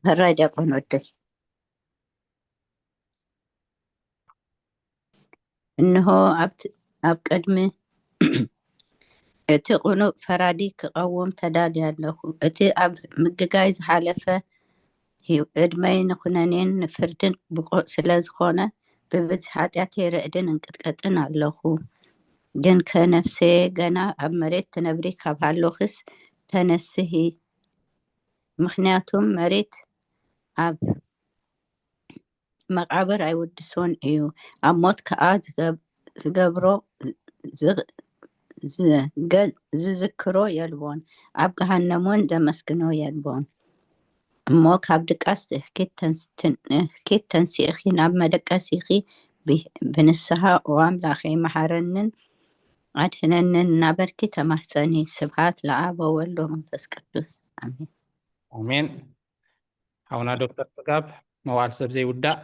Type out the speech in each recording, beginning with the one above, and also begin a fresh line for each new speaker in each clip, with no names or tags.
هالراجع قنوتل إنه أب قدمي أتي قنو فرادي كقوم تدالي اللهو أتي أب مججايز حالفة هي إدمي نخنانين نفردن بقو سلاز خونة ببز حاتياتي رقدن انقطقطن اللهو جن كنفسي جنا أب مريت تنبري كابهالوخس تنسهي مخنياتهم مريت أب مقابر أيودسون إيو أموت كآد زقبرو ዝዝክሮ የልቦን ኣብ ገሃነሞን ዘመስግኖ የልቦን እሞ ካብ ድቃስ ትምክሕቲ ተንሲእኺ ናብ መደቀሲኺ ብንስሓ ኦ ኣምላኸይ መሓረንን ኣድህነንን እናበልኪ ተማህፀኒ። ስብሃት ለኣብ ወወልድ ወመንፈስ ቅዱስ ኣሜን
አሜን። አቡነ ዶክተር ጥጋብ መዋዕል ሰብ ዘይውዳእ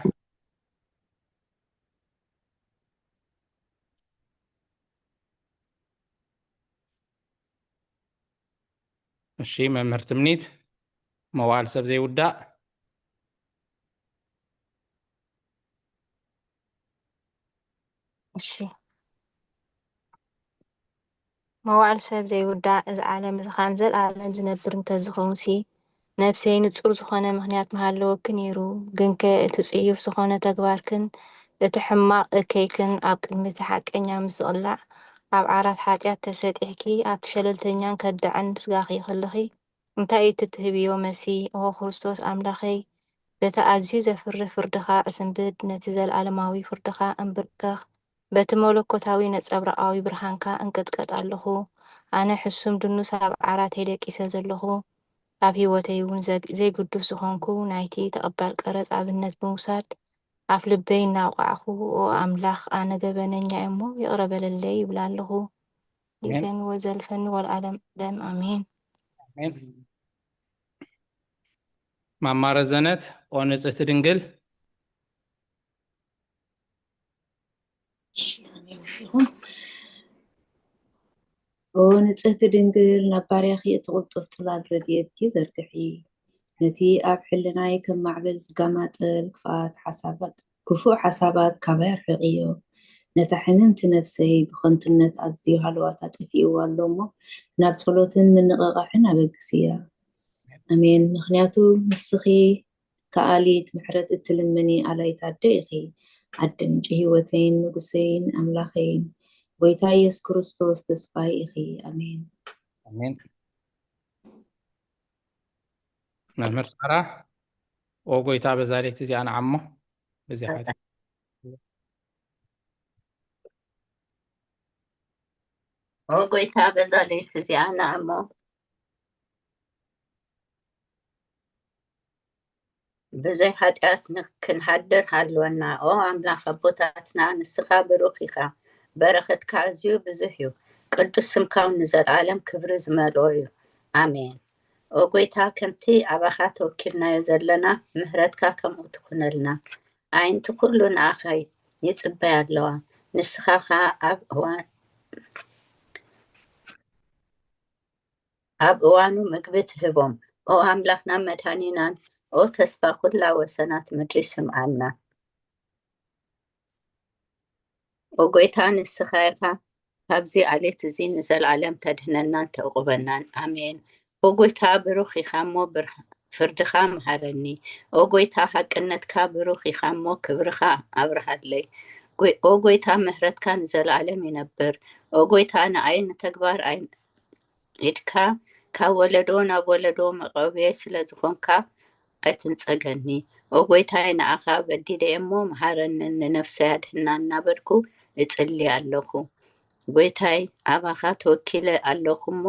እሺ። መምህር ትምኒት መዋዕል ሰብ ዘይውዳእ
እሺ። መዋዕል ሰብ ዘይውዳእ እዚ ዓለም እዚ ካን ዘለዓለም ዝነብር እንተዝኾንሲ ነፍሰይ ንጹር ዝኾነ ምክንያት መሃለወክን ነይሩ። ግን ከ እቲ ጽዩፍ ዝኾነ ተግባርክን እቲ ሕማቕ እከይክን ኣብ ቅድሚ እቲ ሓቀኛ ምስቕላዕ ኣብ ዓራት ሓጢኣት ተሰጢሕኪ ኣብቲ ሸለልተኛን ከዳዕን ስጋኺ ከለኺ እንታይ እዩ እትትህብዮ መሲ ኦ ክርስቶስ ኣምላኸይ በቲ ኣዝዩ ዘፍርህ ፍርድኻ እስንብድ ነቲ ዘለዓለማዊ ፍርድኻ እምብርከኽ በቲ መለኮታዊ ነጸብራቃዊ ብርሃንካ እንቅጥቀጥ ኣለኹ። ኣነ ሕሱም ድኑስ ኣብ ዓራተይ ደቂሰ ዘለኹ ኣብ ሂወተይ እውን ዘይግዱስ ዝኾንኩ ናይቲ ተቐባል ቀረፅ ኣብነት ብምውሳድ ኣፍ ልበይ እናውቃዕኹ ኦ ኣምላኽ ኣነ ገበነኛ እሞ ይቕረበለለይ ይብላ ኣለኹ። ግዜን ወዘልፈኒ ወልዓለም ደም ኣሜን።
አሜን። ማማረ ዘነት ኦ ንጽሕቲ ድንግል
ኦ ንጽሕቲ ድንግል ናብ ባርያኺ እትቕልጡፍ ጽላል ረድኤትኪ ዘርግሒ ነቲ ኣብ ሕልናይ ከም ማዕበል ዝጋማጠል ክፉእ ሓሳባት ካባይ ኣርሕቕዮ ነታ ሕምምቲ ነፍሰይ ብኸንቱነት ኣዝዩ ሃለዋታ ጠፊእዋ ኣሎ እሞ ናብ ጸሎትን ምንቕቓሕን ኣበግስያ። ኣሜን። ምክንያቱ ንስኺ ከኣሊት ምሕረት እትልምኒ ኣላይት ኣደ ኢኺ ዓደ ምንጪ ሂወተይን ንጉሰይን ኣምላኸይን ጎይታ ኢየሱስ ክርስቶስ ተስፋይ ኢኺ። ኣሜን
አሜን። መምህር ሳራ ኦ ጎይታ በዛሬት እዚኣ ንዓሞ በዚያ ሓቲ
ኦ ጎይታ በዛ ሌት እዚኣ ንዓሞ ብዘይ ሓጢኣት ክንሓድር ሃልወና። ኦ ኣምላኽ ኣቦታትና ንስኻ ብሩኽ ኢኻ በረኸትካ ኣዝዩ ብዙሕ እዩ። ቅዱስ ስምካው ንዘለዓለም ክብሪ ዝመልኦ እዩ። ኣሜን። ኦ ጎይታ ከምቲ ኣባኻ ተወኪልናዮ ዘለና ምህረትካ ከምኡ ትኩነልና። ዓይንቲ ኩሉ ንኣኻ ይጽበያ ኣለዋ። ንስኻ ኸ ኣብ እዋኑ ምግቢ ትህቦም። ኦ ኣምላኽና መድሃኒናን ኦ ተስፋ ኩላ ወሰናት ምድሪ ስምዓና። ኦ ጎይታ ንስኻ ኢኻ ካብዚ ዓሌት እዚ ንዘለዓለም ተድህነናን ተዕቁበናን። ኣሜን። ኦ ጎይታ ብሩኽ ኢኻ እሞ ፍርድኻ መሃረኒ። ኦ ጎይታ ሓቅነትካ ብሩኽ ኢኻ እሞ ክብርኻ ኣብርሃለይ። ኦ ጎይታ ምህረትካ ንዘለዓለም ይነብር። ኦ ጎይታ ንኣይ ንተግባር ኢድካ ካብ ወለዶ ናብ ወለዶ መቐብየ ስለ ዝኾንካ ኣይትንጸገኒ። ኦ ጎይታይ ንኣኻ በዲደ እሞ መሃረንን ንነፍሰይ ኣድህና እናበልኩ እጽሊ ኣለኹ። ጎይታይ ኣባኻ ተወኪለ ኣለኹ እሞ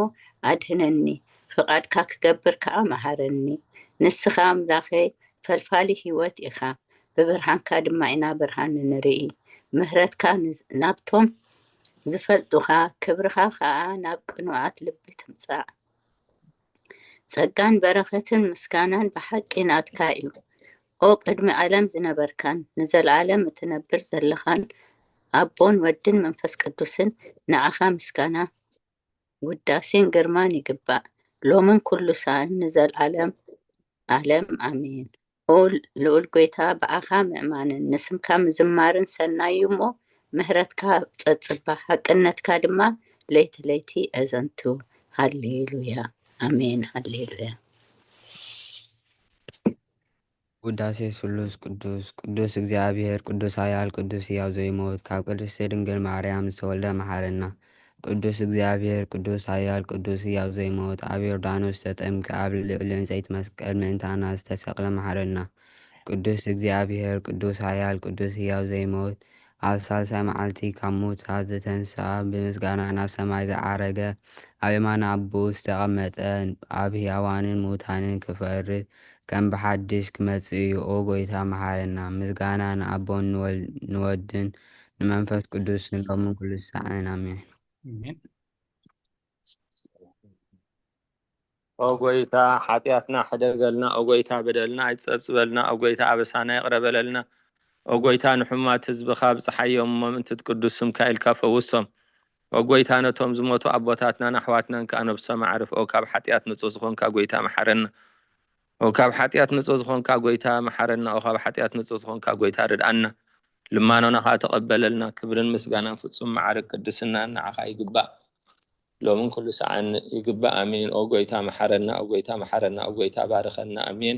ኣድህነኒ። ፍቓድካ ክገብር ከዓ መሃረኒ። ንስኻ ኣምላኸይ ፈልፋሊ ህይወት ኢኻ ብብርሃንካ ድማ ኢና ብርሃን ንርኢ። ምህረትካ ናብቶም ዝፈልጡኻ ክብርኻ ከዓ ናብ ቅኑዓት ልቢ ትምጻእ። ጸጋን በረኸትን ምስጋናን ብሓቂ ናትካ እዩ። ኦ ቅድሚ ዓለም ዝነበርካን ንዘለዓለም እትነብር ዘለኻን ኣቦን ወድን መንፈስ ቅዱስን ንኣኻ ምስጋና ውዳሴን ግርማን ይግባእ ሎምን ኩሉ ሰዓን ንዘለዓለም ዓለም ኣሜን። ኦ ልዑል ጎይታ ብኣኻ ምእማንን ንስምካ ምዝማርን ሰናዩ እሞ ምህረትካ ፀፅባ ሓቅነትካ ድማ ለይቲ ለይቲ ኣዘንቱ። ሃሌሉያ ኣሜን ሃሌሉያ።
ውዳሴ ስሉስ ቅዱስ ቅዱስ እግዚአብሔር ቅዱስ ኃያል ቅዱስ ሕያው ዘይሞት ካብ ቅድስቲ ድንግል ማርያም ዝተወልደ መሓረና። ቅዱስ እግዚአብሔር ቅዱስ ኃያል ቅዱስ ሕያው ዘይሞት ኣብ ዮርዳኖስ ዝተጠምቀ ኣብ ልዕሊ ዕንፀይቲ መስቀል ምእንታና ዝተሰቕለ መሓረና። ቅዱስ እግዚአብሔር ቅዱስ ኃያል ቅዱስ ሕያው ዘይሞት ኣብ ሳልሳይ መዓልቲ ካብ ሙታት ዝተንስአ ብምስጋና ናብ ሰማይ ዝዓረገ ኣብ የማነ ኣቦኡ ዝተቐመጠ ኣብ ሕያዋንን ሙታንን ክፈርድ ከም ብሓድሽ ክመጽእ እዩ። ኦ ጎይታ መሓረና። ምስጋና ንኣቦን ንወድን ንመንፈስ ቅዱስ ሎምን ኩሉ ሰዓን ኣሜን።
ኣሜን።
ኦ ጎይታ ሓጢኣትና ሕደገልና፣ ኦ ጎይታ በደልና ኣይፀብፅበልና፣ ኦ ጎይታ ኣበሳና ይቕረበለልና፣ ኦ ጎይታ ንሕማት ህዝብኻ ብፀሓዮም ምእንቲ ቅዱስ ስምካ ኢልካ ፈውሶም። ኦ ጎይታ ነቶም ዝሞቱ ኣቦታትናን ኣሕዋትናን ከዓ ነብሶም ኣዕርፍ። ኦ ካብ ሓጢኣት ንጹህ ዝኾንካ ጎይታ መሓረና። ኦ ካብ ሓጢኣት ንጹህ ዝኾንካ ጎይታ መሓረና። ኦ ካብ ሓጢኣት ንጹህ ዝኾንካ ጎይታ ርድኣና። ልማኖና ከዓ ተቐበለልና። ክብርን ምስጋናን ፍጹም ማዕርግ ቅድስናን ንዓኻ ይግባእ ሎምን ኩሉ ሰዓን ይግባእ ኣሜን። ኦ ጎይታ መሓረና፣ ኦ ጎይታ መሓረና፣ ኦ ጎይታ ባርኸና ኣሜን።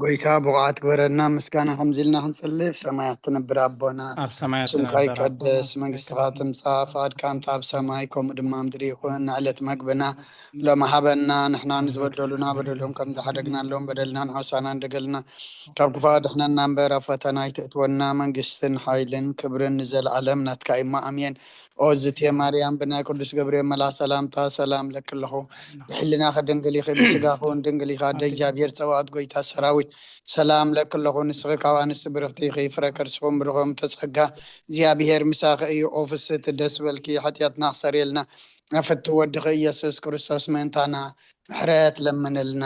ጎይታ ብቕዓት ግበረና ምስጋና ከምዚ ኢልና ክንፅልይ ብሰማያት ትነብር ኣቦና
ኣብ ሰማያት
ስምካ
ትነብር
ይቀደስ መንግስትኻ ትምፃእ ፈቃድካ እንታ ኣብ ሰማይ ከምኡ ድማ ምድሪ ይኹን ንዕለት መግብና ሎሚ ሃበና ንሕና ንዝበደሉና በደሎም ከም ዝሓደግናሎም በደልና ንሓውሳና እንደገልና ካብ ክፉእ ድሕነና እምበር ኣብ ፈተና ይትእትወና መንግስትን ሓይልን ክብርን ንዘለዓለም ናትካ ኢማ ኣሜን። ኦ ዝትየ ማርያም ብናይ ቅዱስ ገብርኤል መልኣክ ሰላምታ ሰላም ለክ ኣለኹ ብሕሊናኸ ድንግል ኢኺ ብስጋኹ እውን ድንግል ኢኻ ደ እግዚኣብሔር ፀዋት ጎይታ ሰራዊት ሰላም ለክ ኣለኹ ንስኺ ካብ ኣንስቲ ብርክቲ ኢኺ ፍረ ከርስኹም ብርኾም ተፀጋ እግዚኣብሔር ምሳኺ እዩ። ኦ ፍስቲ ደስ በልኪ ሓጢኣትና ክሰርየልና ኣፈቲ ወድኺ ኢየሱስ ክርስቶስ ምእንታና ምሕረት ለምንልና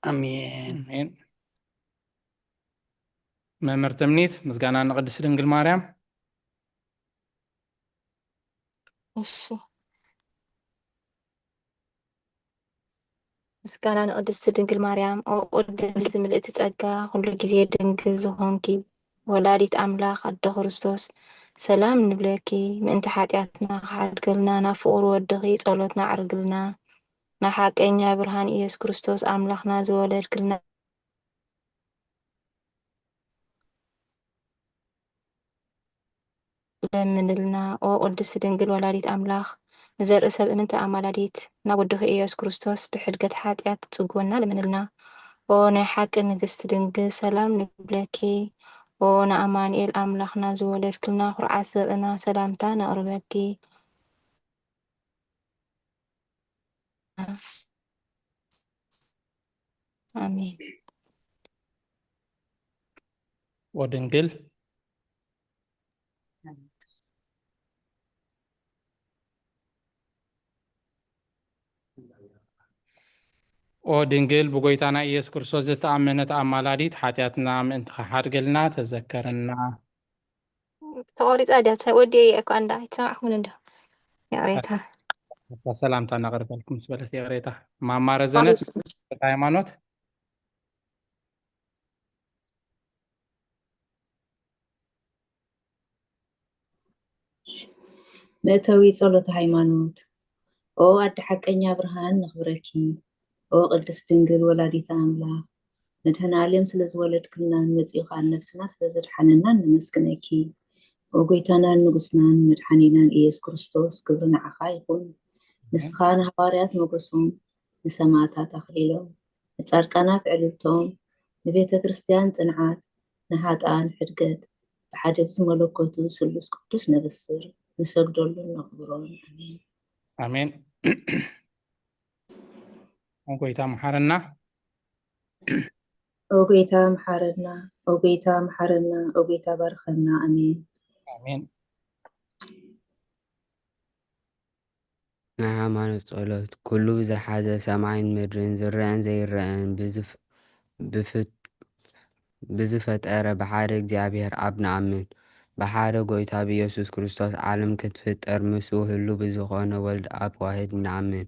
ኣሜን።
ኣሜን። መምህር ትምኒት ምስጋና ንቅድስቲ ድንግል ማርያም።
እሺ ምስጋና ንቅድስቲ ድንግል ማርያም። ኦ ቅድስቲ ምልእቲ ጸጋ ኩሉ ግዜ ድንግል ዝኾንኪ ወላዲት ኣምላኽ ኣደ ክርስቶስ ሰላም ንብለኪ ምእንቲ ሓጢኣትና ሓድገልና ናብ ፍቁር ወድኺ ጸሎትና ኣዕርግልና ናብ ሓቀኛ ብርሃን ኢየሱስ ክርስቶስ ኣምላኽና ዝወለድክልና ለምንልና። ኦ ቅድስቲ ድንግል ወላዲት ኣምላኽ ንዘርኢ ሰብ እምንቲ ኣማላዲት ናብ ወድኺ ኢየሱስ ክርስቶስ ብሕድገት ሓጢኣት ትጽግወና ለምንልና። ኦ ናይ ሓቂ ንግስቲ ድንግል ሰላም ንብለኪ። ኦ ንኣማኑኤል ኣምላኽና ዝወለድክልና ኩርዓት ዘርእና ሰላምታ ነቕርበልኪ። ኣሜን።
ወድንግል ኦ ድንግል ብጎይታና ኢየሱስ ክርስቶስ ዝተኣመነት ኣማላዲት ሓጢኣትና ምእንቲ ሓድገልና ተዘከረና።
ተቆሪፃ ድያ ወዲ እኳ እንዳ ይትሰማዕኹምን እንዳ ያሬታ
ሰላምታ ነቕርበልኩም ምስ በለት የቅሬታ ማማረ ዘነት ሃይማኖት
መእተዊ ጸሎተ ሃይማኖት። ኦ ኣዲ ሓቀኛ ብርሃን ነኽብረኪ። ኦ ቅድስት ድንግል ወላዲተ ኣምላኽ መድህን ዓለም ስለ ዝወለድክልናን መጺኡኻ ነፍስና ስለ ዘድሓነናን ነመስግነኪ። ኦ ጎይታናን ንጉስናን መድሓኒናን ኢየሱስ ክርስቶስ ክብሪ ንዓኻ ይኹን። ንስኻ ንሃዋርያት ሞገሶም ንሰማዕታት ኣኽሊሎም ንጻድቃናት ዕልልቶም ንቤተ ክርስቲያን ጽንዓት ንሃጣን ሕድገት ብሓደ ብዝመለኮቱ ስሉስ ቅዱስ ነብስር ንሰግደሉ ነኽብሮም ኣሜን
ኣሜን። ኦ ጎይታ መሓረና።
ኦ ጎይታ መሓረና፣ ኦ ጎይታ መሓረና፣ ኦ ጎይታ ባርኸና ኣሜን
ኣሜን።
ናይ ሃይማኖት ጸሎት ኩሉ ዝሓዘ ሰማይን ምድርን ዝርአን ዘይርአን ብዝፈጠረ ብሓደ እግዚኣብሔር ኣብ ንኣምን። ብሓደ ጎይታ ብኢየሱስ ክርስቶስ ዓለም ክትፍጠር ምስኡ ህሉ ብዝኾነ ወልድ ኣብ ዋህድ ንኣምን።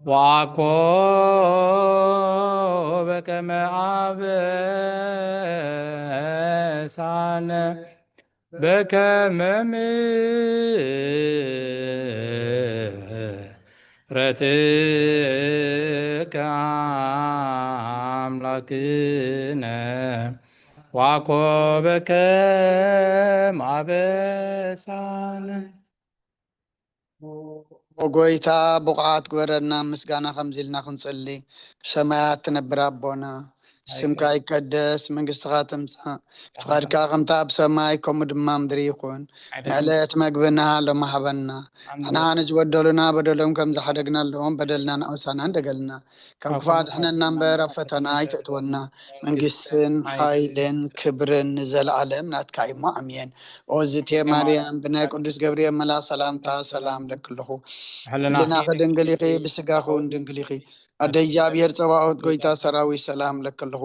ዋኮ በከመ አበሳነ በከመ ምሕረትከ አምላክነ ዋኮ በከመ አበሳነ
ወጎይታ ብቕዓት ግበረና ምስጋና ከምዚ ኢልና ክንፅሊ ሰማያት ትነብር ኣቦና ስምካ ይቀደስ መንግስትኻ ትምፃእ ፍቃድካ ከምታ ኣብ ሰማይ ከምኡ ድማ ምድሪ ይኹን ዕለት መግብና ሎሚ ሃበና ንሕና ንዝበደሉና በደሎም ከም ዝሓደግናለዎም በደልና ንኣውሳና እንደገልና ካብ ክፋት ድሕነና እምበር ኣብ ፈተና ይተእትወና መንግስትን ሓይልን ክብርን ንዘለኣለም ናትካ እሞ ኣምየን ኦዝቴ ማርያም ብናይ ቅዱስ ገብርኤል መላክ ሰላምታ ሰላም ለክልኹ ሕልናኸ ድንግል ኢኺ ብስጋኹ ድንግል ኢኺ ኣደ እግዚኣብሔር ፀባኦት ጎይታ ሰራዊት ሰላም ለክልኹ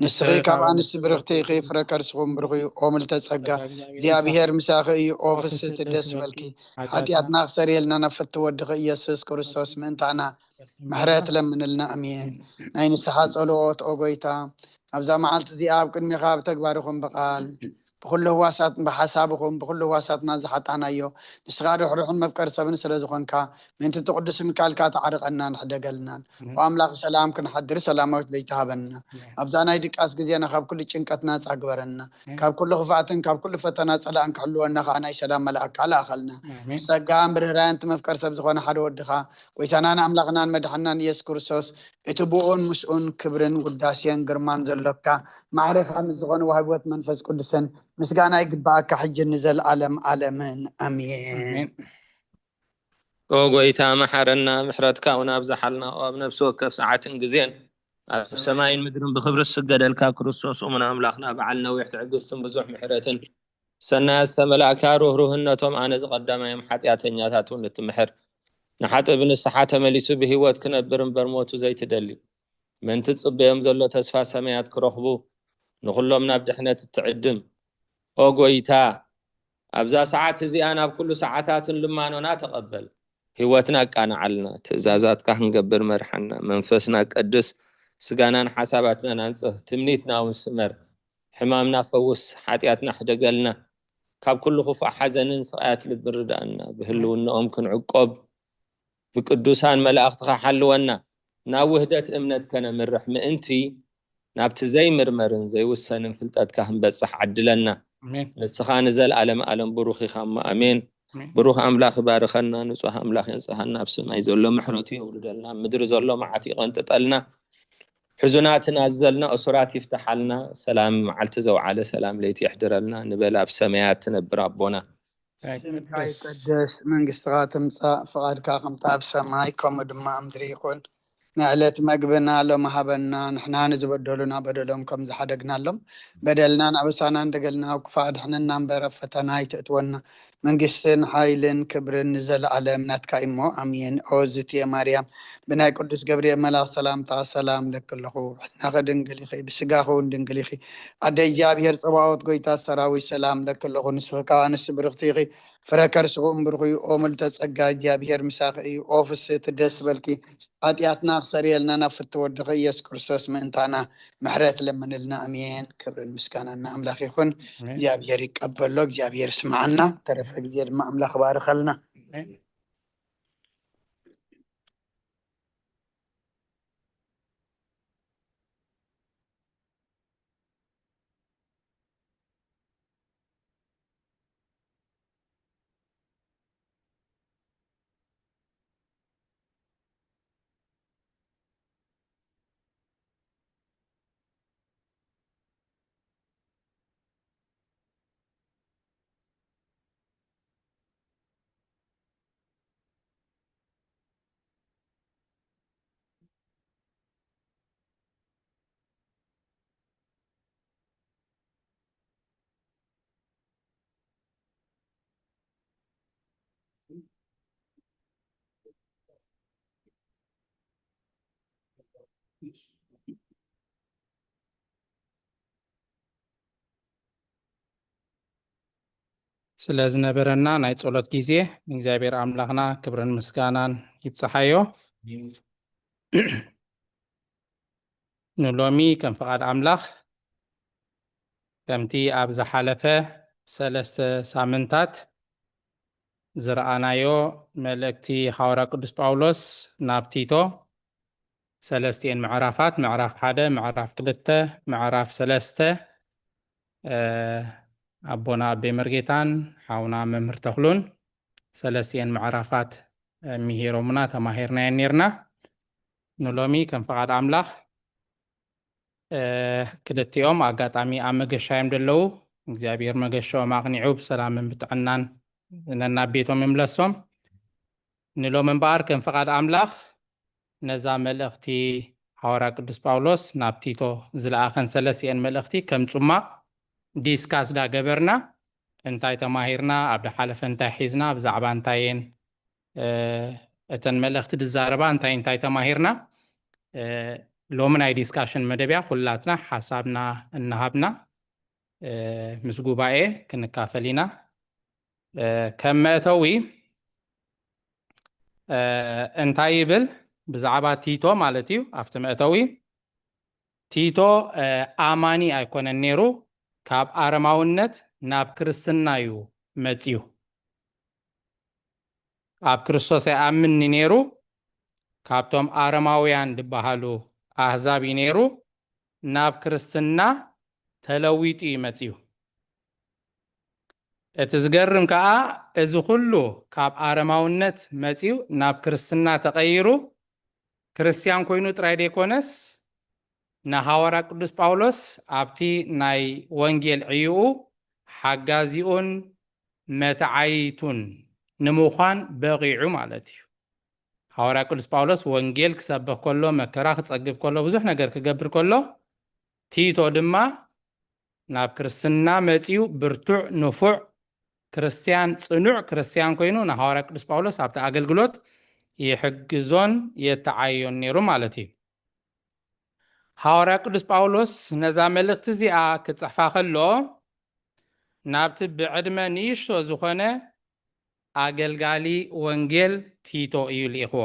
ንስኺ ካብ ኣንስቲ ብርክቲ ኢኺ ፍረ ከርስኹም ብርኺ ኦ ምልተ ፀጋ እግዚኣብሔር ምሳኺ እዩ ኦ ፍስቲ ደስ በልኪ ሓጢኣትና ክሰሪየልና ነፈቲ ወድኺ ኢየሱስ ክርስቶስ ምእንታና ምሕረት ለምንልና ኣሜን ናይ ንስሓ ፀሎት ኦ ጎይታ ኣብዛ መዓልቲ እዚኣ ኣብ ቅድሚኻ ብተግባርኹም ብቓል ብኩሉ ህዋሳት ብሓሳብኹም ብኩሉ ህዋሳትና ዝሓጣናዮ ንስኻ ድሕርሑን መፍቀሪ ሰብን ስለ ዝኾንካ ምእንቲ ትቅዱስ ሚካኤልካ ተዓርቀና ንሕደገልናን ወኣምላኽ ሰላም ክንሓድር ሰላማዊት ለይተሃበና ኣብዛ ናይ ድቃስ ግዜና ካብ ኩሉ ጭንቀት ናፃ ግበረና ካብ ኩሉ ክፍኣትን ካብ ኩሉ ፈተና ፀላእን ክሕልወና ከዓ ናይ ሰላም መልኣክካ ለኣኸልና ብፀጋን ብርህራን መፍቀሪ ሰብ ዝኾነ ሓደ ወድኻ ጎይታናን ኣምላኽናን መድሓናን ኢየሱስ ክርስቶስ እቲ ብኡን ምስኡን ክብርን ውዳሴን ግርማን ዘሎካ ማዕረኻ ምስ ዝኾነ ዋህብወት መንፈስ ቅዱስን ምስጋና ይግባአካ ሕጂ ንዘለኣለም ዓለምን ኣሜን
ኦ ጎይታ መሓረና ምሕረትካ እውን ኣብዛሓልና ኣብ ነብሲ ወከፍ ሰዓትን ግዜን ኣብ ሰማይን ምድርን ብክብሪ ዝስገደልካ ክርስቶስ እሙን ኣምላኽና በዓል ነዊሕ ትዕግስትን ብዙሕ ምሕረትን ሰናይ ዝተመላእካ ርህሩህነቶም ኣነ ዝቐዳማዮም ሓጢኣተኛታት እውን እትምሕር ንሓጥብ ንስሓ ተመሊሱ ብሂወት ክነብር እምበር ሞቱ ዘይትደሊ ምንቲ ፅበዮም ዘሎ ተስፋ ሰማያት ክረኽቡ ንኩሎም ናብ ድሕነት እትዕድም ኦ ጎይታ ኣብዛ ሰዓት እዚኣ ናብ ኩሉ ሰዓታትን ልማኖና ተቐበል ህይወትና ቃናዓልና ትእዛዛትካ ክንገብር መርሐና መንፈስና ቀድስ ስጋናን ሓሳባትና ናንፅህ ትምኒትና እውን ስመር ሕማምና ፈውስ ሓጢኣትና ሕደገልና ካብ ኩሉ ክፉእ ሓዘንን ስቃያት ልቢ ርዳእና ብህልውንኦም ክንዕቆብ ብቅዱሳን መላእኽትኻ ሓልወና ናብ ውህደት እምነት ከነምርሕ ምእንቲ ናብቲ ዘይምርመርን ዘይውሰንን ፍልጠትካ ክንበፅሕ ዓድለና ንስኻ ንዘለኣለም ዓለም ብሩኽ ኢኻ እሞ ኣሜን ብሩኽ ኣምላኽ ባርከና ንፁህ ኣምላኽ የንፅሐና ኣብ ሰማይ ዘሎ ምሕረቱ የውርደልና ምድሪ ዘሎ መዓት ይቐንጥጠልና ሕዙናትን ኣዘልና እሱራት ይፍትሓልና ሰላም መዓልቲ ዘውዓለ ሰላም ለይቲ ይሕድረልና ንበል ኣብ ሰማያት ትነብር ኣቦና
ስምካ ይቀደስ መንግስትኻ ትምፃእ ፍቃድካ ከምታ ኣብ ሰማይ ከምኡ ድማ ምድሪ ይኹን ንዕለት መግብና ሎሚ ሃበና ንሕና ንዝበደሉና በደሎም ከም ዝሓደግናሎም በደልናን ኣበሳና እንደገልና ኣብ ክፋእ ድሕነና እምበር ኣብ ፈተና ይተእትወና መንግስትን ሓይልን ክብርን ንዘለኣለም ናትካ እሞ ኣሜን ኦዝቴ ማርያም ብናይ ቅዱስ ገብርኤል መላክ ሰላምታ ሰላም ለክልኹ ሕልናኸ ድንግል ኢኺ ብስጋኹ እውን ድንግል ኢኺ ኣደ እግዚኣብሔር ፀባኦት ጎይታ ሰራዊት ሰላም ለክልኹ ንስኺ ካብ ኣንስቲ ብርክቲ ኢኺ ፍረ ከርስኹም ብርኺ ኦ ምልተ ፀጋ እግዚኣብሔር ምሳኺ እዩ ኦ ፍስቲ ደስ በልኪ ሓጢኣትና ክሰሪየልና ናብ ፍቲ ወድኺ ኢየሱስ ክርስቶስ ምእንታና ምሕረት ለምንልና ኣሜን ክብርን ምስጋናና ኣምላኽ ይኹን እግዚኣብሔር ይቀበሎ እግዚኣብሔር ስማዓና ተረፈ ግዜ ድማ ኣምላኽ ባርከልና
ስለ ዝነበረና ናይ ጸሎት ጊዜ እግዚአብሔር አምላኽና ክብርን ምስጋናን ይብፅሓዮ نلومي كم فقد أملاخ كمتي أبز حلفة سلست سامنتات زرعنايو ملكتي حورا قدس باولوس نابتيتو سلستين معرافات معراف حدا معراف كلته معراف سلسته أبونا أبي مرقيتان حاونا ممر تخلون سلستين معرافات ميهيرومنا تماهيرنا ينيرنا نلومي كم فقد أملاخ ክልቲኦም ኣጋጣሚ ኣብ መገሻ እዮም ደለዉ እግዚኣብሔር መገሻኦም ኣቕኒዑ ብሰላምን ብጥዕናን ነናብ ቤቶም ይምለሶም ንሎም እምበኣር ከም ፍቓድ ኣምላኽ ነዛ መልእኽቲ ሐዋርያ ቅዱስ ጳውሎስ ናብ ቲቶ ዝለኣኸን ሰለስቲአን መልእኽቲ ከም ጽማቕ ዲስካስ ዳገበርና እንታይ ተማሂርና ኣብ ዳሓለፈ እንታይ ሒዝና ብዛዕባ እንታይን እተን መልእኽቲ ድዛረባ እንታይ ተማሂርና ሎሚ ናይ ዲስካሽን መደብያ ኩላትና ሓሳብና እናሃብና ምስ ጉባኤ ክንካፈል ኢና ከም መእተዊ እንታይ ይብል ብዛዕባ ቲቶ ማለት እዩ ኣብቲ መእተዊ ቲቶ ኣማኒ ኣይኮነን ነይሩ ካብ ኣረማውነት ናብ ክርስትና እዩ መፂኡ ኣብ ክርስቶስ ኣይኣምን ነይሩ ካብቶም ኣረማውያን ዝበሃሉ ኣህዛብ ነይሩ ናብ ክርስትና ተለዊጡ ይመፂኡ እቲ ዝገርም ከዓ እዚ ኩሉ ካብ ኣረማውነት መፂኡ ናብ ክርስትና ተቐይሩ ክርስቲያን ኮይኑ ጥራይ ደይኮነስ ንሐዋርያ ቅዱስ ጳውሎስ ኣብቲ ናይ ወንጌል ዕይኡ ሓጋዚኡን መትዓይቱን ንምዃን በቂዑ ማለት እዩ ሐዋርያ ቅዱስ ጳውሎስ ወንጌል ክሰብክ ከሎ መከራ ክጸግብ ከሎ ብዙሕ ነገር ክገብር ከሎ ቲቶ ድማ ናብ ክርስትና መፂኡ ብርቱዕ ንፉዕ ክርስቲያን ጽኑዕ ክርስቲያን ኮይኑ ንሐዋርያ ቅዱስ ጳውሎስ ኣብቲ ኣገልግሎት ይሕግዞን የተዓዮን ነይሩ ማለት እዩ ሐዋርያ ቅዱስ ጳውሎስ ነዛ መልእኽቲ እዚኣ ክጽሕፋ ከሎ ናብቲ ብዕድመ ንእሽቶ ዝኾነ ኣገልጋሊ ወንጌል ቲቶ እዩ ልኢኽዎ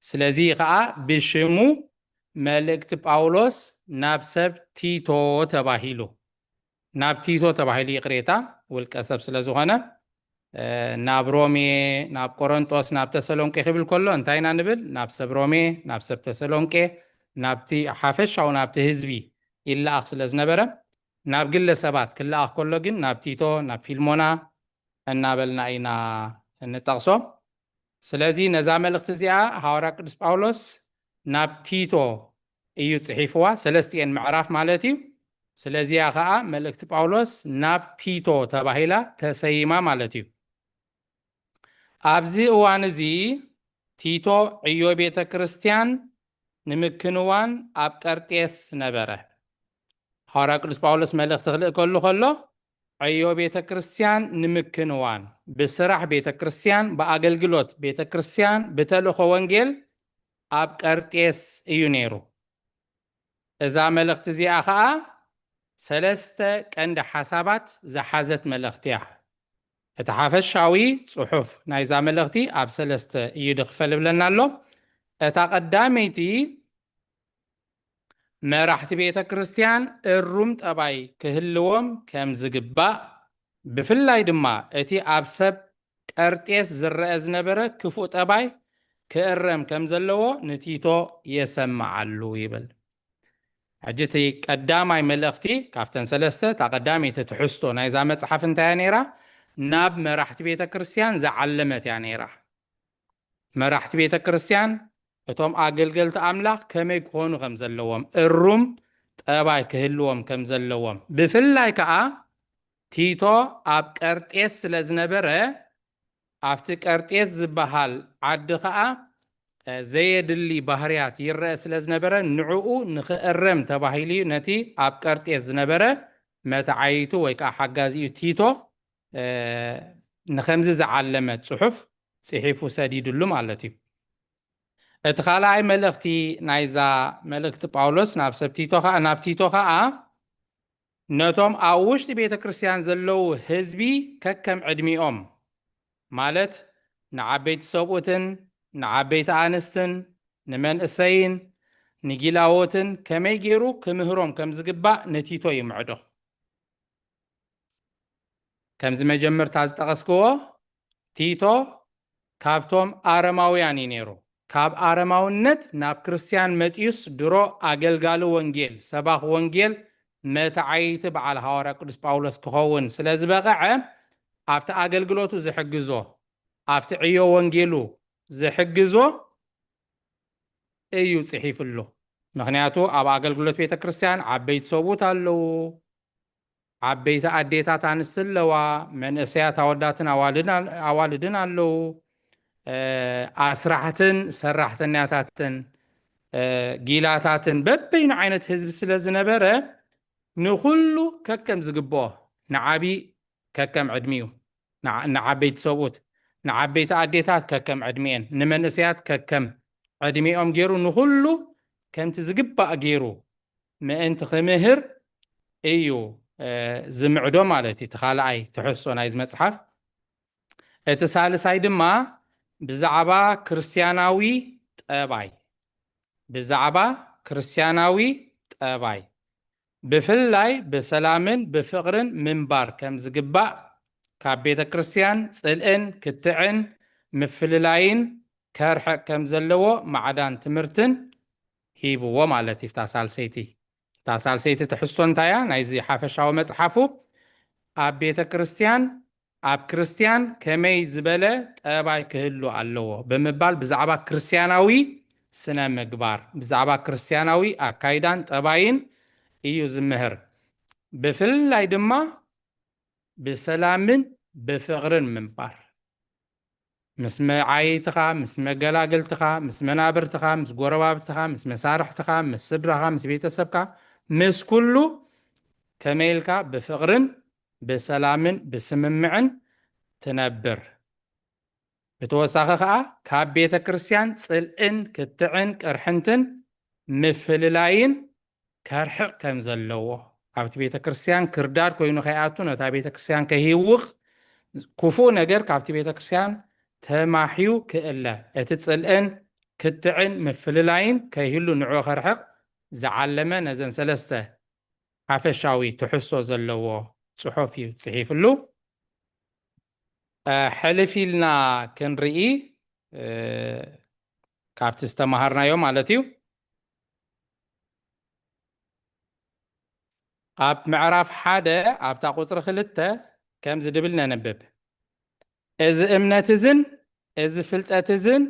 ስለዚ ከዓ ብሽሙ መልእክቲ ጳውሎስ ናብ ሰብ ቲቶ ተባሂሉ ናብ ቲቶ ተባሂሉ ይቕሬታ ውልቀ ሰብ ስለ ዝኾነ ናብ ሮሜ ናብ ቆሮንጦስ ናብ ተሰሎንቄ ክብል ከሎ እንታይ ኢና ንብል ናብ ሰብ ሮሜ ናብ ሰብ ተሰሎንቄ ናብቲ ሓፈሻው ናብቲ ህዝቢ ይለኣኽ ስለ ዝነበረ ናብ ግለሰባት ክለኣኽ ከሎ ግን ናብ ቲቶ ናብ ፊልሞና እናበልና ኢና እንጠቕሶ ስለዚ ነዛ መልእኽቲ እዚኣ ሐዋርያ ቅዱስ ጳውሎስ ናብ ቲቶ እዩ ጽሒፍዋ ሰለስቲአን ምዕራፍ ማለት እዩ ስለዚያ ከዓ መልእክቲ ጳውሎስ ናብ ቲቶ ተባሂላ ተሰይማ ማለት እዩ ኣብዚ እዋን እዚ ቲቶ ዕዮ ቤተ ክርስቲያን ንምክንዋን ኣብ ቀርጤስ ነበረ ሐዋርያ ቅዱስ ጳውሎስ መልእኽቲ ክልእ ከሎ ዕዮ ቤተ ክርስቲያን ንምክንዋን ብስራሕ ቤተ ክርስቲያን በኣገልግሎት ቤተ ክርስቲያን ብተልእኾ ወንጌል ኣብ ቀርጤስ እዩ ነይሩ እዛ መልእኽቲ እዚኣ ከዓ ሰለስተ ቀንዲ ሓሳባት ዝሓዘት መልእኽቲ እያ እቲ ሓፈሻዊ ጽሑፍ ናይዛ መልእኽቲ ኣብ ሰለስተ እዩ ድኽፈል ብለና ኣሎ እታ ቀዳመይቲ መራሕቲ ቤተ ክርስቲያን እሩም ጠባይ ክህልዎም ከም ዝግባእ ብፍላይ ድማ እቲ ኣብ ሰብ ቀርጤስ ዝረአ ዝነበረ ክፉእ ጠባይ ክእረም ከም ዘለዎ ንቲቶ የሰምዓሉ ይብል ሕጂ እቲ ቀዳማይ መልእኽቲ ካብተን ሰለስተ እታ ቀዳመይቲ ትሕዝቶ ናይዛ መፅሓፍ እንታይ ነይራ ናብ መራሕቲ ቤተ ክርስቲያን ዝዓለመት እያ ነይራ መራሕቲ ቤተ ክርስቲያን እቶም ኣገልገልቲ ኣምላኽ ከመይ ክኾኑ ከም ዘለዎም እሩም ጠባይ ክህልዎም ከም ዘለዎም ብፍላይ ከዓ ቲቶ ኣብ ቀርጤስ ስለ ዝነበረ ኣብቲ ቀርጤስ ዝበሃል ዓዲ ከዓ ዘየድሊ ባህርያት ይረአ ስለ ዝነበረ ንዕኡ ንኽእረም ተባሂሉ ነቲ ኣብ ቀርጤስ ዝነበረ መትዓይቱ ወይ ከዓ ሓጋዚኡ ቲቶ ንኸምዚ ዝዓለመት ጽሑፍ ጽሒፉ ሰዲድሉ ማለት እዩ እቲ ካልኣይ መልእኽቲ ናይዛ መልእኽቲ ጳውሎስ ናብ ሰብ ቲቶ ከዓ ናብ ቲቶ ከዓ ነቶም ኣብ ውሽጢ ቤተ ክርስቲያን ዘለዉ ህዝቢ ከከም ዕድሚኦም ማለት ንዓበይቲ ሰብኡትን ንዓበይቲ ኣንስትን ንመንእሰይን ንጊላዎትን ከመይ ገይሩ ክምህሮም ከም ዝግባእ ነቲቶ ይምዕዶ ከምዚ መጀመርታ ዝጠቐስክዎ ቲቶ ካብቶም አረማውያን እዩ ነይሩ ካብ አረማውነት ናብ ክርስቲያን መጽዩስ ድሮ አገልጋሊ ወንጌል ሰባኽ ወንጌል መታዓይቲ በዓል ሐዋርያ ቅዱስ ጳውሎስ ክኸውን ስለ ዝበቕዐ ኣብቲ አገልግሎቱ ዝሕግዞ ኣብቲ ዕዮ ወንጌሉ ዝሕግዞ እዩ ጽሒፍሉ ምክንያቱ ኣብ አገልግሎት ቤተ ክርስቲያን ዓበይቲ ሰብኡት ኣለዉ ዓበይቲ ኣዴታት ኣንስቲ ኣለዋ መንእሰያት ኣወዳትን ኣዋልድን ኣለዉ ኣስራሕትን ሰራሕተኛታትን ጊላታትን በበይኑ ዓይነት ህዝቢ ስለ ዝነበረ ንኩሉ ከከም ዝግብኦ ንዓቢ ከከም ዕድሚኡ ንዓበይቲ ሰብኡት ንዓበይቲ ኣዴታት ከከም ዕድሚአን ንመንእሰያት ከከም ዕድሚኦም ገይሩ ንኩሉ ከምቲ ዝግባእ ገይሩ ምእንቲ ክምህር እዩ ዝምዕዶ ማለት እዩ ተኻልኣይ ትሕሶ ናይዚ መጽሓፍ እቲ ሳልሳይ ድማ ብዛዕባ ክርስቲያናዊ ጠባይ ብፍላይ ብሰላምን ብፍቅርን ምንባር ከም ዝግባእ ካብ ቤተ ክርስቲያን ጽልእን ክትዕን ምፍልላይን ከርሕቕ ከም ዘለዎ ማዕዳን ትምህርትን ሂብዎ ማለት እዩ ታሳልሰይቲ ትሕዝቶ እንታያ ናይዚ ሓፈሻዊ መጽሓፉ ኣብ ቤተ ክርስቲያን ኣብ ክርስቲያን ከመይ ዝበለ ጠባይ ክህሉ ኣለዎ ብምባል ብዛዕባ ክርስቲያናዊ ስነ ምግባር ብዛዕባ ክርስቲያናዊ ኣካይዳን ጠባይን እዩ ዝምህር ብፍላይ ድማ ብሰላምን ብፍቅርን ምንባር ምስ መዓይትኻ ምስ መገላገልትኻ ምስ መናብርትኻ ምስ ጎረባብትኻ ምስ መሳርሕትኻ ምስ ስድራኻ ምስ ቤተሰብካ ምስ ኩሉ ከመይልካ ብፍቅርን ብሰላምን ብስምምዕን ትነብር ብተወሳኺ ከዓ ካብ ቤተ ክርስቲያን ጽልእን ክትዕን ቅርሕንትን ምፍልላይን ከርሕቕ ከም ዘለዎ ኣብቲ ቤተ ክርስቲያን ክርዳድ ኮይኑ ከይኣቱ ነታ ቤተ ክርስቲያን ከይውቕ ክፉእ ነገር ካብቲ ቤተ ክርስቲያን ተማሕዩ ክእለ እቲ ጽልእን ክትዕን ምፍልላይን ከይህሉ ንዑ ከርሕቕ ዝዓለመ ነዘን ሰለስተ ሓፈሻዊ ትሕሶ ዘለዎ ጽሑፍ እዩ ጽሒፍሉ ሕልፍ ኢልና ክንርኢ ካብቲ ዝተምሃርናዮ ማለት እዩ ኣብ ምዕራፍ 1 ኣብታ ቁፅሪ 2 ከም ዝድብል ነንብብ እዚ እምነት እዝን እዚ ፍልጠት እዝን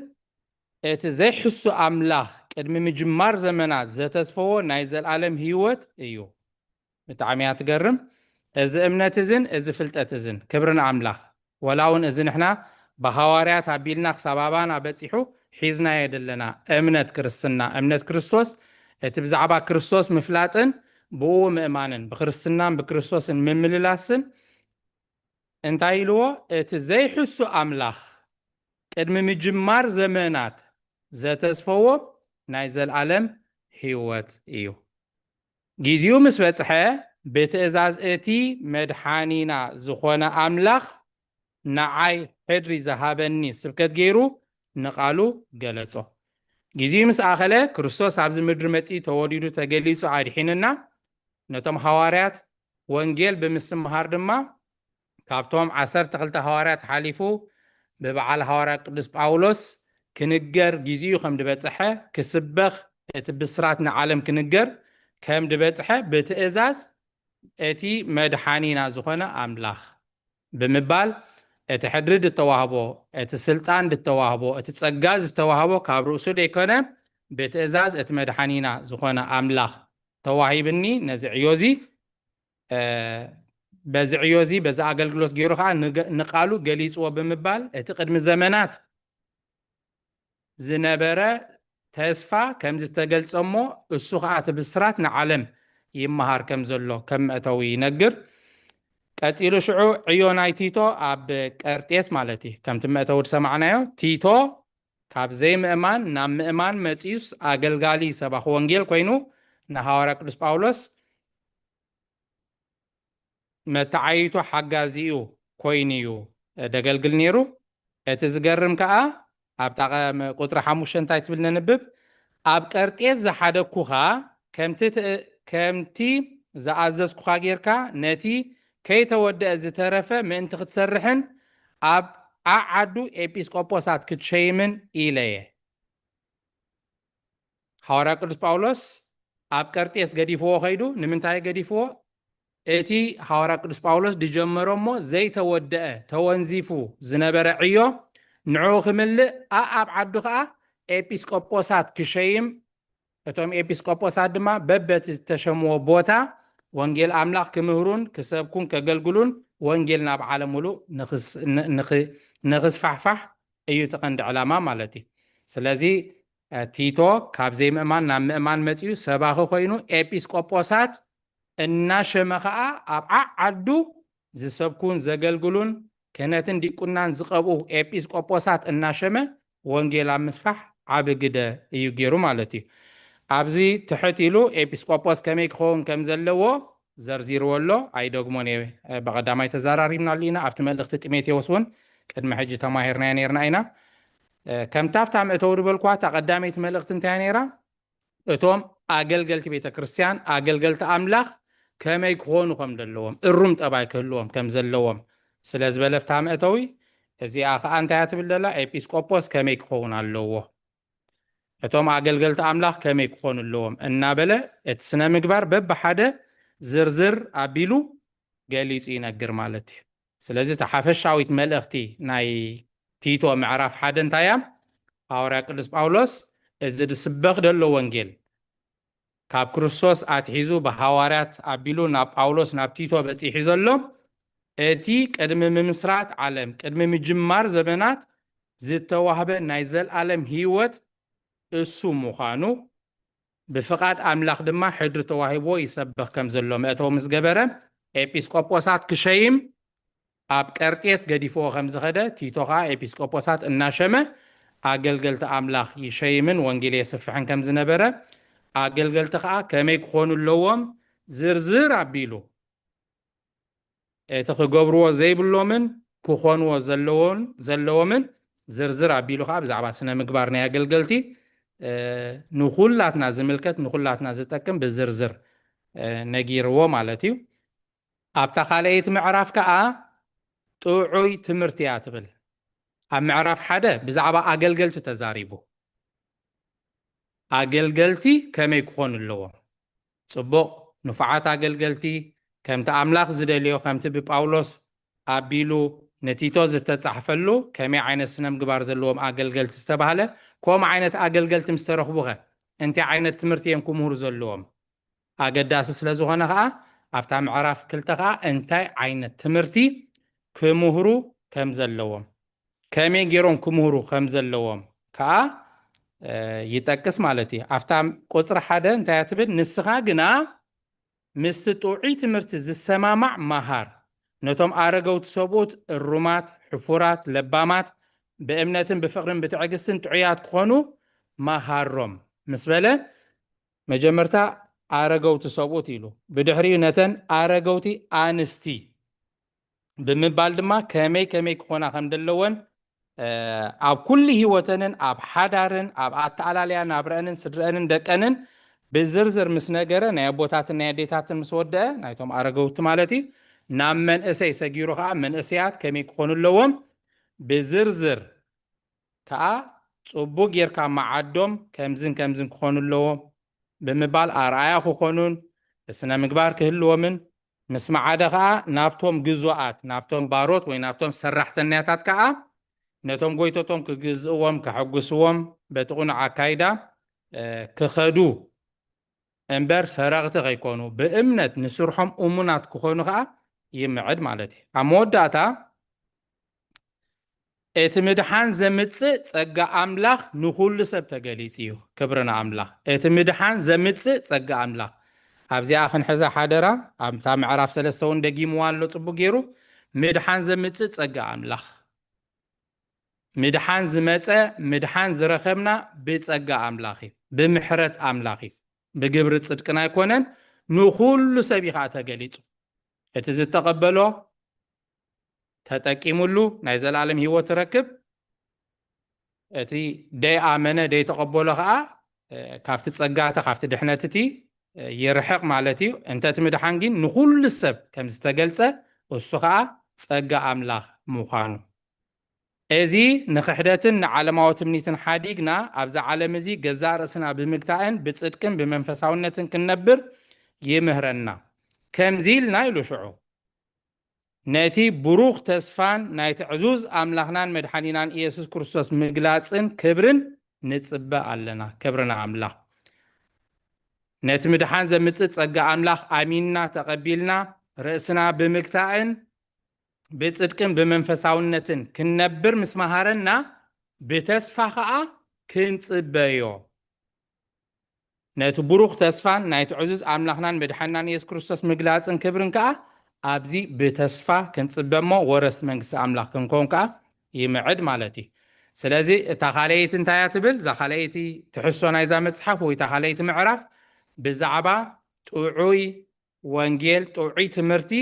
እቲ ዘይሕሱ ኣምላኽ ቅድሚ ምጅማር ዘመናት ዘተስፈዎ ናይ ዘለዓለም ህይወት እዩ ብጣዕሚ እያ ትገርም እዚ እምነት እዝን እዚ ፍልጠት እዝን ክብርን ኣምላኽ ወላውን እዚ ንሕና ብሃዋርያት ኣቢልና ክሳብ ኣባና በፂሑ ሒዝና የደለና እምነት ክርስትና እምነት ክርስቶስ እቲ ብዛዕባ ክርስቶስ ምፍላጥን ብኡ ምእማንን ብክርስትናን ብክርስቶስን ምምልላስን እንታይ ኢልዎ እቲ ዘይሕሱ ኣምላኽ ቅድሚ ምጅማር ዘመናት ዘተስፈዎ ናይ ዘለዓለም ህይወት እዩ ጊዜኡ ምስ በፅሐ ብትእዛዝ እቲ መድሓኒና ዝኾነ ኣምላኽ ንዓይ ሕድሪ ዝሃበኒ ስብከት ገይሩ ንቃሉ ገለጾ ጊዜኡ ምስ ኣኸለ ክርስቶስ ኣብዚ ምድሪ መፂ ተወዲዱ ተገሊጹ ኣድሒንና ነቶም ሃዋርያት ወንጌል ብምስምሃር ድማ ካብቶም 12 ሃዋርያት ሓሊፉ ብበዓል ሃዋርያ ቅዱስ ጳውሎስ ክንገር ጊዜኡ ከም ድበፅሐ ክስበኽ እቲ ብስራት ንዓለም ክንገር ከም ድበፅሐ ብትእዛዝ እቲ መድሓኒና ዝኾነ ኣምላኽ ብምባል እቲ ሕድሪ ድተዋህቦ እቲ ስልጣን ድተዋህቦ እቲ ጸጋ ዝተዋህቦ ካብ ርእሱ ደይኮነ ብትእዛዝ እቲ መድሓኒና ዝኾነ ኣምላኽ ተዋሂብኒ ነዚ ዕዮዚ በዚ ዕዮዚ በዚ ኣገልግሎት ገይሩ ከዓ ንቃሉ ገሊጽዎ ብምባል እቲ ቅድሚ ዘመናት ዝነበረ ተስፋ ከም ዝተገልጸ እሞ እሱ ከዓ እቲ ብስራት ንዓለም ይመሃር ከም ዘሎ ከም መእተዊ ይነግር ቀፂሉ ሽዑ ዕዮ ናይ ቲቶ ኣብ ቀርጤስ ማለት እዩ ከምቲ መእተዊ ሰማዕናዮ ቲቶ ካብ ዘይምእማን ናብ ምእማን መፂዩስ ኣገልጋሊ ሰባኽ ወንጌል ኮይኑ ንሃዋርያ ቅዱስ ጳውሎስ መታዓይቱ ሓጋዚኡ ኮይኑ እዩ ደገልግል ነይሩ እቲ ዝገርም ከዓ ኣብ ቁጥሪ 5 እንታይ ትብል ነንብብ ኣብ ቀርጤስ ዝሓደኩኻ ከምቲ ዝኣዘዝኩኻ ጌርካ ነቲ ከይተወድአ ዝተረፈ ምእንቲ ክትሰርሕን ኣብ ዓዱ ኤጲስቆጶሳት ክትሸይምን ኢለየ። ሐዋርያ ቅዱስ ጳውሎስ ኣብ ቀርጤስ ገዲፍዎ ኸይዱ ንምንታይ ገዲፍዎ? እቲ ሐዋርያ ቅዱስ ጳውሎስ ድጀመሮ እሞ ዘይተወድአ ተወንዚፉ ዝነበረ ዕዮ ንዑ ክምልእ ኣብ ዓዱ ከዓ ኤጲስቆጶሳት ክሸይም፣ እቶም ኤጲስቆጶሳት ድማ በበት ዝተሸምዎ ቦታ ወንጌል ኣምላኽ ክምህሩን ክሰብኩን ከገልግሉን ወንጌል ናብ ዓለም ሙሉእ ንኽስፋሕፋሕ እዩ ተቐንዲ ዕላማ ማለት እዩ። ስለዚ ቲቶ ካብ ዘይምእማን ናብ ምእማን መፅዩ ሰባኺ ኮይኑ ኤጲስቆጶሳት እናሸመ ከዓ ኣብ ዓዱ ዝሰብኩን ዘገልግሉን ክህነትን ዲቁናን ዝቐብኡ ኤጲስቆጶሳት እናሸመ ወንጌል ኣብ ምስፋሕ ዓብ ግደ እዩ ገይሩ ማለት እዩ። ኣብዚ ትሕት ኢሉ ኤጲስቆጶስ ከመይ ክኸውን ከም ዘለዎ ዘርዚርዎ ኣሎ። ኣይደግሞን እየ ብቐዳማይ ተዘራሪብና ኢና ኣብቲ መልእኽቲ ጢሞቴዎስ እውን ቅድሚ ሕጂ ተማሂርናያ ነርና ኢና። ከምታ ኣብታ ምእተው ዝበልኳ ቀዳመይቲ መልእኽቲ እንታይ ነይራ? እቶም ኣገልገልቲ ቤተ ክርስቲያን ኣገልገልቲ ኣምላኽ ከመይ ክኾኑ ከም ዘለዎም እሩም ጠባይ ክህልዎም ከም ዘለዎም ስለ ዝበለፍታ ምእተዊ እዚኣ ከዓ እንታይ ትብል ዘላ? ኤጲስቆጶስ ከመይ ክኸውን ኣለዎ፣ እቶም ኣገልገልቲ ኣምላኽ ከመይ ክኾኑ ኣለዎም እናበለ እቲ ስነ ምግባር በብሓደ ዝርዝር ኣቢሉ ገሊፁ ይነግር ማለት እዩ። ስለዚ ተሓፈሻዊት መልእኽቲ ናይ ቲቶ ምዕራፍ 1 እንታይ እያ? ሐዋርያ ቅዱስ ጳውሎስ እዚ ዝስበኽ ደሎ ወንጌል ካብ ክርስቶስ ኣትሒዙ ብሐዋርያት ኣቢሉ ናብ ጳውሎስ ናብ ቲቶ በፂሑ ዘሎ እቲ ቅድሚ ምምስራት ዓለም ቅድሚ ምጅማር ዘመናት ዝተዋህበ ናይ ዘለዓለም ህይወት እሱ ምዃኑ ብፍቃድ ኣምላኽ ድማ ሕድሪ ተዋሂቦ ይሰብኽ ከም ዘሎ መእተው ምስ ገበረ ኤጲስቆጶሳት ክሸይም ኣብ ቀርጤስ ገዲፍዎ ከም ዝኸደ ቲቶ ከዓ ኤጲስቆጶሳት እናሸመ ኣገልገልቲ ኣምላኽ ይሸይምን ወንጌል የስፍሕን ከም ዝነበረ ኣገልገልቲ ከዓ ከመይ ክኾኑ ኣለዎም ዝርዝር ኣቢሉ እቲ ክገብርዎ ዘይብሎምን ክኾንዎ ዘለዎምን ዝርዝር ኣቢሉ ከዓ ብዛዕባ ስነ ምግባር ናይ ኣገልገልቲ ንኹላትና ዝምልከት ንኹላትና ዝጠቅም ብዝርዝር ነጊርዎ ማለት እዩ። ኣብታ ካልአይቲ ምዕራፍ ከዓ ጥዑይ ትምህርቲ እያ ትብል። ኣብ ምዕራፍ 1 ብዛዕባ ኣገልገልቲ ተዛሪቡ ኣገልገልቲ ከመይ ክኾኑ ኣለዎም ጽቡቕ ንፉዓት ኣገልገልቲ ከምቲ ኣምላኽ ዝደልዮ ከምቲ ብጳውሎስ ኣቢሉ ነቲቶ ዝተጻሕፈሉ ከመይ ዓይነት ስነ ምግባር ዘለዎም ኣገልገልቲ ዝተባሃለ ከምኡ ዓይነት ኣገልገልቲ ምስ ተረኽቡኸ እንታይ ዓይነት ትምህርቲ እዮም ክምህሩ ዘለዎም ኣገዳሲ ስለ ዝኾነ ከዓ ኣብታ ምዕራፍ 2 ከዓ እንታይ ዓይነት ትምህርቲ ክምህሩ ከም ዘለዎም ከመይ ገይሮም ክምህሩ ከም ዘለዎም ከዓ ይጠቅስ ማለት እዩ። ኣብታ ቁፅሪ 1 እንታይ ትብል? ንስኻ ግና ምስቲ ጥዑይ ትምህርቲ ዝሰማማዕ መሃር ነቶም ኣረገውቲ ሰብኡት እሩማት ሕፉራት ለባማት ብእምነትን ብፍቅርን ብትዕግስትን ጥዑያት ክኾኑ መሃሮም ምስ በለ መጀመርታ ኣረገውቲ ሰብኡት ኢሉ ብድሕሪኡ ነተን ኣረገውቲ ኣንስቲ ብምባል ድማ ከመይ ክኾና ከም ዘለወን ኣብ ኩሉ ህይወተንን ኣብ ሓዳርን ኣብ ኣተኣላልያ ናብረአንን ስድረአንን ደቀንን ብዝርዝር ምስ ነገረ ናይ ኣቦታትን ናይ ኣዴታትን ምስ ወድአ ናይቶም ኣረገውቲ ማለት እዩ ናብ መንእሰይ ሰጊሩ ከዓ መንእሰያት ከመይ ክኾኑ ኣለዎም ብዝርዝር ከዓ ጽቡቕ ጌርካ መዓዶም ከምዝን ክኾኑ ኣለዎም ብምባል ኣርኣያ ክኾኑን ስነ ምግባር ክህልዎምን ምስ መዓደ ከዓ ናብቶም ግዙኣት ናብቶም ባሮት ወይ ናብቶም ሰራሕተኛታት ከዓ ነቶም ጎይቶቶም ክግዝእዎም ክሕጉስዎም በጥቑን ኣካይዳ ክኸዱ እምበር ሰረቕቲ ከይኮኑ ብእምነት ንስርሖም እሙናት ክኾኑ ከዓ ይምዕድ ማለት እዩ። ኣብ መወዳእታ እቲ ምድሓን ዘምፅእ ጸጋ ኣምላኽ ንኹሉ ሰብ ተገሊጽ እዩ። ክብርና ኣምላኽ እቲ ምድሓን ዘምፅእ ጸጋ ኣምላኽ ኣብዚኣ ክንሕዛ ሓደራ ኣብታ ምዕራፍ 3 እውን ደጊምዋ ኣሎ ጽቡቕ ገይሩ ምድሓን ዘምፅእ ጸጋ ኣምላኽ ምድሓን ዝመፀ ምድሓን ዝረኸብና ብጸጋ ኣምላኽ እዩ ብምሕረት ኣምላኽ እዩ ብግብሪ ጽድቅና ኣይኮነን ንኹሉ ሰብ ከዓ ተገሊጹ እቲ ዝተቐበሎ ተጠቂሙሉ ናይ ዘለዓለም ህይወት ረክብ እቲ ደይ ኣመነ ደይ ተቐበሎ ከዓ ካብቲ ጸጋታ ካብቲ ድሕነትቲ ይርሕቕ ማለት እዩ እንተ እቲ ምድሓን ግን ንኹሉ ሰብ ከም ዝተገልጸ እሱ ከዓ ጸጋ ኣምላኽ ምዃኑ እዚ ንኽሕደትን ንዓለማዊ ትምኒትን ሓዲግና ኣብዛ ዓለም እዚ ገዛእ ርእስና ብምግታእን ብጽድቅን ብመንፈሳውነትን ክንነብር ይምህረና ከምዚ ኢልና ኢሉ ሽዑ ነቲ ብሩኽ ተስፋን ናይቲ ዕዙዝ ኣምላኽናን መድሓኒናን ኢየሱስ ክርስቶስ ምግላፅን ክብርን ንጽበእ ኣለና ክብርና ኣምላኽ ነቲ ምድሓን ዘምጽእ ጸጋ ኣምላኽ ኣሚንና ተቐቢልና ርእስና ብምግታእን ብጽድቅን ብመንፈሳውነትን ክንነብር ምስ መሃረና ብተስፋ ከዓ ክንጽበዮ ነቲ ብሩኽ ተስፋን ናይቲ ዕዙዝ ኣምላኽናን መድሓኒናን ኢየሱስ ክርስቶስ ምግላፅን ክብርን ከዓ ኣብዚ ብተስፋ ክንጽበ እሞ ወረስቲ መንግስቲ ኣምላኽ ክንከውን ከዓ ይምዕድ ማለት እዩ ስለዚ እታ ካልአይቲ እንታይ እያ ትብል እዛ ካልአይቲ ትሕሶ ናይዛ መፅሓፍ ወይ እታ ካልአይቲ ምዕራፍ ብዛዕባ ጥዑይ ወንጌል ጥዑይ ትምህርቲ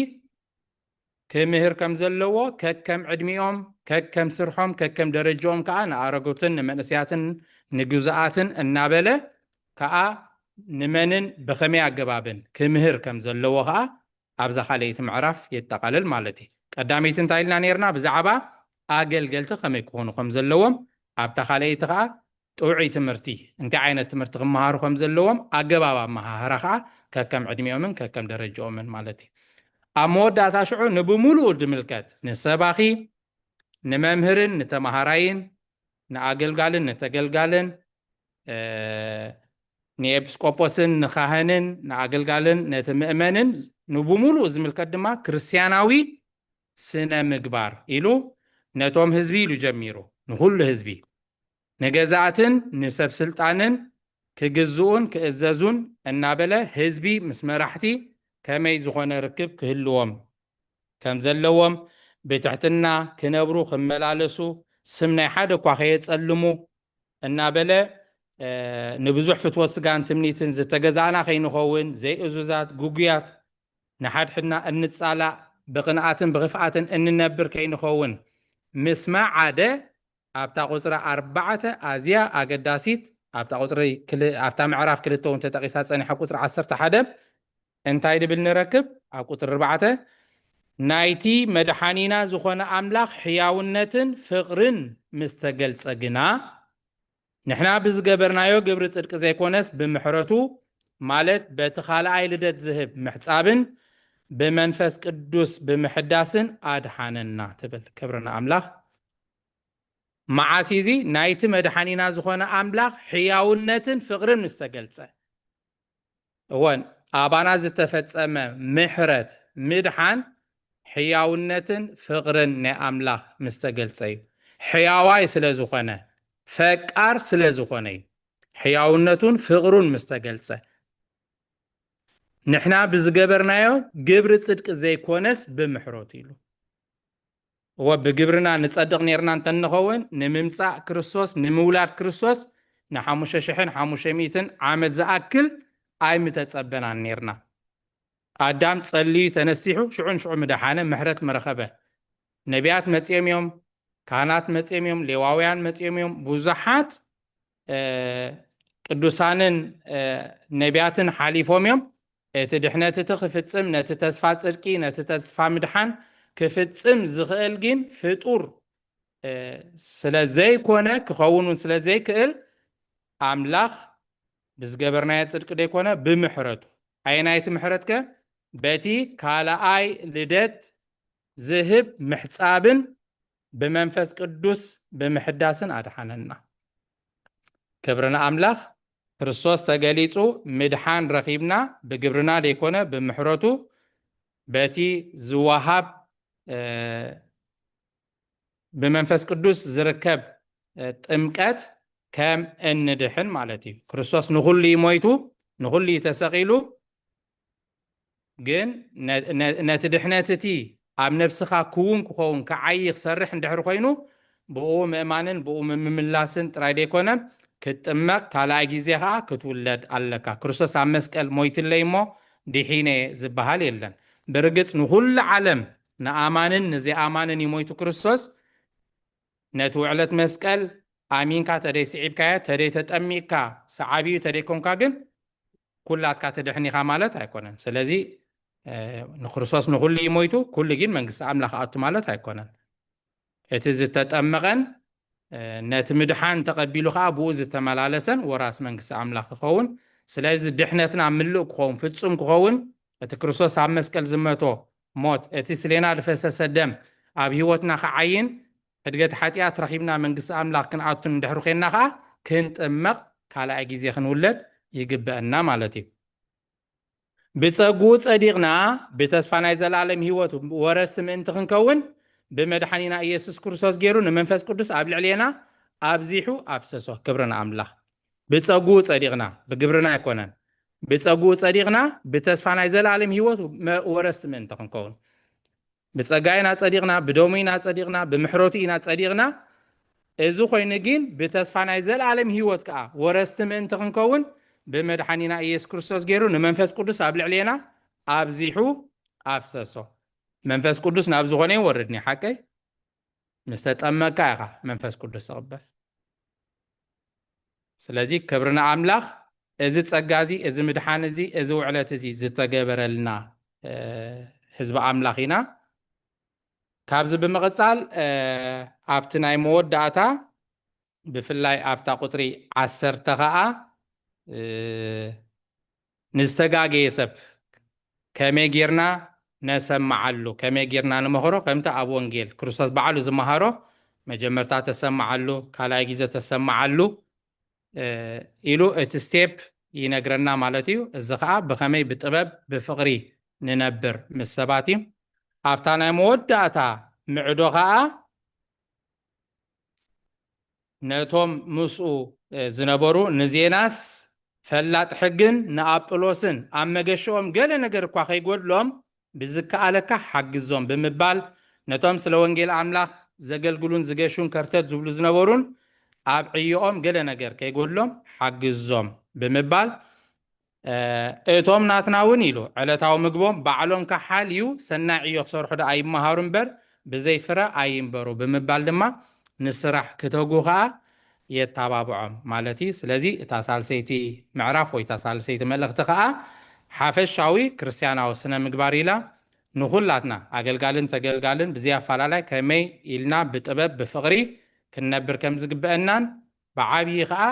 ክምህር ከም ዘለዎ ከከም ዕድሚኦም ከከም ስርሖም ከከም ደረጃኦም ከዓ ንኣረጉትን ንመንእስያትን ንግዛኣትን እናበለ ከዓ ንመንን ብኸመይ ኣገባብን ክምህር ከም ዘለዎ ከዓ ኣብዛ ካልአይቲ ምዕራፍ የጠቃልል ማለት እዩ ቀዳሚት እንታይ ኢልና ነርና ብዛዕባ ኣገልገልቲ ከመይ ክኾኑ ከም ዘለዎም ኣብታ ካልአይቲ ከዓ ጥዑይ ትምህርቲ እንታይ ዓይነት ትምህርቲ ክመሃሩ ከም ዘለዎም ኣገባብ ኣመሃህራ ከዓ ከከም ዕድሚኦምን ከከም ደረጃኦምን ማለት እዩ ኣብ መወዳእታ ሽዑ ንብሙሉእ ድምልከት ንሰባኺ ንመምህርን ንተማሃራይን ንኣገልጋልን ንተገልጋልን ንኤጲስቆጶስን ንካህንን ንኣገልጋልን ነቲ ምእመንን ንብሙሉእ ዝምልከት ድማ ክርስቲያናዊ ስነ ምግባር ኢሉ ነቶም ህዝቢ ኢሉ ጀሚሩ ንኩሉ ህዝቢ ንገዛእትን ንሰብ ስልጣንን ክግዝኡን ክእዘዙን እናበለ ህዝቢ ምስ መራሕቲ ከመይ ዝኾነ ርክብ ክህልዎም ከም ዘለዎም ብትሕትና ክነብሩ ክመላለሱ ስም ናይ ሓደ እኳ ከየጸልሙ እናበለ ንብዙሕ ፍትወት ስጋን ትምኒትን ዝተገዛእና ከይንኸውን ዘይእዙዛት ጉጉያት ንሓድሕድና እንጻላእ ብቕንኣትን ብኽፍኣትን እንነብር ከይንኸውን ምስ መዓደ ኣብታ ቁፅሪ 4 ኣዝያ ኣገዳሲት ኣብታ ምዕራፍ 2 እውን ተጠቂሳ ፀኒሐ ቁፅሪ 11 እንታይ ድብል ንረክብ ኣብ ቁፅሪ 4 ናይቲ መድሓኒና ዝኾነ ኣምላኽ ሕያውነትን ፍቕርን ምስ ተገልጸ ግና ንሕና ብዝገበርናዮ ግብሪ ጽድቂ ዘይኮነስ ብምሕረቱ ማለት በቲ ካልኣይ ልደት ዝህብ ምሕፃብን ብመንፈስ ቅዱስ ብምሕዳስን ኣድሓነና ትብል ክብርና ኣምላኽ መዓስ እዚ ናይቲ መድሓኒና ዝኾነ ኣምላኽ ሕያውነትን ፍቕርን ምስ ተገልጸ እወን ኣባና ዝተፈጸመ ምሕረት ምድሓን ሕያውነትን ፍቕርን ናይ ኣምላኽ ምስ ተገልጸ እዩ ሕያዋይ ስለ ዝኾነ ፈቃር ስለ ዝኾነ እዩ ሕያውነቱን ፍቕሩን ምስ ተገልጸ ንሕና ብዝገበርናዮ ግብሪ ጽድቂ ዘይኮነስ ብምሕረቱ ኢሉ ወብግብርና ንጸድቕ ነርና እንተንኸውን ንምምጻእ ክርስቶስ ንምውላድ ክርስቶስ ን5500 ዓመት ዝኣክል ኣይምተጸበናን ነርና ኣዳም ጸልዩ ተነሲሑ ሽዑን ሽዑ ምድሓነ ምሕረት መረኸበ ነቢያት መጺኦም እዮም ካህናት መጺኦም እዮም ሌዋውያን መጺኦም እዮም ብዙሓት ቅዱሳንን ነቢያትን ሓሊፎም እዮም እቲ ድሕነት እቲ ክፍጽም ነቲ ተስፋ ጽድቂ ነቲ ተስፋ ምድሓን ክፍጽም ዝኽእል ግን ፍጡር ስለዘይኮነ ክኸውንን ስለዘይክእል ኣምላኽ ብዝገበርናዮ ጽድቂ ደይኮነ ብምሕረቱ ኣይናይቲ ምሕረት ከ በቲ ካልኣይ ልደት ዝህብ ምሕፃብን ብመንፈስ ቅዱስ ብምሕዳስን ኣድሓነና ክብርና ኣምላኽ ክርስቶስ ተገሊጹ ምድሓን ረኺብና ብግብርና ደይኮነ ብምሕረቱ በቲ ዝወሃብ ብመንፈስ ቅዱስ ዝርከብ ጥምቀት ከም እንድሕን ማለት እዩ ክርስቶስ ንኹሉ ይሞይቱ ንኹሉ ተሰቒሉ ግን ነቲ ድሕነት እቲ ኣብ ነብስኻ ክውን ክኸውን ክዓይ ክሰርሕ እንድሕር ኮይኑ ብኡ ምእማንን ብኡ ምምላስን ጥራይ ደይኮነ ክትጥመቕ ካልኣይ ግዜ ከዓ ክትውለድ ኣለካ ክርስቶስ ኣብ መስቀል ሞይትለይ እሞ ድሒነ ዝበሃል የለን ብርግጽ ንኹሉ ዓለም ንኣማንን ንዘይኣማንን ይሞይቱ ክርስቶስ ነቲ ውዕለት መስቀል ኣሚንካ ተደይ ስዒብካየ ተደይ ተጠሚቕካ ሰዓብዩ ተደይ ኮንካ ግን ኩላትካ ትድሕኒኻ ማለት ኣይኮነን። ስለዚ ንክርስቶስ ንኩሉ ይሞይቱ ኩሉ ግን መንግስቲ ኣምላኽ ኣቱ ማለት ኣይኮነን። እቲ ዝተጠመቐን ነቲ ምድሓን ተቐቢሉ ከዓ ብኡ ዝተመላለሰን ወራስ መንግስቲ ኣምላኽ ክኸውን። ስለዚ ድሕነትና ምልእ ክኸውን ፍጹም ክኸውን እቲ ክርስቶስ ኣብ መስቀል ዝመቶ ሞት እቲ ስለና ዝፈሰሰ ደም ኣብ ሂወትና ክዓይን ዕድገት ሓጢኣት ረኺብና መንግስቲ ኣምላኽ ክንኣቱ እንድሕር ኮይንና ከዓ ክንጥመቕ ካልኣይ ግዜ ክንውለድ ይግበአና ማለት እዩ። ብፀጉኡ ፀዲቕና ብተስፋ ናይ ዘለኣለም ሂወት ወረስቲ ምእንቲ ክንከውን ብመድሓኒና ኢየሱስ ክርስቶስ ገይሩ ንመንፈስ ቅዱስ ኣብ ልዕልና ኣብዚሑ ኣፍሰሶ። ክብርና ኣምላኽ ብፀጉኡ ፀዲቕና ብግብርና ኣይኮነን። ብፀጉኡ ፀዲቕና ብተስፋ ናይ ዘለኣለም ሂወት ወረስቲ ምእንቲ ክንከውን ብፀጋ ኢና ፀዲቕና ብደሙ ኢና ፀዲቕና ብምሕረቱ ኢና ፀዲቕና። እዚ ኮይኑ ግን ብተስፋ ናይ ዘለኣለም ሂወት ከዓ ወረስቲ ምእንቲ ክንከውን ብመድሓኒና ኢየሱስ ክርስቶስ ገይሩ ንመንፈስ ቅዱስ ኣብ ልዕልና ኣብዚሑ ኣፍሰሶ። መንፈስ ቅዱስ ናብ ዝኾነ ይወርድኒ ሓቀይ ምስ ተጠመቅካ ኢኻ መንፈስ ቅዱስ ተቕበል። ስለዚ ክብርና ኣምላኽ እዚ ፀጋ እዚ እዚ ምድሓን እዚ እዚ ውዕለት እዚ ዝተገበረልና ህዝቢ ኣምላኽ ኢና። ካብዚ ብምቕፃል ኣብቲ ናይ መወዳእታ ብፍላይ ኣብታ ቁጥሪ 10 ከዓ ንዝተጋገየ ሰብ ከመይ ጌርና ነሰማዓሉ ከመይ ጌርና ንመኽሮ ከምቲ ኣብ ወንጌል ክርስቶስ በዓሉ ዝመሃሮ መጀመርታ ተሰማዓሉ ካልኣይ ግዜ ተሰማዓሉ ኢሉ እቲ ስቴፕ ይነግረና ማለት እዩ። እዚ ከዓ ብኸመይ ብጥበብ ብፍቕሪ ንነብር ምስ ሰባት እዩ። ኣብታ ናይ መወዳእታ ምዕዶ ከዓ ነቶም ምስኡ ዝነበሩ ንዜናስ ፈላጥ ሕግን ንኣጵሎስን ኣብ መገሽኦም ገለ ነገር እኳ ከይጎድሎም ብዝከኣለካ ሓግዞም ብምባል ነቶም ስለ ወንጌል ኣምላኽ ዘገልግሉን ዝገሹን ከርተት ዝብሉ ዝነበሩን ኣብ ዕዮኦም ገለ ነገር ከይጎድሎም ሓግዞም ብምባል እቶም ናትና እውን ኢሉ ዕለታዊ ምግቦም ባዕሎም ካሓልዩ ሰናይ ዕዮ ክሰርሑ ዳ ኣይመሃሩ እምበር ብዘይ ፍረ ኣይንበሩ ብምባል ድማ ንስራሕ ክተጉ ከዓ የተባብዖም ማለት እዩ። ስለዚ እታ ሳልሰይቲ ምዕራፍ ወይ እታ ሳልሰይቲ መልእኽቲ ከዓ ሓፈሻዊ ክርስቲያናዊ ስነ ምግባር ኢላ ንኩላትና ኣገልጋልን ተገልጋልን ብዘያፈላላይ ከመይ ኢልና ብጥበብ ብፍቕሪ ክንነብር ከም ዝግበአናን ብዓብዪ ከዓ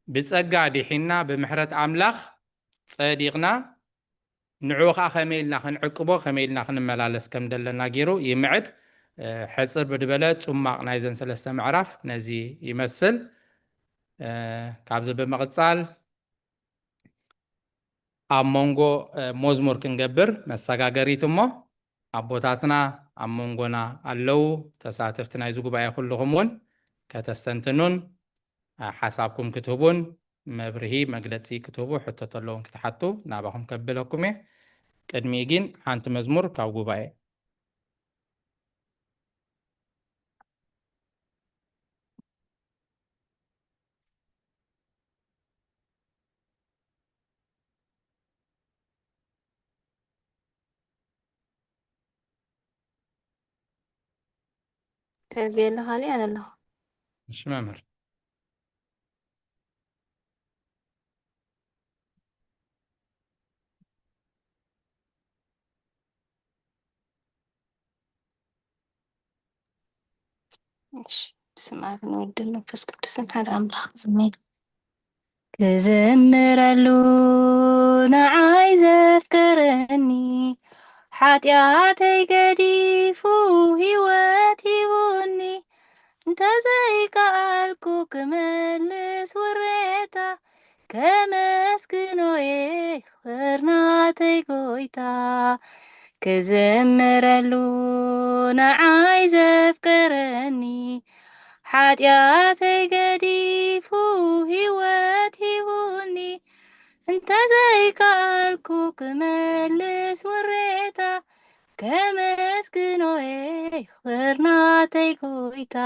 ብፀጋ ዲሒና ብምሕረት ኣምላኽ ፀዲቕና ንዕኡ ከዓ ከመይ ኢልና ክንዕቅቦ ከመይ ኢልና ክንመላለስ ከም ዘለና ገይሩ ይምዕድ። ሕፅር ብድበለ ፅማቕ ናይዘን 3 ምዕራፍ ነዚ ይመስል። ካብዚ ብምቕፃል ኣብ መንጎ መዝሙር ክንገብር መሰጋገሪት እሞ ኣቦታትና ኣብ መንጎና ኣለው። ተሳተፍቲ ናይዚ ጉባኤ ኩልኹም እውን ከተስተንትኑን ሓሳብኩም ክትህቡን መብርሂ መግለፂ ክትህቡ ሕቶት ኣለዎም ክትሓቱ ናባኹም ከብለኩም እየ። ቅድሚ ግን ሓንቲ መዝሙር ካብ ጉባኤ
ተዝየለ ካሊእ ኣነ ኣለኹ።
እሺ መምህር
بسم الله نود المنفس ቅዱስን ሓደ ኣምላኽ ዝመን ክዝምረሉ ንዓይ ዘፍቀረኒ ሓጢኣተይ ገዲፉ ሂወት ሂቡኒ እንተዘይከኣልኩ ክመልስ ውሬታ ከመስግኖየ ክብርናተይ ጎይታ ክዝምረሉ ንዓይ ዘፍቀረኒ ሓጢኣተይ ገዲፉ ሂወት ሂቡኒ እንተዘይከኣልኩ ክመልስ ውሬታ ከመስግኖየ ክብርናተይ ጎይታ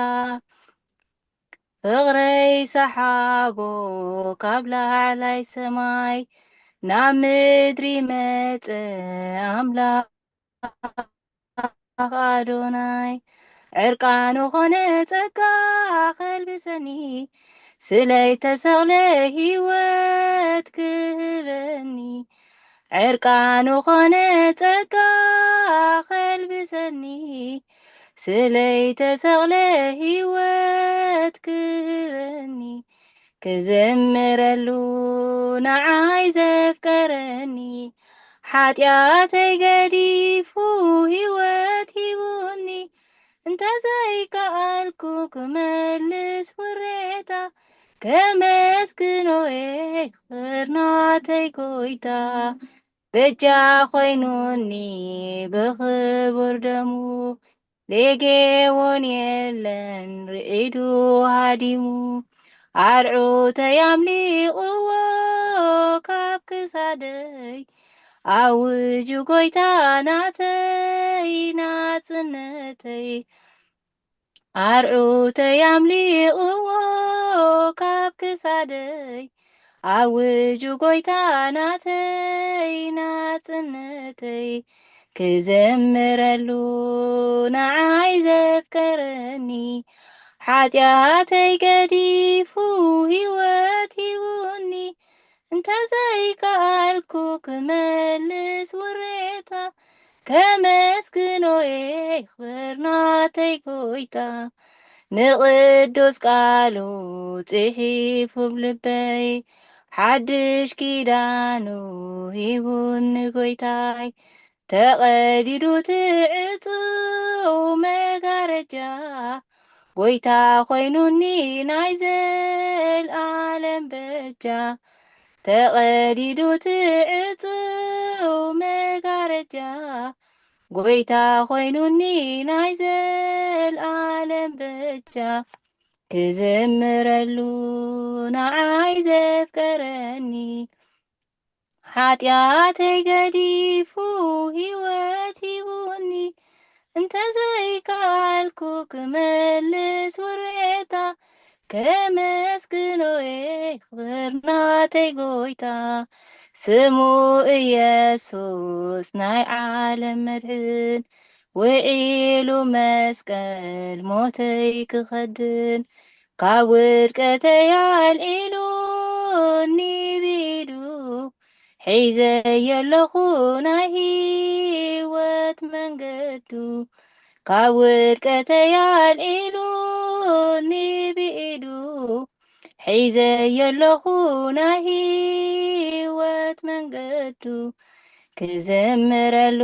ፍቕረይ ሰሓቦ ካብ ላዕላይ ሰማይ ናብ ምድሪ መፀ ኣምላኽ ኣዶናይ ዕርቃኑ ኾነ ጸጋ ኸልብሰኒ ስለይተሰቕለ ህይወት ክህበኒ ዕርቃኑ ኾነ ጸጋ ኸልብሰኒ ስለይተሰቕለ ህይወት ክህበኒ ክዘምረሉ ንዓይ ዘፍቀረኒ ሓጢኣተይ ገዲፉ ህይወት ሂቡኒ እንተዘይከኣልኩ ክመልስ ውሬታ ከመስግኖዬ ክብርናተይ ጎይታ በጃ ኾይኑኒ ብኽቡር ደሙ ሌጌዎን የለን ርኢዱ ሃዲሙ ኣርዑተይ ኣምሊቕዎ ካብ ክሳደይ ኣውጁ ጎይታ ናተይ ናጽነተይ ኣርዑተይ ኣምሊቕዎ ካብ ክሳደይ ኣውጁ ጎይታ ናተይ ናጽነተይ ክዘምረሉ ንዓይ ዘፍቀረኒ ሓጢኣተይ ገዲፉ ህይወት ሂቡኒ እንተዘይከኣልኩ ክመልስ ውሬታ ከመስግኖዬ ክብርናተይ ጎይታ ንቅዱስ ቃሉ ጽሒፉ ብልበይ ሓድሽ ኪዳኑ ሂቡኒ ጎይታይ ተቐዲዱ ትዕጽው መጋረጃ ጎይታ ኾይኑኒ ናይ ዘለዓለም በጃ ተቐዲዱ ትዕጽው መጋረጃ ጎይታ ኾይኑኒ ናይ ዘለዓለም በጃ ክዘምረሉ ንዓይ ዘፍቀረኒ ሓጢኣተይ ገዲፉ ህይወት ሂቡኒ እንተዘይከኣልኩ ክመልስ ውሬታ ከመስግኖዬ ክብርናተይ ጎይታ ስሙ ኢየሱስ ናይ ዓለም መድሕን ውዒሉ መስቀል ሞተይ ክኸድን ካብ ውድቀተይ ኣልዒሉኒ ብኢዱ ሒዘይ ኣለኹ ናይ ህይወት መንገዱ ካብ ውድቀተይ ኣልዒሉኒ ብኢዱ ሒዘይ ኣለኹ ናይ ህይወት መንገዱ ክዘምረሉ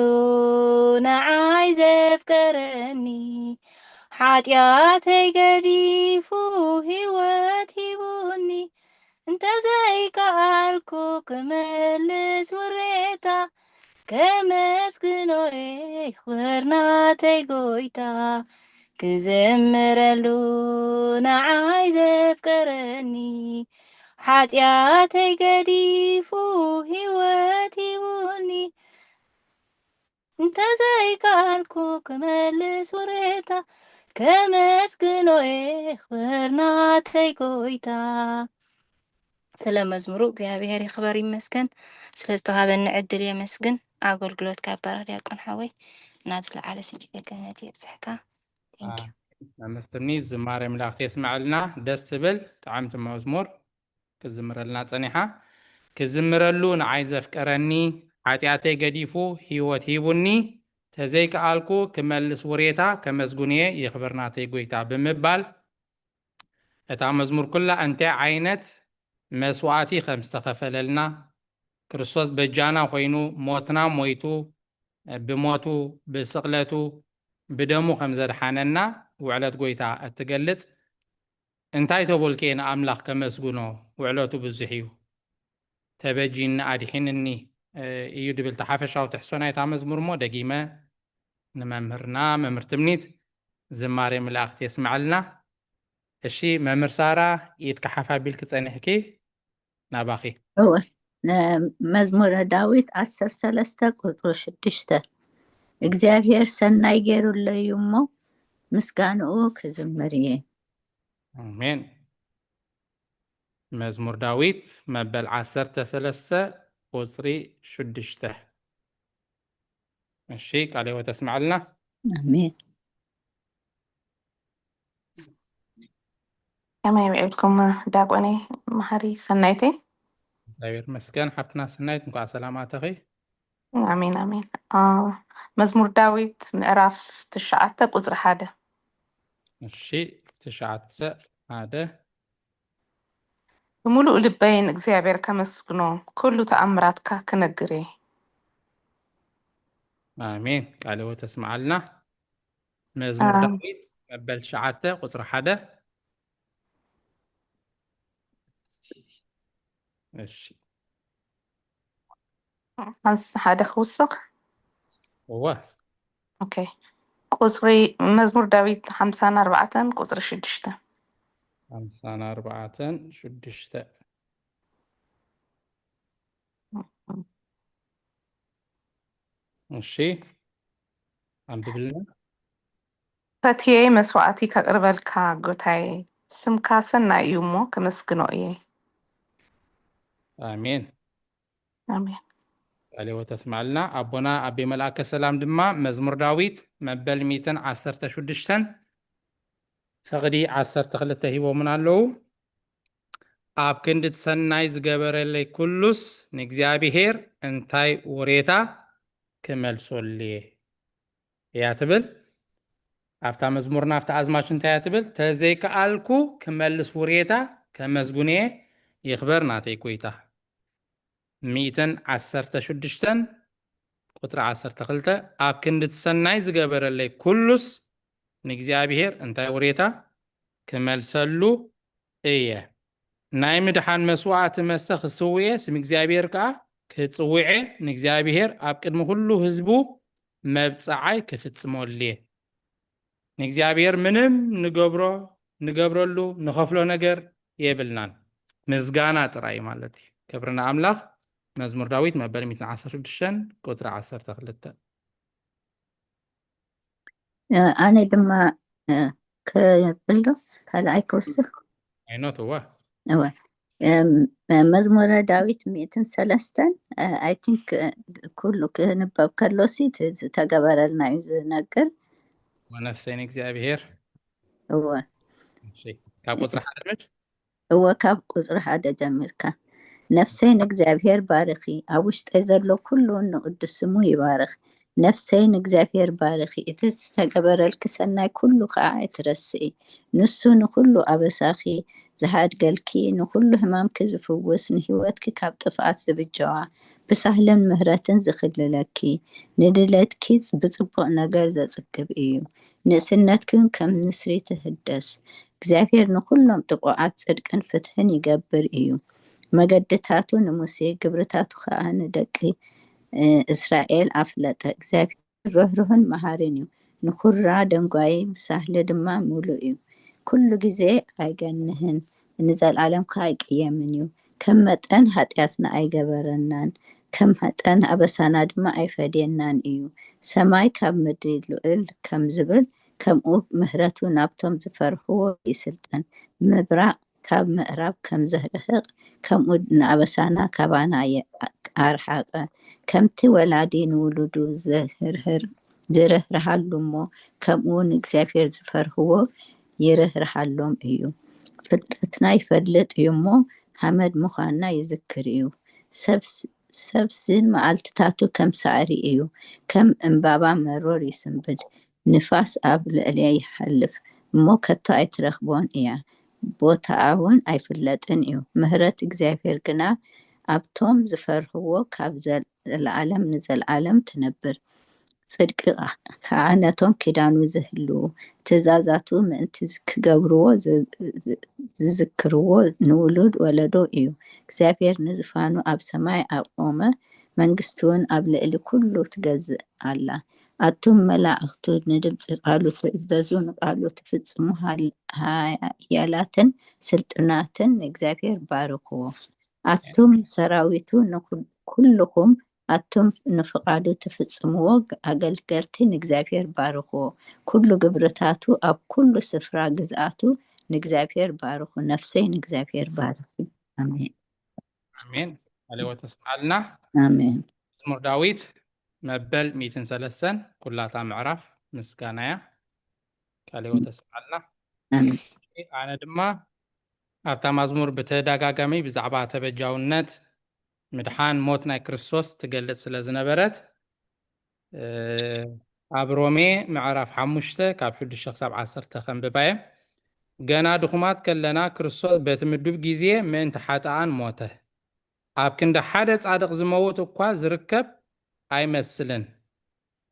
ንዓይ ዘፍቀረኒ ሓጢኣተይ ገዲፉ ህይወት ሂቡኒ እንተዘይከኣልኩ ክመልስ ውሬታ ከመስግኖዬ ክብርናተይ ጎይታ ክዘምረሉ ንዓይ ዘፍቀረኒ ሓጢኣተይ ገዲፉ ህይወት ሂቡኒ እንተዘይከኣልኩ ክመልስ ውሬታ ከመስግኖዬ ክብርናተይ ጎይታ ስለ መዝሙሩ እግዚአብሔር ይኽበር ይመስገን። ስለ ዝተዋሃበኒ ዕድል የመስግን። ኣገልግሎት ካብ ባራ ዲያቆን ሓወይ ናብ ዝለዓለ ስንጭት ገነት የብፅሕካ።
መምህርትኒ ዝማሬ መላእኽቲ የስማዓልና ደስ ትብል ጣዕምቲ መዝሙር ክዝምረልና ፀኒሓ ክዝምረሉ ንዓይ ዘፍቀረኒ ሓጢኣተይ ገዲፉ ህይወት ሂቡኒ ተዘይከኣልኩ ክመልስ ውሬታ ከመስጉንየ ይኽበርናተይ ጎይታ ብምባል እታ መዝሙር ኩላ እንታይ ዓይነት መስዋዕቲ ከም ዝተኸፈለልና ክርስቶስ በጃና ኮይኑ ሞትና ሞይቱ ብሞቱ ብስቕለቱ ብደሙ ከም ዘድሓነና ውዕለት ጎይታ እትገልጽ እንታይ ተበልኬ ንኣምላኽ ከመስጉኖ ውዕለቱ ብዙሕ እዩ ተበጂና ኣድሒንኒ እዩ ድብል ተሓፈሻዊ ትሕሶ ናይታ መዝሙር ሞ ደጊመ ንመምህርና መምህር ትምኒት ዝማሬ መላእኽቲ የስማዓልና። እሺ መምህር ሳራ ኢድካ ሓፋቢል ክጸኒሕኪ ናባኺ።
መዝሙረ ዳዊት 13 ቁጥሪ 6 እግዚአብሔር ሰናይ ገይሩለይ እሞ ምስጋንኡ ክዝምር እየ።
አሜን። መዝሙር ዳዊት መበል 13 ቁጥሪ 6 እሺ ቃል ሕይወት ተስማዓልና።
አሜን።
كما يوعدكم داقوني محري سنايتي.
እግዚአብሔር ይመስገን። ሓፍትና ሰናይት እንኳዕ ሰላም ኣተኺ።
አሜን አሜን። መዝሙር ዳዊት ምዕራፍ 9 ቁጽሪ 1
እሺ 9:1
ብምሉእ ልበይን እግዚአብሔር ከመስግኖ ኩሉ ተኣምራትካ ክነግር እየ።
አሜን። ቃል ሕይወት ተስማዓልና። መዝሙር ዳዊት መበል 9 ቁጽሪ 1 እሺ
አንስ ሓደ ክውስኽ
እወ
ኦኬ። ቁጽሪ መዝሙር ዳዊት 54 ቁጽሪ 6
54:6 እሺ አንብብልና።
ፈትየይ መስዋዕቲ ከቅርበልካ ጎታዬ ስምካ ሰናይ እዩ እሞ ከመስግኖ እየ።
አሜን።
አሜን።
ቃል ሕይወት ተስማዓልና። ኣቦና ኣቤ መልኣከ ሰላም ድማ መዝሙር ዳዊት መበል 116 ፈቕዲ 12 ሂቦምን ኣለዉ። ኣብ ክንዲ ሰናይ ዝገበረለይ ኩሉስ ንእግዚአብሔር እንታይ ውሬታ ክመልሶልየ እያ ትብል። ኣብታ መዝሙርና ኣብታ ኣዝማች እንታይ እያ ትብል? ተዘይከኣልኩ ክመልስ ውሬታ ከመስጉንየ ይኽበር ናተይ ጎይታ። 116 ቁጥሪ 12 ኣብ ክንዲ ሰናይ ዝገበረለይ ኩሉስ ንእግዚአብሔር እንታይ ውሬታ ክመልሰሉ እየ። ናይ ምድሓን መስዋዕቲ መስተ ክስውየ ስም እግዚአብሔር ከዓ ክፅውዐ ንእግዚአብሔር ኣብ ቅድሚ ኩሉ ህዝቡ መብፅዓይ ክፍፅመልየ። ንእግዚአብሔር ምንም ንገብረሉ ንኸፍሎ ነገር የብልናን ምዝጋና ጥራይ ማለት እዩ። ክብርና ኣምላኽ። መዝሙር ዳዊት መበል 116 ቁጥሪ 12
ኣነ ድማ ክብሎ ካልኣይ ክውስኽ
ዓይኖት እወ
እወ መዝሙረ ዳዊት 103 ኣይ ቲንክ ኩሉ ክንበብ ከሎሲ ዝተገበረልና እዩ ዝነግር።
ወነፍሰይ ንእግዚአብሔር
እወ
ካብ ቁፅሪ 1
እወ ካብ ቁፅሪ 1 ጀሚርካ ነፍሰይ ንእግዚአብሔር ባርኺ ኣብ ውሽጠይ ዘሎ ኩሉ ንቅዱስ ስሙ ይባርኽ። ነፍሰይ ንእግዚአብሔር ባርኺ እቲ ዝተገበረልኪ ሰናይ ኩሉ ከዓ ኣይትረስኢ። ንሱ ንኩሉ ኣበሳኺ ዝሃድገልኪ ንኩሉ ሕማምኪ ዝፍውስ ንሂወትኪ ካብ ጥፍኣት ዝብጀዋ ብሳህልን ምህረትን ዝኽልለኪ ንድለትኪ ብፅቡቅ ነገር ዘፅግብ እዩ። ንእስነትክን ከም ንስሪ ትህደስ። እግዚአብሔር ንኩሎም ጥቁዓት ጽድቅን ፍትሕን ይገብር እዩ። መገድታቱ ንሙሴ ግብርታቱ ከዓ ንደቂ እስራኤል ኣፍለጠ። እግዚአብሔር ርህሩህን መሃርን እዩ። ንኩራ ደንጓይ ብሳህሊ ድማ ሙሉእ እዩ። ኩሉ ግዜ ኣይገንህን ንዘለዓለም ከዓ ኣይቅየምን እዩ። ከም መጠን ኃጢአትና ኣይገበረናን ከም መጠን ኣበሳና ድማ ኣይፈድየናን እዩ። ሰማይ ካብ ምድሪ ልዑል ከም ዝብል ከምኡ ምህረቱ ናብቶም ዝፈርሕዎ ይስልጠን። ምብራቅ ካብ ምዕራብ ከም ዘርሕቕ ከምኡ ንኣበሳና ካባና ኣርሓቐ። ከምቲ ወላዲ ንውሉዱ ዝርህርሃሉ እሞ ከምኡ ንእግዚአብሔር ዝፈርሕዎ ይርህርሃሎም እዩ። ፍጥረትና ይፈልጥ እዩ እሞ ሓመድ ምዃንና ይዝክር እዩ። ሰብሲ መዓልትታቱ ከም ሳዕሪ እዩ። ከም እምባባ መሮር ይስንብድ። ንፋስ ኣብ ልዕልያ ይሓልፍ እሞ ከቶ ኣይትረኽቦን እያ። ቦታኣ እውን ኣይፍለጥን እዩ። ምህረት እግዚአብሔር ግና ኣብቶም ዝፈርሕዎ ካብ ዘለዓለም ንዘለዓለም ትነብር። ጽድቂ ከዓ ነቶም ኪዳኑ ዝህልው ትእዛዛቱ ምእንቲ ክገብርዎ ዝዝክርዎ ንውሉድ ወለዶ እዩ። እግዚአብሔር ንዝፋኑ ኣብ ሰማይ ኣቆመ። መንግስቱ እውን ኣብ ልዕሊ ኩሉ ትገዝእ ኣላ። ኣቱም መላእክቱ ንድምፂ ቃሉ ትእዘዙ ንቃሉ ትፍፅሙ ሃያላትን ስልጡናትን እግዚአብሔር ባርክዎ። ኣቱም ሰራዊቱ ኩልኩም ኣቱም ንፍቃዱ ትፍፅምዎ ኣገልገልቲ ንእግዚአብሔር ባርክዎ። ኩሉ ግብርታቱ ኣብ ኩሉ ስፍራ ግዝኣቱ ንእግዚአብሔር ባርኩ። ነፍሰይ ንእግዚአብሔር ባርኪ። ኣሜን
ኣሜን። ኣሌዎ ተስማዓልና።
ኣሜን።
መዝሙር ዳዊት መበል 103 ኩላታ ምዕራፍ ምስጋና እያ። ቃል ሕይወት ተስማዓልና። ኣነ ድማ ኣብታ መዝሙር ብተደጋጋሚ ብዛዕባ ተበጃውነት ምድሓን ሞት ናይ ክርስቶስ ትገልጽ ስለ ዝነበረት ኣብ ሮሜ ምዕራፍ 5 ካብ 6 ክሳብ 10 ከንብባየ ገና ድኹማት ከለና ክርስቶስ በቲ ምዱብ ግዜ ምእንቲ ሓጥኣን ሞተ ኣብ ክንዲ ሓደ ጻድቕ ዝመውት እኳ ዝርከብ ኣይመስልን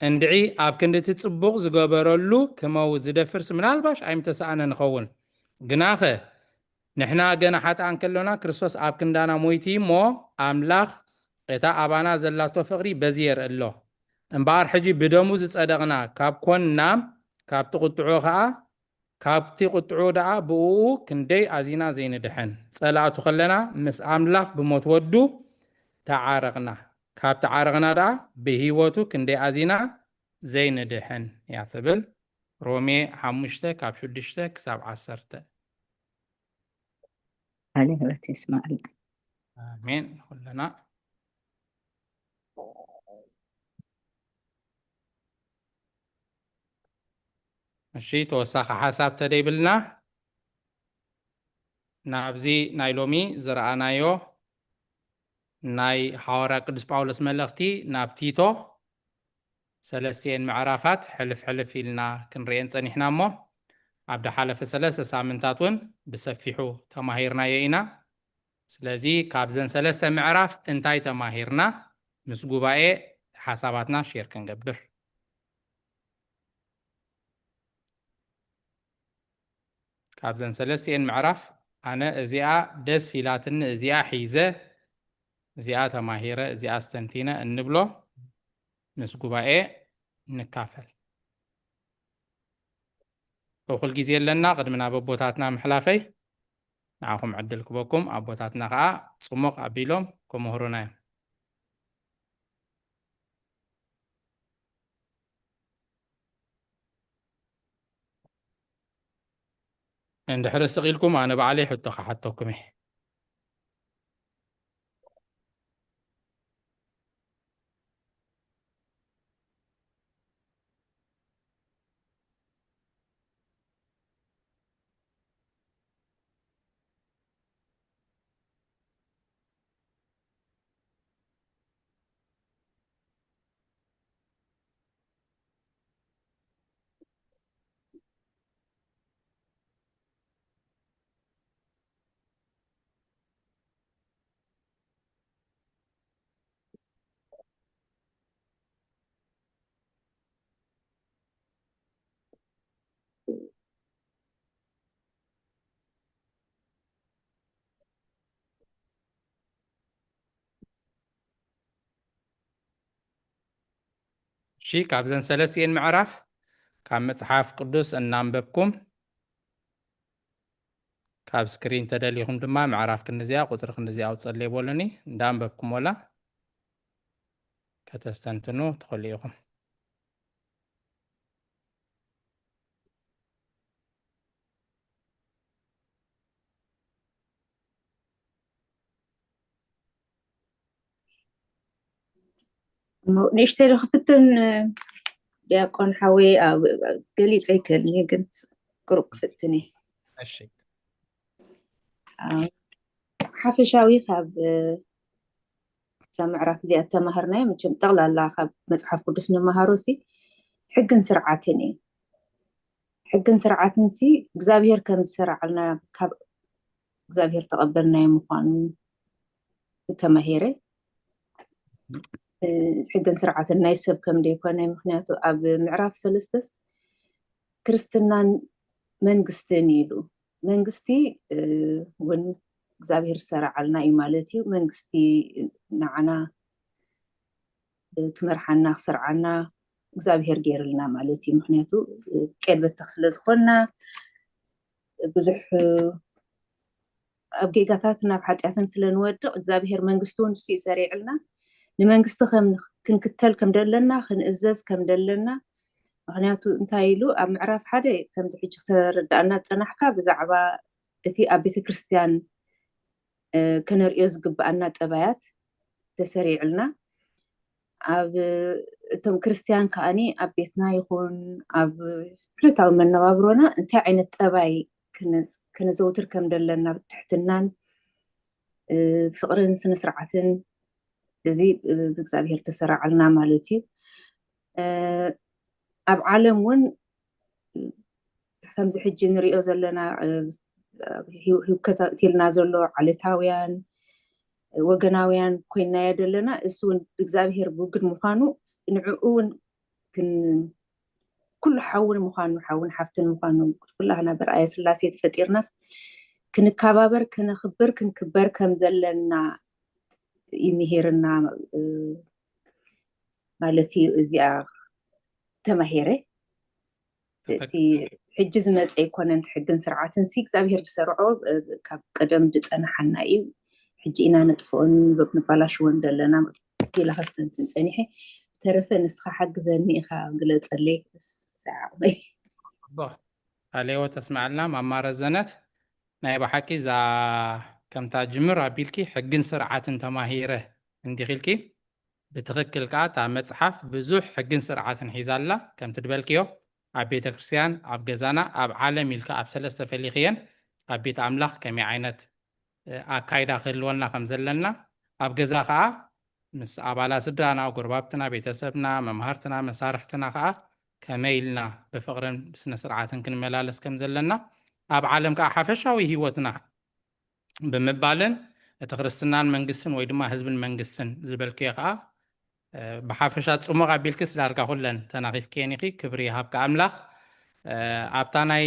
እንድዒ ኣብ ክንዲ እቲ ጽቡቕ ዝገበረሉ ክመውት ዝደፍርስ ምናልባሽ ኣይምተሰኣነ ንኸውን ግናኸ ንሕና ገና ሓጥኣን ከለና ክርስቶስ ኣብ ክንዳና ሞይቲ እሞ ኣምላኽ እታ ኣባና ዘላቶ ፍቕሪ በዚ የርኢ ኣሎ እምበኣር ሕጂ ብደሙ ዝጸደቕና ካብ ኮንና ካብቲ ቁጥዑ ከዓ ካብቲ ቁጥዑ ደኣ ብእኡ ክንደይ ኣዚና ዘይንድሕን ጸላእቱ ከለና ምስ ኣምላኽ ብሞት ወዱ ተዓረቕና ካብ ተዓረቕና ደኣ ብሂወቱ ክንደይ ኣዚና ዘይንድሕን እያ ትብል ሮሜ 5 ካብ 6 ክሳብ 10
عليه وتسمع لنا
آمين كلنا ماشي توسخ حساب تديبلنا نابزي نايلومي زرعنايو ناي حوارا قدس باولس ملختي نابتيتو سلسين معرفات حلف إلنا كنرين صنيحنا مو عبد حلف ثلاثة سامنتاتون بسفيحو تماهيرنا يينا سلازي كابزن ثلاثة معرف انتاي تماهيرنا مسقوباء حساباتنا شير كنقبر كابزن ثلاثة معرف أنا ازياء دس هيلاتن ازياء حيزة ازياء تماهيرة ازياء استنتينة النبلو مسقوباء نكافل وكل جزء لنا قد من أبوتاتنا محلافي نعاهم عدلك بكم أبوتاتنا قاع صمق أبيلهم كمهرنا عند حرس غيلكم أنا بعلي حتى شي كابزن ثلاثين معرف كاب مصحف قدس النانببكم كاب سكرين تدليهم دما معرف كنزيا قطر كنزيا وتصلي بولني دانببكم ولا كتستنتنو تخليهم
نشتري خفتن دياقون حوي قلي تسيكلني قلت قرب فتني
ماشي
حافشاوي خاب سمعرف زي التمهرنا مشم تغلى الله خاب مصحف قدس من مهاروسي حقن سرعتني حقن سرعتنسي እግዚአብሔር ከም ዝሰርዓልና ካብ እግዚአብሔር ተቀበልና የምዃኑ ተማሂረ حقن سرعتنا ናይ ሰብ ከም ደይኮነ ምክንያቱ ኣብ ምዕራፍ 3 ክርስትናን መንግስትን ኢሉ መንግስቲ ውን እግዚአብሔር ሰራዓልና እዩ ማለት እዩ መንግስቲ ንዓና ክመርሓና ክሰርዓና እግዚአብሔር ገይርልና ማለት እዩ ምክንያቱ ቀልበት ተክስለ ዝኮንና ብዙሕ ኣብ ጌጋታት ናብ ሓጢያትን ስለንወድቕ እግዚአብሔር መንግስቱን ሲሰሪዕልና ንመንግስቲ ከም ክንክተል ከም ደለና ክንእዘዝ ከም ደለና ምክንያቱ እንታይ ኢሉ ኣብ ምዕራፍ ሓደ ከም ዝሕጂ ተረዳእና ፀናሕካ ብዛዕባ እቲ ኣብ ቤተ ክርስቲያን كنرئيو زقبأنا تبايات تسريعلنا أب تم كريستيان كأني أبيتنا يكون أب حلتاو من نوابرونا انت عين التباي كنزوتر كم دلنا بتحتنان فقرن سنة سرعتن زي بإግዚአብሔር ተሰራዓልና ማለት እዩ ኣብ ዓለም ውን ከምዚ ሕጂ ንሪኦ ዘለና ሂብከታትልና ዘሎ ዓለታውያን ወገናውያን ኮይና ያደለና እሱ ውን ብእግዚአብሔር ብውግድ ምዃኑ ንዕኡ ውን ኩሉ ሓውን ምዃኑ ሓውን ሓፍትን ምዃኑ ኩላህና ብርኣየ ስላሴ ተፈጢርናስ ክንከባበር ክንኽብር ክንክበር ከም ዘለና ይምሄርና ማለት እዩ እዚኣ ተማሂረ እቲ ሕጂ ዝመፀ ይኮነን ሕግን ስርዓትን ሲ እግዚኣብሔር ዝሰርዖ ካብ ቀደም ዝፀናሓና እዩ ሕጂ ኢና ነጥፍኦን ንባላሽዎን ዘለና ኢላ ከስተንትን ፀኒሐ ተረፈ ንስኻ ሓግዘኒ ኢኻ ግለፀለይ ሰዓመይ
ኣለዎ ተስማዕልና ማማረ ዘነት ናይ ባሓቂ ዛ ከምታ ጅምር ኣቢልኪ ሕግን ስርዓትን ተማሂረ እንዲኺልኪ ብትኽክል ከዓ እታ መፅሓፍ ብዙሕ ሕግን ስርዓትን ሒዛላ ከም ትድበልክዮ ኣብ ቤተ ክርስቲያን ኣብ ገዛና ኣብ ዓለም ኢልካ ኣብ ሰለስተ ፈሊኽየን ኣብ ቤት ኣምላኽ ከመይ ዓይነት ኣካይዳ ክህልወና ከም ዘለና ኣብ ገዛ ከዓ ምስ ኣባላት ስድራና ጎረባብትና ቤተሰብና መምሃርትና መሳርሕትና ከዓ ከመይ ኢልና ብፍቕርን ብስነ ስርዓትን ክንመላለስ ከም ዘለና ኣብ ዓለም ከዓ ሓፈሻዊ ሂወትና ብምባልን እቲ ክርስትናን መንግስትን ወይ ድማ ህዝብን መንግስትን ዝበልክዮ ከዓ ብሓፈሻ ፅሙቕ ኣቢልክስ ዳርጋ ኩለን ተናኺፍክየን ኢኺ ክብሪ ሃብካ ኣምላኽ ኣብታ ናይ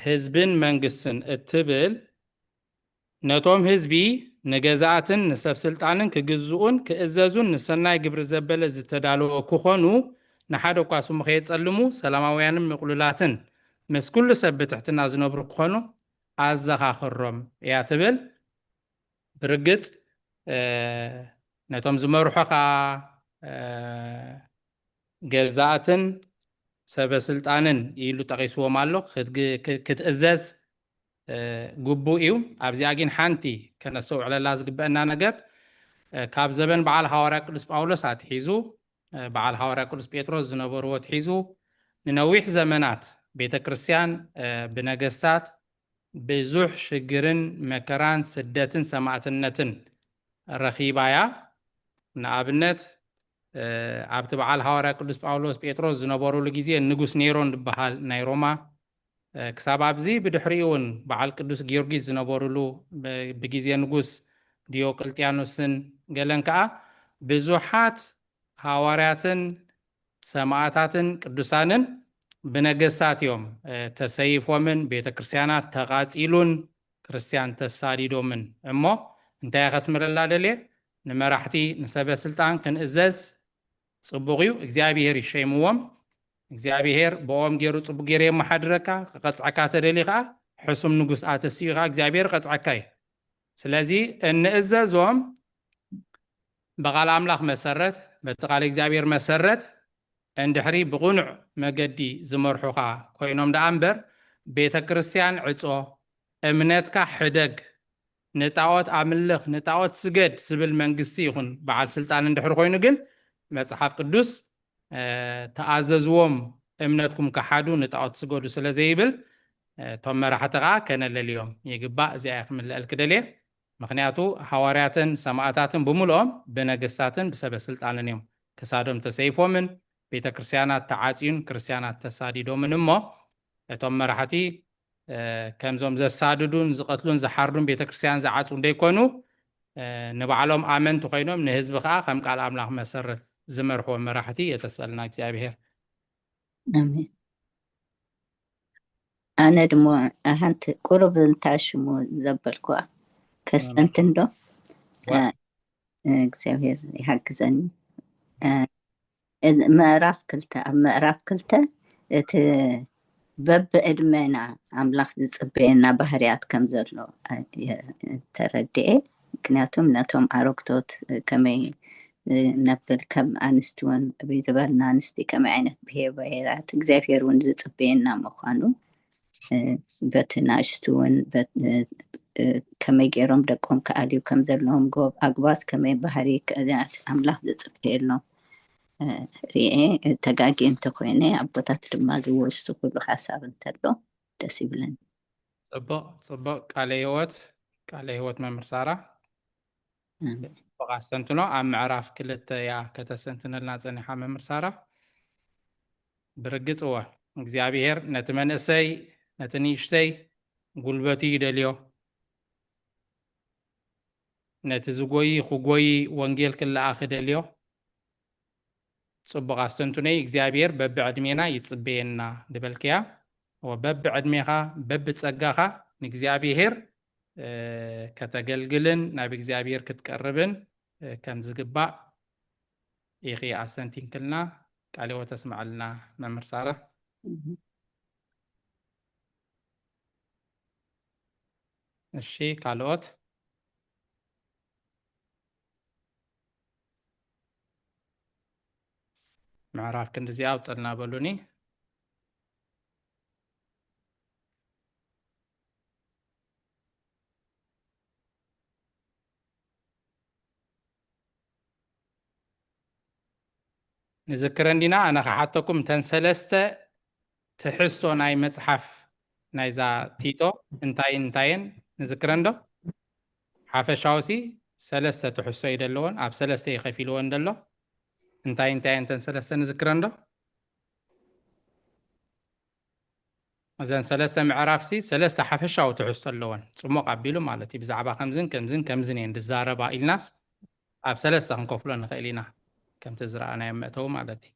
ህዝብን መንግስትን እትብል ነቶም ህዝቢ ንገዛእትን ንሰብ ስልጣንን ክግዝኡን ክእዘዙን ንሰናይ ግብሪ ዘበለ ዝተዳለወ ክኾኑ ንሓደ እኳ ስሙ ከየፀልሙ ሰላማውያንን ምቁሉላትን ምስ ኩሉ ሰብ ብትሕትና ዝነብሩ ክኾኑ ኣዘኻኽሮም እያ ትብል ብርግፅ ነቶም ዝመርሖኻ ገዛእትን ሰበስልጣንን ኢሉ ጠቂስዎም ኣሎ ክትእዘዝ ግቡእ እዩ ኣብዚኣ ግን ሓንቲ ከነስተውዕለላ ዝግበአና ነገር ካብ ዘበን በዓል ሐዋርያ ቅዱስ ጳውሎስ ኣትሒዙ በዓል ሐዋርያ ቅዱስ ጴጥሮስ ዝነበርዎ ትሒዙ ንነዊሕ ዘመናት ቤተ ክርስቲያን ብነገስታት ብዙሕ ሽግርን መከራን ስደትን ሰማዕትነትን ረኺባያ ንኣብነት ኣብቲ በዓል ሐዋርያ ቅዱስ ጳውሎስ ጴጥሮስ ዝነበሩሉ ግዜ ንጉስ ኔሮን ዝበሃል ናይ ሮማ ክሳብ ኣብዚ ብድሕሪኡ እውን በዓል ቅዱስ ጊዮርጊስ ዝነበሩሉ ብግዜ ንጉስ ዲዮቅልጥያኖስን ገለን ከዓ ብዙሓት ሐዋርያትን ሰማዕታትን ቅዱሳንን ብነገስታት እዮም ተሰይፎምን ቤተ ክርስቲያናት ተቃፂሉን ክርስቲያን ተሳዲዶምን እሞ እንታይ ከስምረላ ደልየ ንመራሕቲ ንሰበ ስልጣን ክንእዘዝ ፅቡቅ እዩ እግዚኣብሔር ይሸይምዎም እግዚኣብሔር ብኦም ገይሩ ፅቡቅ ገይሩ የመሓድረካ ክቐፅዓካ ተደሊ ከዓ ሕሱም ንጉስ ኣተስዩ ከዓ እግዚኣብሔር ቀፅዓካ እዩ ስለዚ እንእዘዞም በቃል ኣምላኽ መሰረት በቲ ቃል እግዚኣብሔር መሰረት እንድሕሪ ብቁኑዕ መገዲ ዝመርሑኻ ኮይኖም ደኣ እምበር ቤተ ክርስቲያን ዕፆ እምነትካ ሕደግ ንጣዖት ኣምልኽ ንጣዖት ስገድ ዝብል መንግስቲ ይኹን በዓል ስልጣን እንድሕሪ ኮይኑ ግን መፅሓፍ ቅዱስ ተኣዘዝዎም እምነትኩም ከሓዱ ንጣዖት ስገዱ ስለ ዘይብል እቶም መራሕቲ ከዓ ከነለልዮም ይግባእ እዚኣ ክምልአል ክደልየ ምክንያቱ ሐዋርያትን ሰማዕታትን ብምልኦም ብነገስታትን ብሰበ ስልጣንን እዮም ክሳዶም ተሰይፎምን ቤተ ክርስቲያናት ተዓፅዩን ክርስቲያናት ተሳዲዶምን እሞ እቶም መራሕቲ ከምዞም ዘሳድዱን ዝቐትሉን ዝሓርዱን ቤተ ክርስቲያን ዝዓፁ እንደይኮኑ ንባዕሎም ኣመንቲ ኮይኖም ንህዝቢ ከዓ ከም ቃል ኣምላኽ መሰረት ዝመርሕዎ መራሕቲ የተሰልና እግዚኣብሔር
ኣሜን ኣነ ድሞ ሓንቲ ቁርብ እንታይ ሽሙ ዘበልኳ ከስተንትን ዶ እግዚኣብሔር ይሓግዘኒ ምዕራፍ ክልተ እቲ በብዕድሜና ኣምላኽ ዝፅበየና ባህርያት ከም ዘሎ ተረድኤ ምክንያቱም ነቶም ኣረግቶት ከመይ ነብል ከም ኣንስቲ እውን ዝበልና ኣንስቲ ከመይ ዓይነት ብሄራት እግዚኣብሔር እውን ዝፅበየና ምዃኑ በቲ ናእሽቱ እውን ከመይ ገይሮም ደቆም ከኣልዩ ከም ዘለዎም ኣግባስ ከመይ ባህሪ ኣምላኽ ዝፅበየሎም ርኤ ተጋጊ እንተኮይነ ኣቦታት ድማ ዝወስኩሉ ሓሳብ እንተሎ ደስ ይብለኒ
ጽቡቅ ቃለ ህይወት መምህር ሳራ በቃስተንትኖ ኣብ ምዕራፍ 2 እያ ከተሰንትነልና ፀኒሓ መምህር ሳራ ብርግፅ እወ እግዚኣብሔር ነቲ መንእሰይ ነቲ ንእሽተይ ጉልበቱ ይደልዮ ነቲ ዝጎይ ክጎይ ወንጌል ክለኣኽ ደልዮ ጽቡቕ ኣስተንትነይ እግዚኣብሔር በብዕድሜና ይጽበየና ድበልክያ ወበብዕድሜኻ በብጸጋኻ ንእግዚኣብሔር ከተገልግልን ናብ እግዚአብሔር ክትቀርብን ከም ዝግባእ ኢኺ ኣሰንቲን ክልና ቃለ ሕይወት ተስማዓልና መምህር ሳራ እሺ ካልኦት ምዕራፍ ክንዲዚኣ ኣውፀልና በሉኒ نذكرن دينا أنا خحتكم تنسلست تحسوا ناي مصحف ناي زا تيتو انتاين نذكرن دو حافشاوسي سلسته تحسوا يدلون أب سلسته يخفيلون دلو انتاين تنسلست نذكرن دو مثلا سلسته معرافسي سلسته حافشاو تحسوا اللون ثم قبلوا مالتي بزعبا كمزن يندزاربا الناس أب سلسته نكفلون نخيلينا كم تزرعنا يمتو مالتي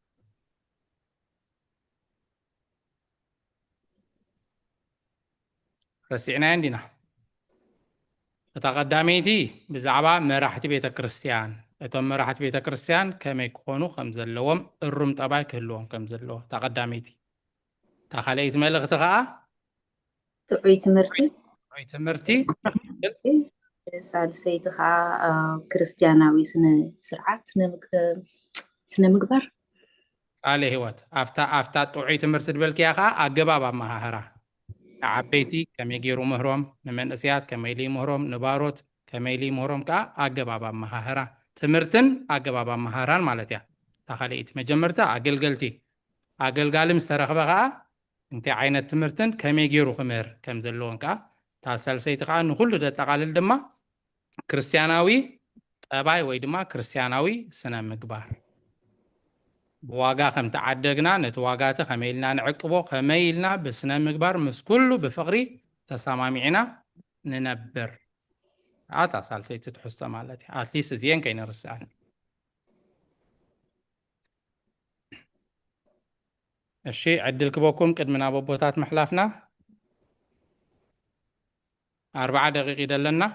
رسعنا عندنا تقدميتي بزعبا مراحتي بيت كريستيان اتم مراحتي بيت كريستيان كما يكونوا خمزلوهم الرم طبعا كلهم كمزلو تقدميتي تخليت ملغتها
تعوي تمرتي ሳልሰይትኻ ክርስቲያናዊ ስርዓት ስነ ምግባር
ቃለ ሕይወት ኣፍታ ጥዑይ ትምህርቲ ድበልክያ ኸ ኣገባብ ኣመሃህራ ዓበይቲ ከመይ ገይሩ ምህሮም ንመንእስያት ከመይ ኢሉ ምህሮም ንባሮት ከመይ ኢሉ ምህሮም ከዓ ኣገባብ ኣመሃህራ ትምህርትን ኣገባብ ኣመሃህራን ማለት እያ ተኻሊኢት መጀመርታ ኣገልገልቲ ኣገልጋሊ ምስ ተረኽበ ከዓ እንታይ ዓይነት ትምህርትን ከመይ ገይሩ ክምህር ከም ዘለዎን ከዓ ታሳልሰይቲ ከዓ ንኩሉ ደጠቃልል ድማ ክርስቲያናዊ ጠባይ ወይ ድማ ክርስቲያናዊ ስነ ምግባር በዋጋ ከም ተዓደግና ነቲ ዋጋተ ከመይልና ንዕቅቦ ከመይልና በስነ ምግባር ምስ ኩሉ በፍቅሪ ተሰማሚዕና ንነብር ታሳልሰይቲ ትሕዝቶ ማለት እዩ ኣትሊስት እዚአን ከይንርስአን እሺ ዕድል ክበኩም ቅድሚ ናብ ቦታት ምሕላፍና 4 دقيقة يدلنا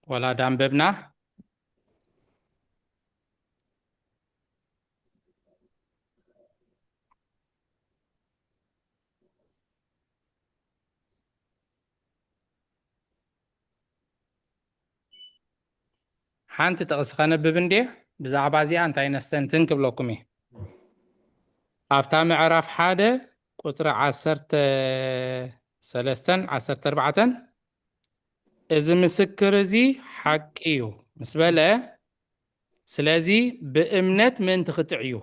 ولا دانببنا حانت تقسخنا ببندي بزعبا زي انتاي نستنتن كبلوكمي افتام عرف حادة قطر 10 إذا مسكر زي حقيو مسبلة سلازي بإمنت من تختعيو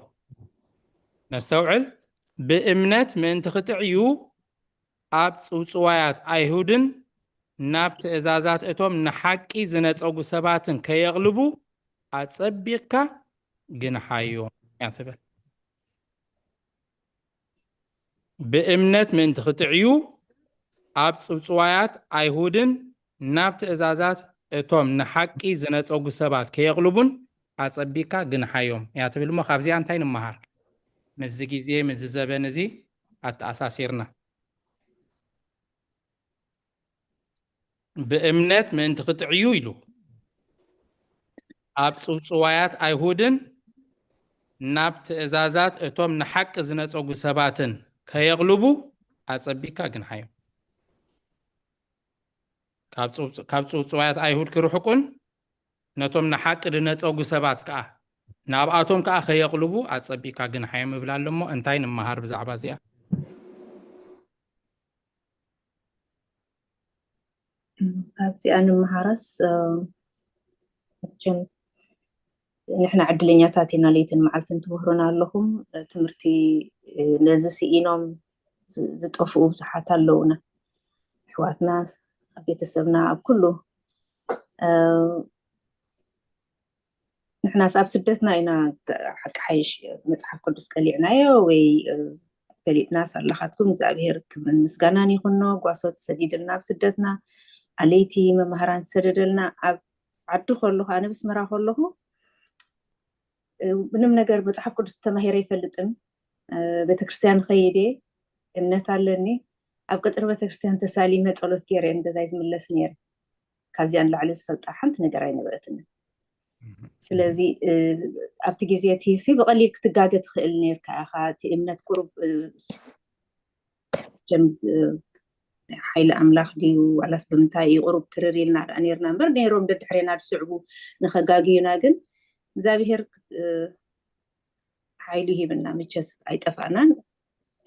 نستوعل بإمنت من تختعيو أبس وصوايات أيهودن نابت إزازات إتوم نحكي زنت أوغو سباتن كي يغلبو أتصبيك جنحايو يعتبر بإمنت من تختعيو أبس وصوايات أيهودن نابت إزازات إتوم نحكي زنت أوغو سبات كي يغلبون أتصبيك جنحايوم يعتبر لما خابزي أنتين المهار مزيكي زي مزيزابين زي أتأساسيرنا بإمنت من تقطعيو يلو أبصو صوايات أيهودن نابت إزازات إتوم نحق زنت أوغو سباتن كيغلبو أتصبيكا جنحيو كابصو صوايات أيهود كروحكون نتوم نحق زنت أوغو سبات كا نابعاتهم كا كيغلبو أتصبيكا جنحيو مبلال لمو انتين المهار بزعبازيا
ካብዚ ኣነ መሃራስ نحن عدلنياتات ኢና ለይትን መዓልትን ትምህሩና ኣለኹም ትምህርቲ ነዚ ስኢኖም ዝጠፍኡ ብዙሓት ኣለውና ኣሕዋትና ኣብ ቤተሰብና ኣብ ኩሉ ንሕና ኣብ ስደትና ኢና ሓቂ ሓይሽ መፅሓፍ ቅዱስ ቀሊዕናዮ ወይ ፈሊጥና ሳላኻትኩም እግዚኣብሔር ክብርን ምስጋናን ይኹኖ ጓሶት ሰዲድልና ኣብ ስደትና ኣለይቲ መምሃራን ሰደደልና ኣብ ዓዲ ከለኹ ኣነ ብስመራ ከለኹ ምንም ነገር መጽሐፍ ቅዱስ ተማሂረ ይፈልጥም ቤተክርስቲያን ኸይዴ እምነት ኣለኒ ኣብ ቀጥር ቤተክርስቲያን ተሳሊመ ጸሎት ገይረ እንደዛ ይዝምለስ ነይረ ካብዚያን ላዕሊ ዝፈልጣ ሓንቲ ነገር ኣይነበረትን ስለዚ ኣብቲ ግዜ ቲሲ ብቐሊል ክትጋገ ትኽእል ነርካ ኢኻ እቲ እምነት ቁሩብ ጀምዝ ሓይለ ኣምላኽ ድዩ ዋላስ ብምንታይ ቁሩብ ትርሪልና ነርና እምበር ነይሮም ደድሕሬና ድስዕቡ ንኸጋግዩና ግን እግዚአብሔር ሓይሉ ይህብና መቸስ ኣይጠፋናን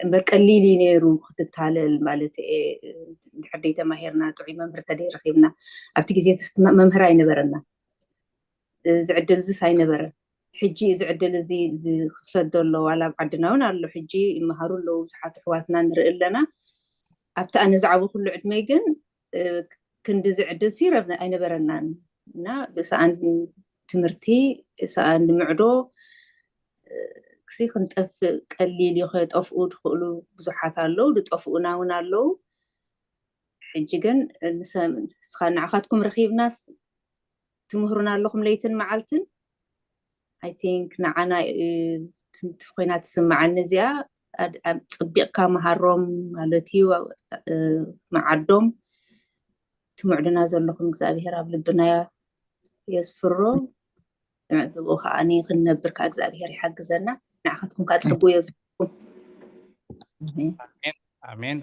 እምበር ቀሊል ነይሩ ክትታለል ማለት ድሕደይ ተማሂርና ጥዑይ መምህር ተደይረኺብና ኣብቲ ግዜ መምህር ኣይነበረና ዝዕድል ዝስ ኣይነበረን ሕጂ ዝዕድል እዚ ዝኽፈት ዘሎ ዋላ ኣብ ዓድና እውን ኣሎ ሕጂ ይመሃሩ ኣለዉ ብዙሓት ኣሕዋትና ንርኢ ኣለና ኣብቲ ኣነ ዝዓቡ ኩሉ ዕድመይ ግን ክንዲ ዝዕድል ሲረብ ኣይነበረናን እና ብሰኣን ትምህርቲ ሰኣን ምዕዶ ክሲ ክንጠፍእ ቀሊል ይኸጠፍኡ ድኽእሉ ብዙሓት ኣለዉ ድጠፍኡና እውን ኣለዉ ሕጂ ግን ንስኻ ንዓኻትኩም ረኺብናስ ትምህሩና ኣለኹም ለይትን መዓልትን ኣይ ቲንክ ንዓና ኮይና ትስምዓኒ እዚኣ ፅቢቕካ መሃሮም ማለት እዩ መዓዶም ትምዕዱና ዘለኹም እግዚኣብሔር ኣብ ልብና የስፍሮ ብኡ ከዓኒ ክንነብር ካ እግዚኣብሔር ይሓግዘና ንዓኻትኩም ካፀጉ የብዝኩም
ኣሜን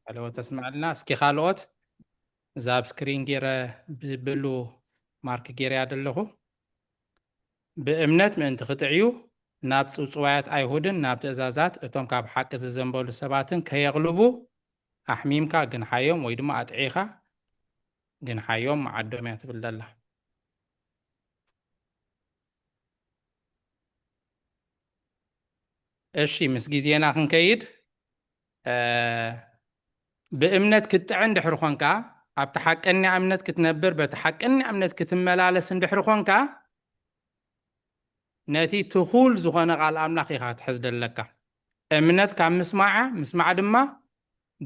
ኣለዎ ተስማዕልና እስኪ ካልኦት እዛ ኣብ ስክሪን ገይረ ብብሉ ማርክ ገይረያ ዘለኹ ብእምነት ምእንቲ ክትዕዩ ናብ ፅውፅዋያት ኣይሁድን ናብ ትእዛዛት እቶም ካብ ሓቂ ዝዘንበሉ ሰባትን ከየቕልቡ ኣሕሚምካ ግን ሓዮም ወይ ድማ ኣጥዒኻ ግን ሓዮም መዓዶም እያ ትብል ዘላ እሺ ምስ ጊዜና ክንከይድ ብእምነት ክትጥዕን ድሕሪ ኮንካ ኣብቲ ሓቀኛ እምነት ክትነብር በቲ ሓቀኛ እምነት ክትመላለስ እንድሕሪ ኮንካ ነቲ ትኹል ዝኾነ ቃል ኣምላኽ ኢኻ ትሕዝ ደለካ እምነት ካብ ምስማዕ ድማ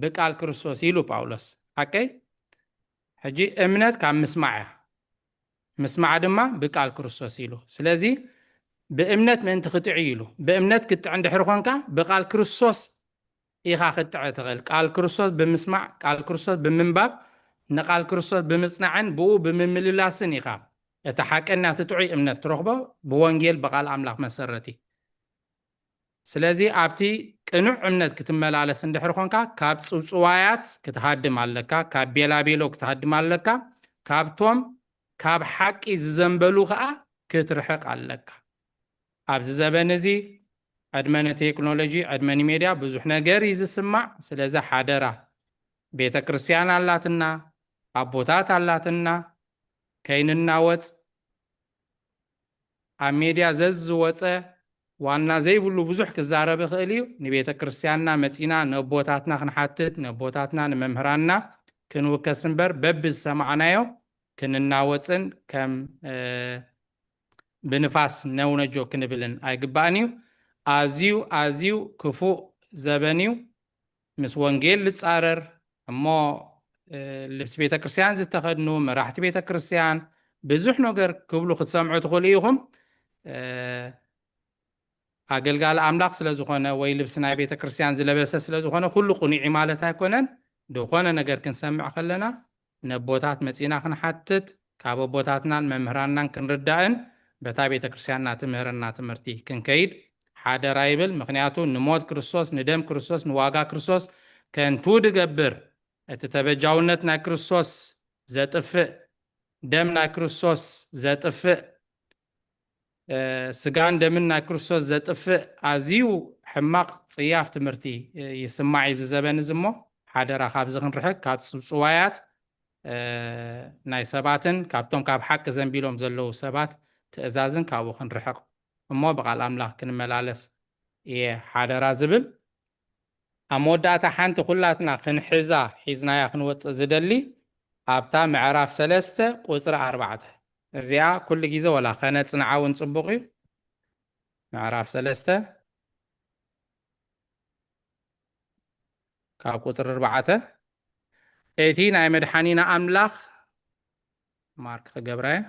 ብቃል ክርስቶስ ኢሉ ጳውሎስ ሓቀይ ሕጂ እምነት ካብ ምስማዕ ድማ ብቃል ክርስቶስ ኢሉ ስለዚ ብእምነት ምእንቲ ክትዕዩ ኢሉ ብእምነት ክትጥዕን ድሕሪ ኮንካ ብቃል ክርስቶስ ኢኻ ክትጥዕ ትኽእል ቃል ክርስቶስ ብምስማዕ ቃል ክርስቶስ ብምንባብ ንቃል ክርስቶስ ብምጽናዕን ብኡ ብምምልላስን ኢኻ እቲ ሓቀኛ ትጥዑይ እምነት ትረኽቦ ብወንጌል ብቃል ኣምላኽ መሰረቲ ስለዚ ኣብቲ ቅኑዕ እምነት ክትመላለስ እንድሕሪ ኮንካ ካብ ፅውፅዋያት ክትሃድም ኣለካ ካብ ቤላቤሎ ክትሃድም ኣለካ ካብቶም ካብ ሓቂ ዝዘንበሉ ከዓ ክትርሕቕ ኣለካ ኣብዚ ዘበን እዚ ዕድመ ቴክኖሎጂ ዕድመ ሚድያ ብዙሕ ነገር እዩ ዝስማዕ ስለዚ ሓደራ ቤተ ክርስቲያን ኣላትና ኣቦታት ኣላትና ከይንናወፅ ኣብ ሚድያ ዘዝወፀ ዋና ዘይብሉ ብዙሕ ክዛረብ ይኽእል እዩ ንቤተ ክርስቲያንና መፂና ነቦታትና ክንሓትት ነቦታትና ንመምህራንና ክንውከስ እምበር በቢ ዝሰማዕናዮ ክንናወፅን ከም ብንፋስ ነውነጆ ክንብልን ኣይግባእን እዩ ኣዝዩ ክፉእ ዘበን እዩ ምስ ወንጌል ልፃረር እሞ ልብሲ ቤተ ክርስቲያን ዝተኸድኑ መራሕቲ ቤተ ክርስቲያን ብዙሕ ነገር ክብሉ ክትሰምዑ ትኽእሉ ኢኹም ኣገልጋሊ ኣምላኽ ስለ ዝኾነ ወይ ልብሲ ናይ ቤተ ክርስቲያን ዝለበሰ ስለ ዝኾነ ኩሉ ቁኑዒ ማለት ኣይኮነን ድኾነ ነገር ክንሰምዕ ከለና ነቦታት መፂና ክንሓትት ካብ ኣቦታትናን መምህራንናን ክንርዳእን በታ ቤተ ክርስቲያንና ትምህርና ትምህርቲ ክንከይድ ሓደራ ይብል ምክንያቱ ንሞት ክርስቶስ ንደም ክርስቶስ ንዋጋ ክርስቶስ ከንቱ ድገብር እቲ ተበጃውነት ናይ ክርስቶስ ዘጥፍእ ደም ናይ ክርስቶስ ዘጥፍእ ስጋን ደምን ናይ ክርስቶስ ዘጥፍእ ኣዝዩ ሕማቕ ጽያፍ ትምህርቲ ይስማዕ እዩ ዝዘበን እዚ እሞ ሓደራ ካብዚ ክንርሕቅ ካብ ፅውፅዋያት ናይ ሰባትን ካብቶም ካብ ሓቂ ዘንቢሎም ዘለዉ ሰባት ትእዛዝን ካብኡ ክንርሕቕ እሞ ብቓል ኣምላኽ ክንመላለስ እየ ሓደራ ዝብል ኣብ መወዳእታ ሓንቲ ኩላትና ክንሕዛ ሒዝናያ ክንወፅእ ዝደሊ ኣብታ ምዕራፍ 3 ቁፅሪ 4 እዚኣ ኩሉ ግዜ ወላ ከነፅንዓ እውን ፅቡቕ እዩ ምዕራፍ 3 ካብ ቁፅሪ 4 እቲ ናይ መድሓኒና ኣምላኽ ማርክ ክገብራየ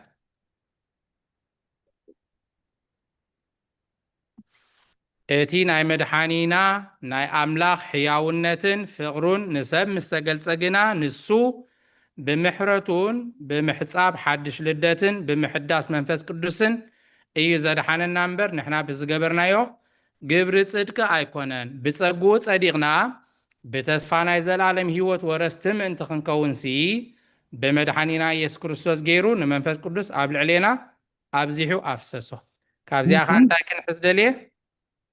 እቲ ናይ መድሓኒና ናይ ኣምላኽ ሕያውነትን ፍቕሩን ንሰብ ምስ ተገልጸ ግና ንሱ ብምሕረቱን ብምሕፃብ ሓድሽ ልደትን ብምሕዳስ መንፈስ ቅዱስን እዩ ዘድሓነና እምበር ንሕና ብዝገበርናዮ ግብሪ ጽድቂ ኣይኮነን ብጸጉኡ ጸዲቕና ብተስፋ ናይ ዘላለም ህይወት ወረስቲ ምእንቲ ክንከውንሲ ብመድሓኒና ኢየሱስ ክርስቶስ ገይሩ ንመንፈስ ቅዱስ ኣብ ልዕሌና ኣብዚሑ ኣፍሰሶ ካብዚኣ ኸ እንታይ ክንሕዝ ደልየ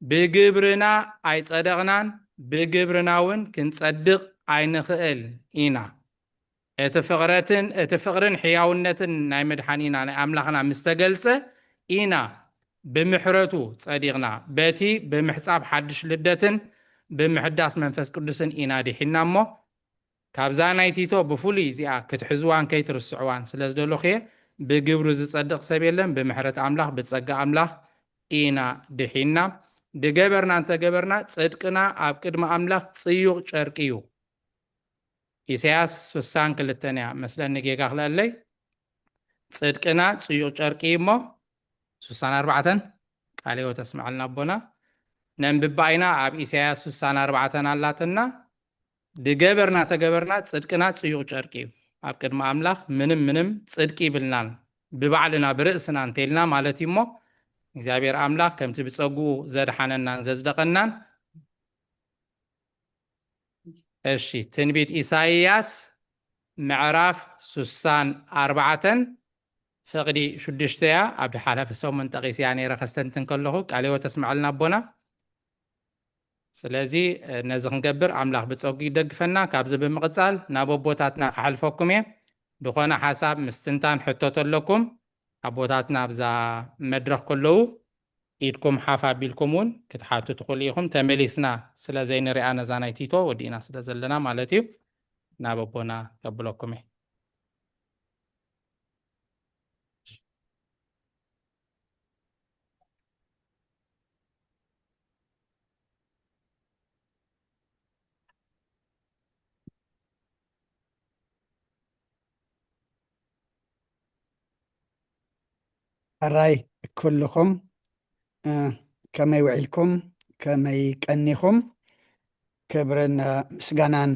ብግብርና ኣይጸደቕናን ብግብርና እውን ክንጸድቕ ኣይንኽእል ኢና እቲ ፍቕርን ሕያውነትን ናይ መድሓኒና ናይ ኣምላኽና ምስ ተገልጸ ኢና ብምሕረቱ ጸዲቕና በቲ ብምሕፃብ ሓድሽ ልደትን ብምሕዳስ መንፈስ ቅዱስን ኢና ዲሒና እሞ ካብዛ ናይ ቲቶ ብፍሉይ እዚኣ ክትሕዝዋን ከይትርስዕዋን ስለ ዝደለኹ እየ ብግብሩ ዝጸድቕ ሰብ የለን ብምሕረት ኣምላኽ ብጸጋ ኣምላኽ ኢና ድሒና ድገበርና እንተገበርና ጽድቅና ኣብ ቅድሚ ኣምላኽ ጽዩቕ ጨርቂ እዩ ኢሳያስ 62 እያ መስለኒ ጌጋ ክለለይ ጽድቅና ጽዩቕ ጨርቂ እሞ 64 ቃልዮ ተስማዕልና ኣቦና ነንብባይና ኣብ ኢሳያስ 64 ኣላትና ድገበርና ተገበርና ጽድቅና ጽዩቕ ጨርቂ እዩ ኣብ ቅድሚ ኣምላኽ ምንም ጽድቂ ይብልናን ብባዕልና ብርእስና እንተልና ማለት እዩ እሞ እግዚአብሔር ኣምላኽ ከምቲ ብጸጉኡ ዘድሓነናን ዘዝደቐናን እሺ ትንቢት ኢሳይያስ ምዕራፍ 64 ፍቕዲ 6 እያ ኣብ ሓለፈ ሰሙን ጠቒስያ ነይረ ከስተንትን ከለኹ ቃልዮ ተስማዕልና ኣቦና ስለዚ ነዚ ክንገብር ኣምላኽ ብጸጉ ይደግፈና ካብዚ ብምቕጻል ናብ ኣቦታትና ክሓልፈኩም እየ ድኾነ ሓሳብ ምስትንታን ሕቶት ኣለኩም ኣቦታትና ኣብዛ መድረኽ ከለዉ ኢድኩም ሓፍ ኣቢልኩም እውን ክትሓቱ ትኽእሉ ኢኹም ተመሊስና ስለ ዘይንሪኣ ነዛ ናይ ቲቶ ወዲእና ስለ ዘለና ማለት እዩ ናብ ኣቦና ከብለኩም እየ
ኣራይ ኩልኹም ከመይ ውዒልኩም ከመይ ቀኒኹም ክብርን ምስጋናን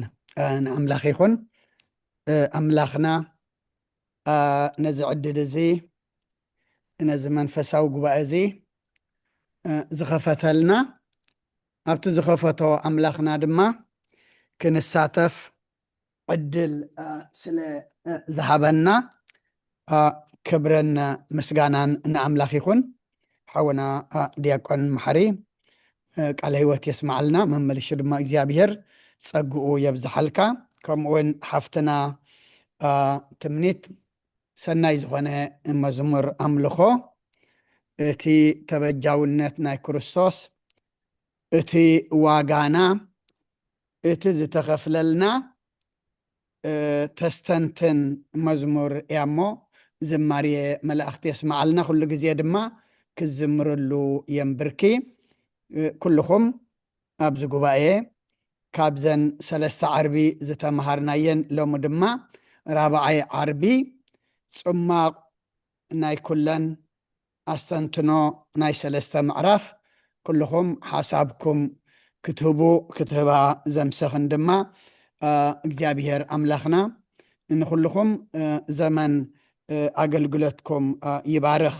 ንኣምላኽ ይኹን ኣምላኽና ነዚ ዕድል እዚ ነዚ መንፈሳዊ ጉባኤ እዚ ዝኸፈተልና ኣብቲ ዝኸፈቶ ኣምላኽና ድማ ክንሳተፍ ዕድል ስለ ዝሃበና ክብርን ምስጋናን ንኣምላኽ ይኹን ሓወና ዲያቆን መሓሪ ቃል ህይወት የስማዓልና መመልሽ ድማ እግዚኣብሔር ጸጉኡ የብዝሓልካ ከምኡውን ሓፍትና ትምኒት ሰናይ ዝኾነ መዝሙር ኣምልኾ እቲ ተበጃውነት ናይ ክርስቶስ እቲ ዋጋና እቲ ዝተኸፍለልና ተስተንትን መዝሙር እያ እሞ ዝማርየ መላእኽቲ የስማዓልና ኩሉ ግዜ ድማ ክዝምረሉ የንብርኪ ኩልኹም ኣብዚ ጉባኤ ካብዘን 3 ዓርቢ ዝተምሃርናየን ሎሚ ድማ 4ይ ዓርቢ ጽማቕ ናይ ኩለን ኣስተንትኖ ናይ 3 ምዕራፍ ኩልኹም ሓሳብኩም ክትህቡ ክትህባ ዘምሰኽን ድማ እግዚኣብሔር ኣምላኽና ንኩልኹም ዘመን ኣገልግሎትኩም ይባርኽ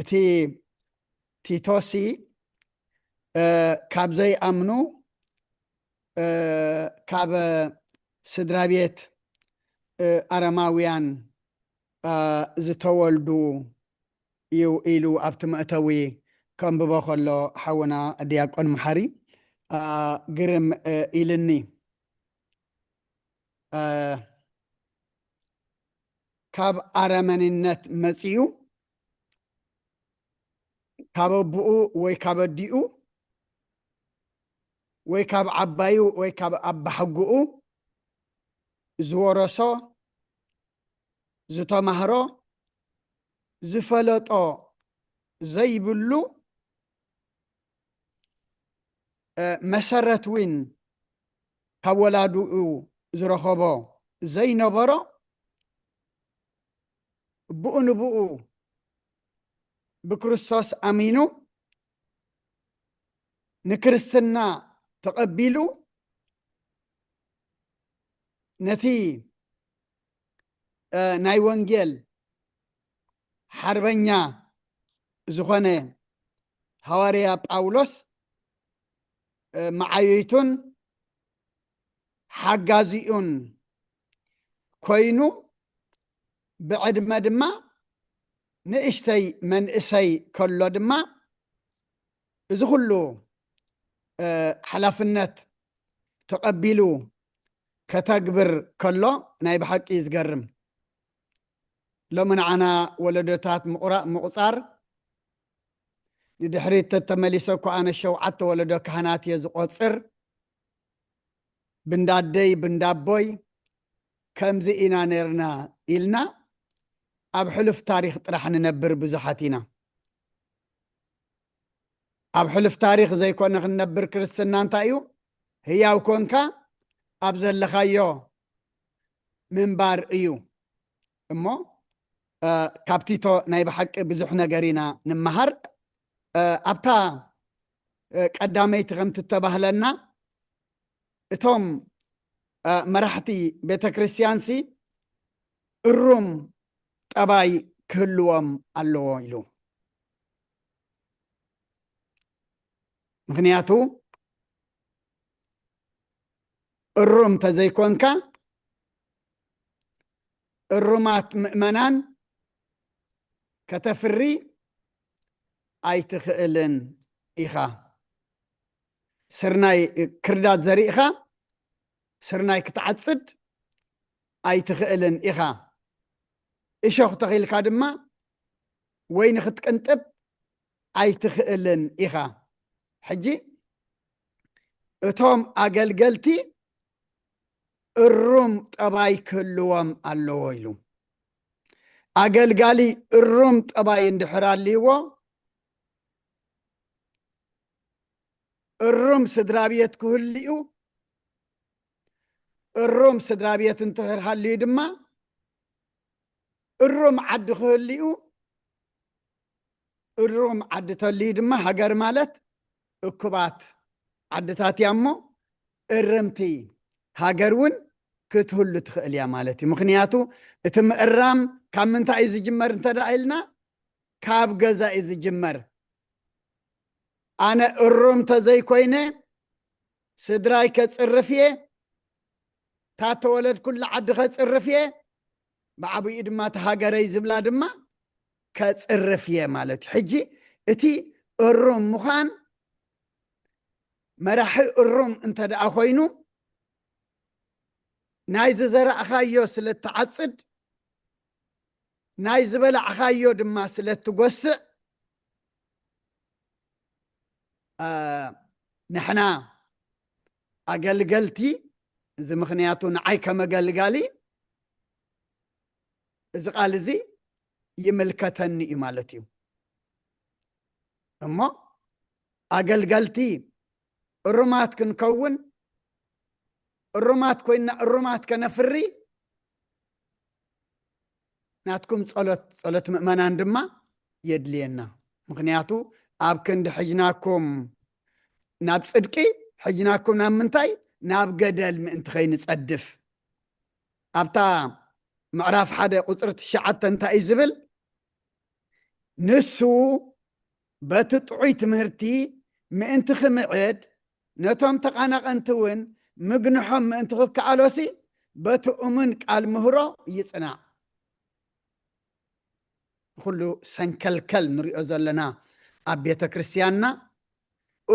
እቲ ቲቶሲ ካብ ዘይኣምኑ ካብ ስድራ ቤት ኣረማውያን ዝተወልዱ እዩ ኢሉ ኣብቲ መእተዊ ከንብቦ ከሎ ሓውና ዲያቆን መሓሪ قرم إلني كاب أرمنينت مسيو كاب بؤو وي كاب ديو وي كاب عبايو وي كاب أبحقو زورسو زتمهرو زفلطو زي بلو مسرت وين كولادو زرخبو زي نبرو بؤو نبؤو بكريستوس أمينو نكرستنا تقبلو نتي ناي وانجيل حربنيا زخانة هواريا باولوس معايتون حقازيون كوينو بعد ما دما نئشتي من إسي كله دما إذا كله حلافنت تقبلو كتكبر كله نايب حق يزقرم لو منعنا ولدتات مقصار ندحريت تتمليسو كو أنا شوعت ولدو كهنات يزقصر بندادي بندابوي كمزي إنا نيرنا إلنا أب حلف تاريخ رح ننبر بزحاتنا أب حلف تاريخ زي كنا ننبر كريستنان تايو هي وكونكا أبزل لخايو من بار إيو أمو كابتيتو نايب حق بزحنا قرينا نمهر أبتا قدامي تغمت التبهلنا اتوم مرحتي بيتا كريستيانسي الروم طباي كلهم اللو إلو مغنياتو الروم تزيكونكا الرومات مؤمنان كتفري أي تخيلن إخا سرناي كردات زريخا سرناي كتعصد أي تخيلن إخا إيشوخ تخيل كادما وين ختكنتب أي تخيلن إخا حجي اتوم أقلقلتي الروم طباي كلهم اللو إلو أقلقالي الروم طباي اندحراليو الروم سدرابيت كهليو الروم سدرابيت انتهر هالي دما الروم عد خهليو الروم عد تولي دما هاجر مالت اكبات عد تاتيامو الرمتي هاجرون كتهل تخيل يا مالتي مخنياتو اتم الرام كم من تعيز جمر انت دايلنا كاب جزا إذ جمر أنا الروم تزي كوينة سدراي كتصرفيه تاتولد كل عد كتصرفيه بعبي إدما تهاجري زبلا دما كتصرفيه مالت حجي اتي الروم مخان مرحي الروم انت دا أخوينو نايز زرع أخايو سلت تعصد نايز بلع أخايو دما سلت تقوسع نحنا أقلقلتي إذا مخنياتو نعي كما قلقالي إذا قال زي يملكتني إمالتي أما أقلقلتي الرمات كنكون الرمات كوينا الرمات كنفري ناتكم صلت مؤمنان دما يدلينا مخنياتو أب كند حجناكم ناب صدقي حجناكم ناب منتاي ناب قدل من تخين تصدف أبتا معرف حدا قطرة الشعات انتاي زبل نسو بتطعي تمهرتي ما انت خمعد نتوم تقانق انتون مقنحهم ما انت خفك عالوسي بتؤمن قال مهرو يصنع كله سنكلكل نريو زلنا أبيت كريستياننا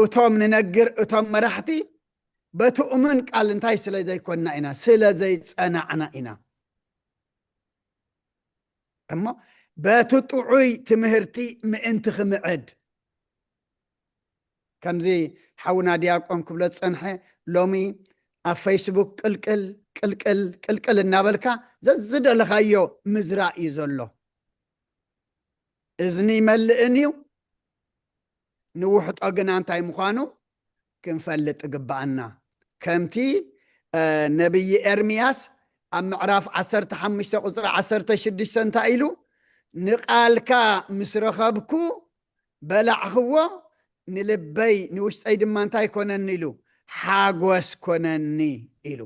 እቶም ንነግር እቶም መራሕቲ በትኡምን ቃል እንታይ ስለ ዘይኮንና ኢና ስለ ዘይፀናዕና ኢና እሞ በቲ ጥዑይ ትምህርቲ ምእንቲ ክምዕድ ከምዚ ሓውና ዲያቆን ክብሎ ፀንሐ ሎሚ ኣብ ፌስቡክ ቅልቅል እናበልካ ዘዝደለኻዮ ምዝራእ እዩ ዘሎ እዝኒ ይመልእን እዩ ንውሕጦ ግና እንታይ ምዃኑ ክንፈልጥ ግባአና ከምቲ ነብይ ኤርምያስ ኣብ ምዕራፍ 15 ቁፅሪ 16 እንታይ ኢሉ ንቃልካ ምስ ረኸብኩ በላዕኽዎ ንልበይ ንውሽጠይ ድማ እንታይ ኮነኒ ኢሉ ሓጎስ ኮነኒ ኢሉ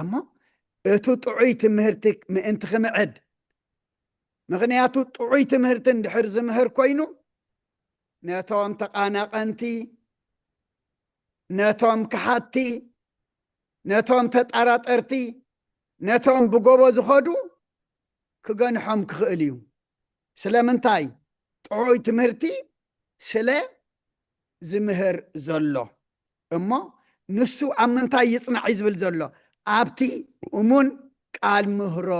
እሞ እቲ ጥዑይ ትምህርቲ ምእንቲ ክምዕድ ምክንያቱ ጥዑይ ትምህርቲ እንድሕር ዝምህር ኮይኑ ነቶም ተቃናቀንቲ ነቶም ክሓቲ ነቶም ተጠራጠርቲ ነቶም ብጎቦ ዝኸዱ ክገንሖም ክኽእል እዩ ስለምንታይ ጥዑይ ትምህርቲ ስለ ዝምህር ዘሎ እሞ ንሱ ኣብ ምንታይ ይጽናዕ እዩ ዝብል ዘሎ ኣብቲ እሙን ቃል ምህሮ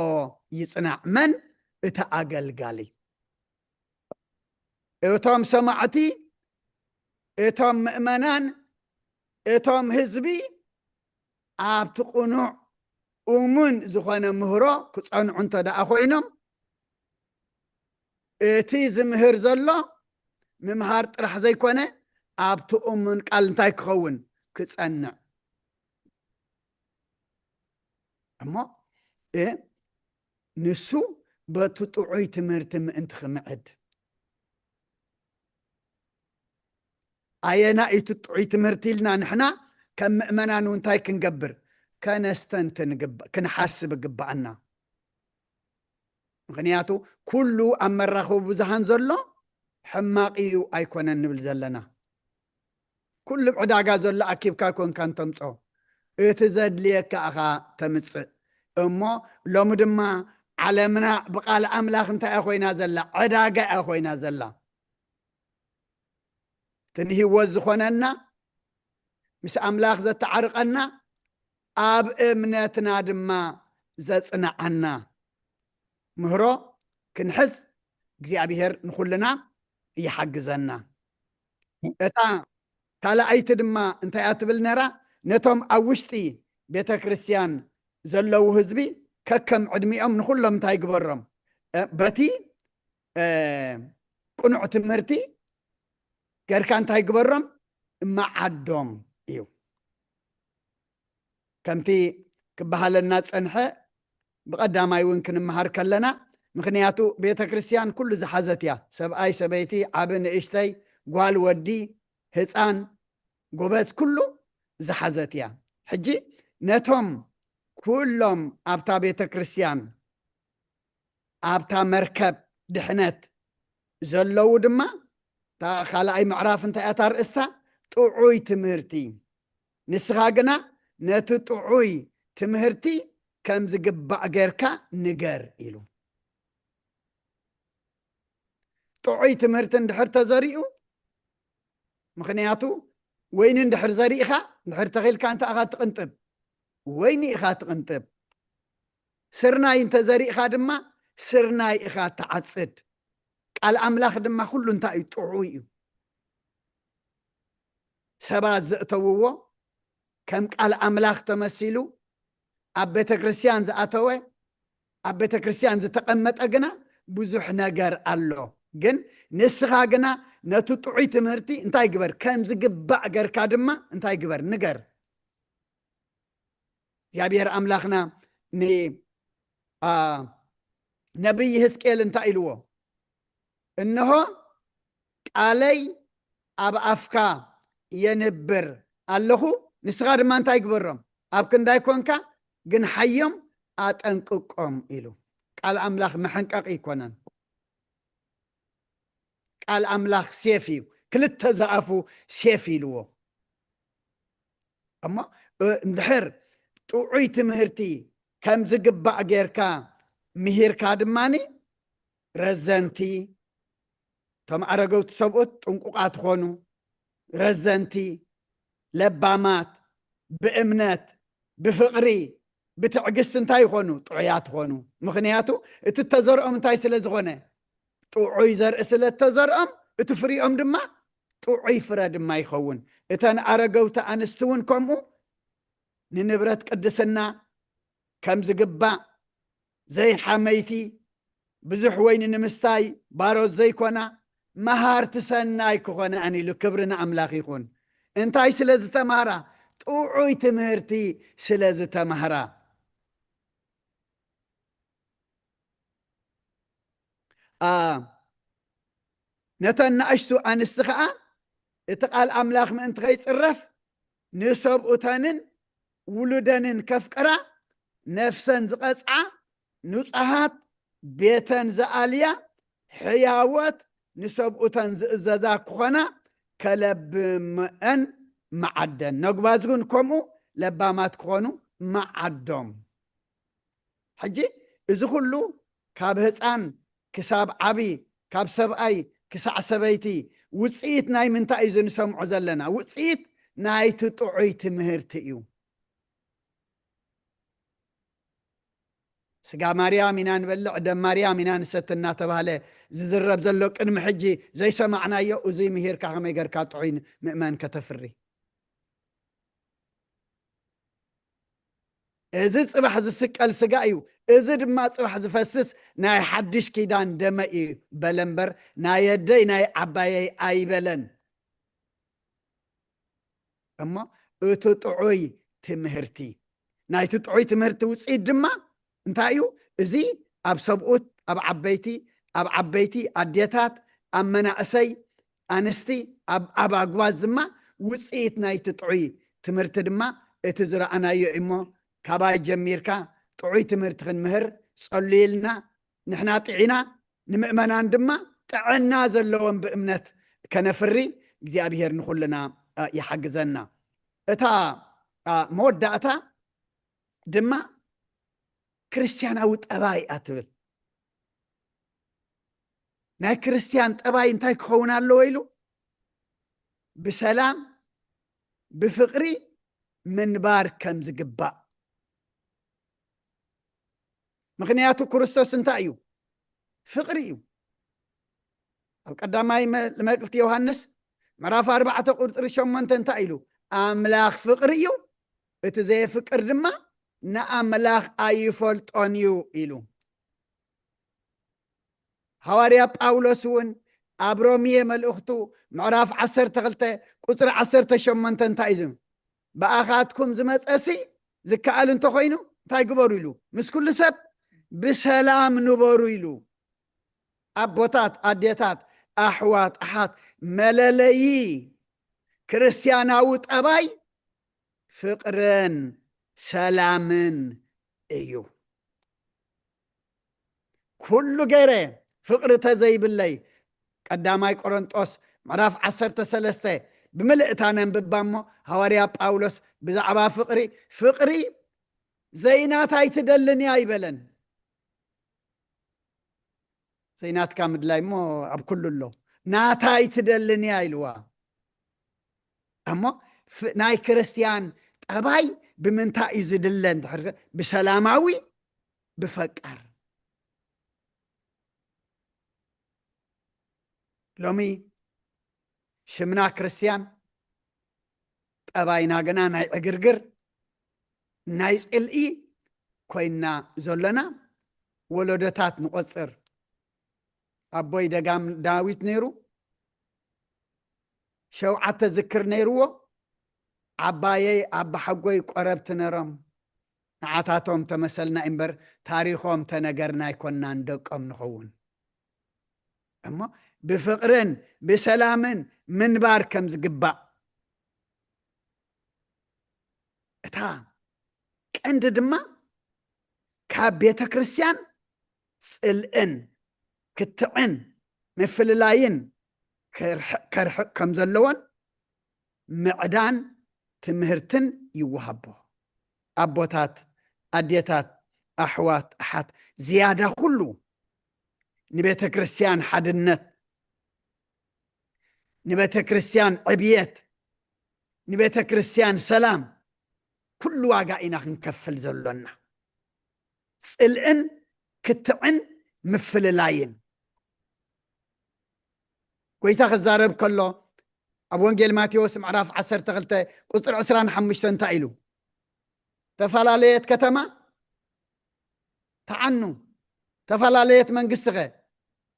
ይጽናዕ መን እቲ ኣገልጋሊ እቶም ሰማዕቲ እቶም ምእመናን እቶም ህዝቢ ኣብቲ ቁኑዕ እሙን ዝኾነ ምህሮ ክጸንዑ እንተደኣ ኮይኖም እቲ ዝምህር ዘሎ ምምሃር ጥራሕ ዘይኮነ ኣብቲ እሙን ቃል እንታይ ክኸውን ክጸንዕ እሞ ንሱ በቲ ጥዑይ ትምህርቲ ምእንቲ ክምዕድ ኣየና እቲ ጥዑይ ትምህርቲ ኢልና ንሕና ከም ምእመናን እንታይ ክንገብር ከነስተንትን ክንሓስብ ግባአና ምክንያቱ ኩሉ ኣብ መራኸቢ ብዙሃን ዘሎ ሕማቕ እዩ ኣይኮነን ንብል ዘለና ኩሉ ዕዳጋ ዘሎ ኣኪብካ ኮንካ እንተምፆ እቲ ዘድልየካ ኢኻ ተምፅእ እሞ ሎሚ ድማ ዓለምና ብቃል ኣምላኽ እንታይ እያ ኮይና ዘላ ዕዳጋ እያ ኮይና ዘላ ትንሂወት ዝኾነና ምስ ኣምላኽ ዘተዓርቀና ኣብ እምነትና ድማ ዘጽንዓና ምህሮ ክንሕዝ እግዚኣብሔር ንኩልና ይሓግዘና እታ ካልኣይቲ ድማ እንታይ እያ ትብል ነራ ነቶም ኣብ ውሽጢ ቤተ ክርስቲያን ዘለው ህዝቢ ከከም ዕድሚኦም ንኩሎም እንታይ ግበሮም በቲ ቁኑዕ ትምህርቲ ገርካ እንታይ ግበሮም እማዓዶም እዩ ከምቲ ክበሃለና ፀንሐ ብቀዳማይ እውን ክንመሃር ከለና ምክንያቱ ቤተ ክርስቲያን ኩሉ ዝሓዘት እያ ሰብኣይ ሰበይቲ ዓብ ንእሽተይ ጓል ወዲ ህፃን ጎበዝ ኩሉ ዝሓዘት እያ ሕጂ ነቶም ኩሎም ኣብታ ቤተ ክርስቲያን ኣብታ መርከብ ድሕነት ዘለው ድማ ካልኣይ ምዕራፍ እንታይ እያ ታርእስታ ጥዑይ ትምህርቲ ንስኻ ግና ነቲ ጥዑይ ትምህርቲ ከም ዝግባእ ጌርካ ንገር ኢሉ ጥዑይ ትምህርቲ እንድሕር ተዘሪኡ ምክንያቱ ወይኒ እንድሕር ዘሪእኻ እንድሕር ተኺልካ እንታይ ኢኻ ትቕንጥብ ወይኒ ኢኻ ትቕንጥብ ስርናይ እንተዘሪእኻ ድማ ስርናይ ኢኻ ተዓፅድ ቃል ኣምላኽ ድማ ኩሉ እንታይ እዩ ጥዑይ እዩ ሰባት ዘእተውዎ ከም ቃል ኣምላኽ ተመሲሉ ኣብ ቤተ ክርስቲያን ዝኣተወ ኣብ ቤተ ክርስቲያን ዝተቐመጠ ግና ብዙሕ ነገር ኣሎ ግን ንስኻ ግና ነቲ ጥዑይ ትምህርቲ እንታይ ግበር ከም ዝግባእ ገርካ ድማ እንታይ ግበር ንገር እግዚአብሔር ኣምላኽና ነብይ ሕዝቅኤል እንታይ ኢልዎ እነሆ ቃለይ ኣብ ኣፍካ የንብር ኣለኹ ንስኻ ድማ እንታይ ግበሮም ኣብ ክንዳይ ኮንካ ግን ሓዮም ኣጠንቅቆም ኢሉ ቃል ኣምላኽ መሐንቀቕ ይኮነን ቃል ኣምላኽ ሴፍ እዩ ክልተ ዝኣፉ ሴፍ ኢልዎ እሞ እንድሕር ጥዑይ ትምህርቲ ከም ዝግባእ ጌርካ ምሂርካ ድማኒ ረዘንቲ ቶም ኣረገውቲ ሰብኡት ጥንቁቃት ኮኑ رزنتي لبامات بأمنات بفقري بتعقس انتاي خونو طعيات خونو مخنياتو اتتزرقم انتاي سلازغونه طعوي زرق سلتزرقم اتفريقم دما طعوي فرد ما يخون اتان عرقوتا انستون كومو ننبرت قدسنا كم زقبا زي حميتي بزح وين نمستاي باروت زي كونا مهار تسناي كونا اني لكبرنا املاخ يكون انتاي سلاز تمارا طوعي تمهرتي سلاز تمهرا نتن اشتو ان استخاء اتقال املاخ من انت غيصرف نسب اوتانن ولدنن كفقرا نفسن زقصعا نصحات بيتن زاليا حياوت نسبؤتن زازا كخنا كلب مأن معدن نقبازقون كومو لبامات كخونو معدوم حجي إذا كله كاب هتان كساب عبي كاب سبأي كسع سبيتي وصيت ناي من تايزن سمعو زلنا وصيت ناي تطعي تمهرتيو سقا مريم إنان بلع دم مريم إنان ستنا تباله زرب زلوك إن محجي زي سمعنا يو زي مهير كهم يقر كاتعين مؤمن كتفري إذا صبح زسكال سقايو إذا ما صبح زفسس ناي حدش كيدان دمئي بلنبر ناي يدي ناي عبايي أي بلن أما اتطعوي تمهرتي ناي تطعوي تمهرتي وصيد دما انتايو ازي اب سبؤت اب عبيتي اديتات اب مناأسي انستي اب اغواز دما وصيت ناي تطعي تمرت دما اتزرا انا يمو كاباي جميركا طعي تمرت مهر صليلنا نحنا طعينا نمؤمنان دما طعنا زلون بامنت كنفري እግዚአብሔር ንኹልና يحجزنا اتا موداتا دما كريستياناوي طباي اتبل ناي كريستيان طباي انتاي كخون الله ويلو بسلام بفقري منبار كم زقبا مغنياتو كريستوس انتايو فقريو القداماي لما قلت يوحنس مراف 4 قرطر شمنت انتايلو املاخ فقريو اتزي فقر دما نأملاخ أيفلطونيو إلو حواريا باولوسون أبرومية ملأختو معراف 10 قطر 10 شمنتن تايزم بأخاتكم زمت أسي زكال انتو خوينو تاي قبرو إلو مس كل سب بسلام نبرو إلو أبوتات أديتات أحوات أحات ملالي كريستياناوت أباي فقرن سلامن ايو كل غيره فقر تزي بالله قداماي قرنطوس مراف 13 بملئتانا ببامو حواريا باولوس بزعبا فقري زينات ايتدلني ايبلن زينات كامد لاي مو اب كل له ناتا ايتدلني ايلوا اما ناي كريستيان طباي بمنتا يزدلن بسلاماوي بفقر لومي شمنا كريستيان طباينا غنا ناي اغرغر ناي قلئي كوينا زولنا ولودتات نقصر ابوي دغام داويت نيرو شوعة ذكر نيرو عبايي أب حقوي قربت نرم نعاتاتهم تمثلنا إمبر تاريخهم تنقرنا يكوننا ندقهم نخون أما بفقرن بسلامن من باركم زقبا اتا كأند دما كابيتا كريستيان سلئن كتعن مفللاين كرح كم زلوان معدان تمهرتن يوهبو أبوتات أديتات أحوات أحات زيادة كله نبيت كريستيان حدنت نبيت كريستيان عبيت نبيت كريستيان سلام كل واقعنا نكفل زلنا سلئن كتعن مفل لاين كويتا غزارب كله أبو انجيل ماتيوس معراف 10 تغلته قصر عسران حمش سنتايلو تفلاليت كتما تعنو تفلاليت من قصغه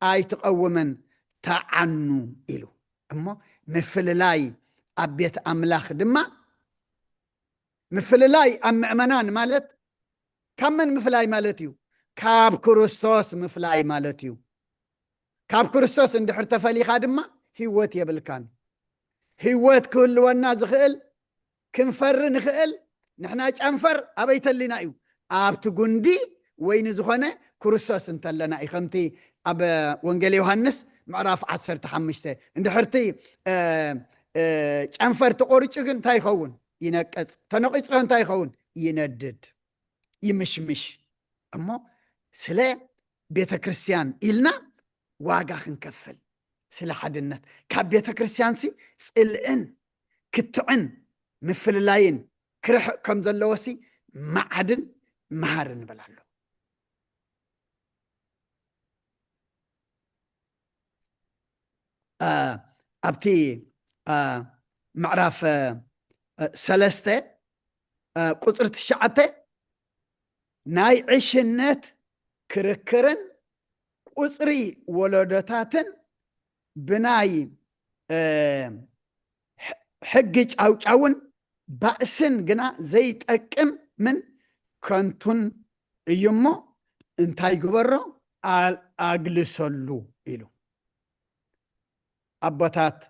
آي تقومن تعنو إلو أما مفللاي أبيت أملاخ دما مفللاي أم أمنان مالت كم من مفلاي مالتيو كاب كريستوس مفلاي مالتيو كاب كريستوس اندي حرت فلي خادما هيوت يبلكان هيوت كل والناس خيل كنفر نخيل نحنا انفر أبيت اللي نايو أبت جندي وين زخنة كريستوس انت لنا خمتي أب وانجيل يوحنس معراف 10 تحمشته اندي حرتي انفر تقوريچ تاي خون ينقص تنقص تاي خون يندد يمشمش أما سلا بيت كريستيان إلنا واقع نكفل سلا حدنت كاب بيت كريستيان سي سلئن كتعن مفل لاين كرح كم زلوسي معدن مهارن بلالو أبتي معرف سلسته قطرة الشعته ناي عشنت كركرن قصري ولدتاتن بناي حقج أو عون بأسن جنا زي تأكم من كنتون يمو انتاي قبرو أجلسلو إلو أبطات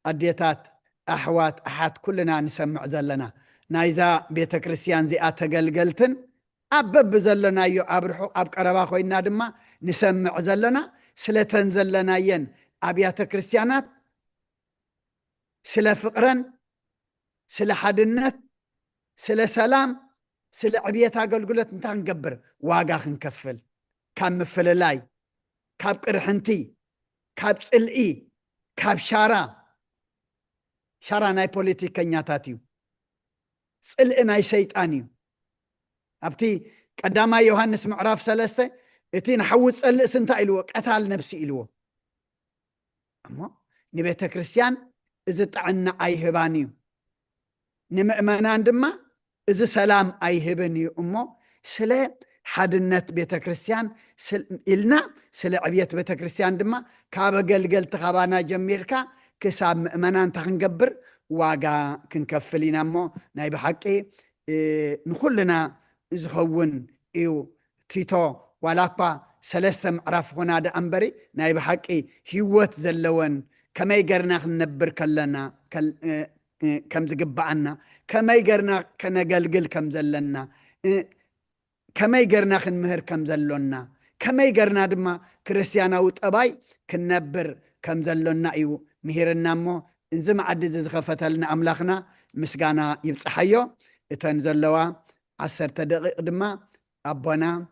أديتات أحوات أحد كلنا نسمع زلنا نايزا بيت كريستيان زي أتقلقلتن أبب زلنا يو أبرحو أبقربا خوينا دما نسمع زلنا سلتن زلنا ين أبيات كريستيانات سلا فقرن سلا حدنت سلا سلام سلا عبيات قلقلت انتا نقبر واقاخ نكفل كان مفللاي كاب قرحنتي كاب سلئي كاب شارع ناي بوليتيكا نياتاتيو سلئ ناي شيطانيو أبتي قداما يوحنس معراف 3 اتين حوت سلئ سنتا إلوه قتال نفسي إلوه أما نبيت كريستيان إذا تعنا أي هبانيو نمأمنان دما إذا سلام أي هبانيو أمو سلا حدنت بيت كريستيان إلنا سلا عبيت بيت كريستيان دما كابا قل تخابانا جميركا كساب مأمنان تخنقبر واقا كنكفلين أمو ناي بحقي نخلنا زخون إيو تيتو ولاقبا سلسة معرف هنا دا أنبري ناي بحقي هيوت زلون كما يقرنا نبر كلنا كم زقبعنا كما يقرنا كنقلقل كم زلنا كما يقرنا مهر كم زلونا كما يقرنا دما كريستيانا وطباي كنبر كم زلونا ايو مهرنا مو انزم عدز زخفتلنا أملاخنا مسقانا يبصحيو اتنزلوا 10 دقيق دما أبونا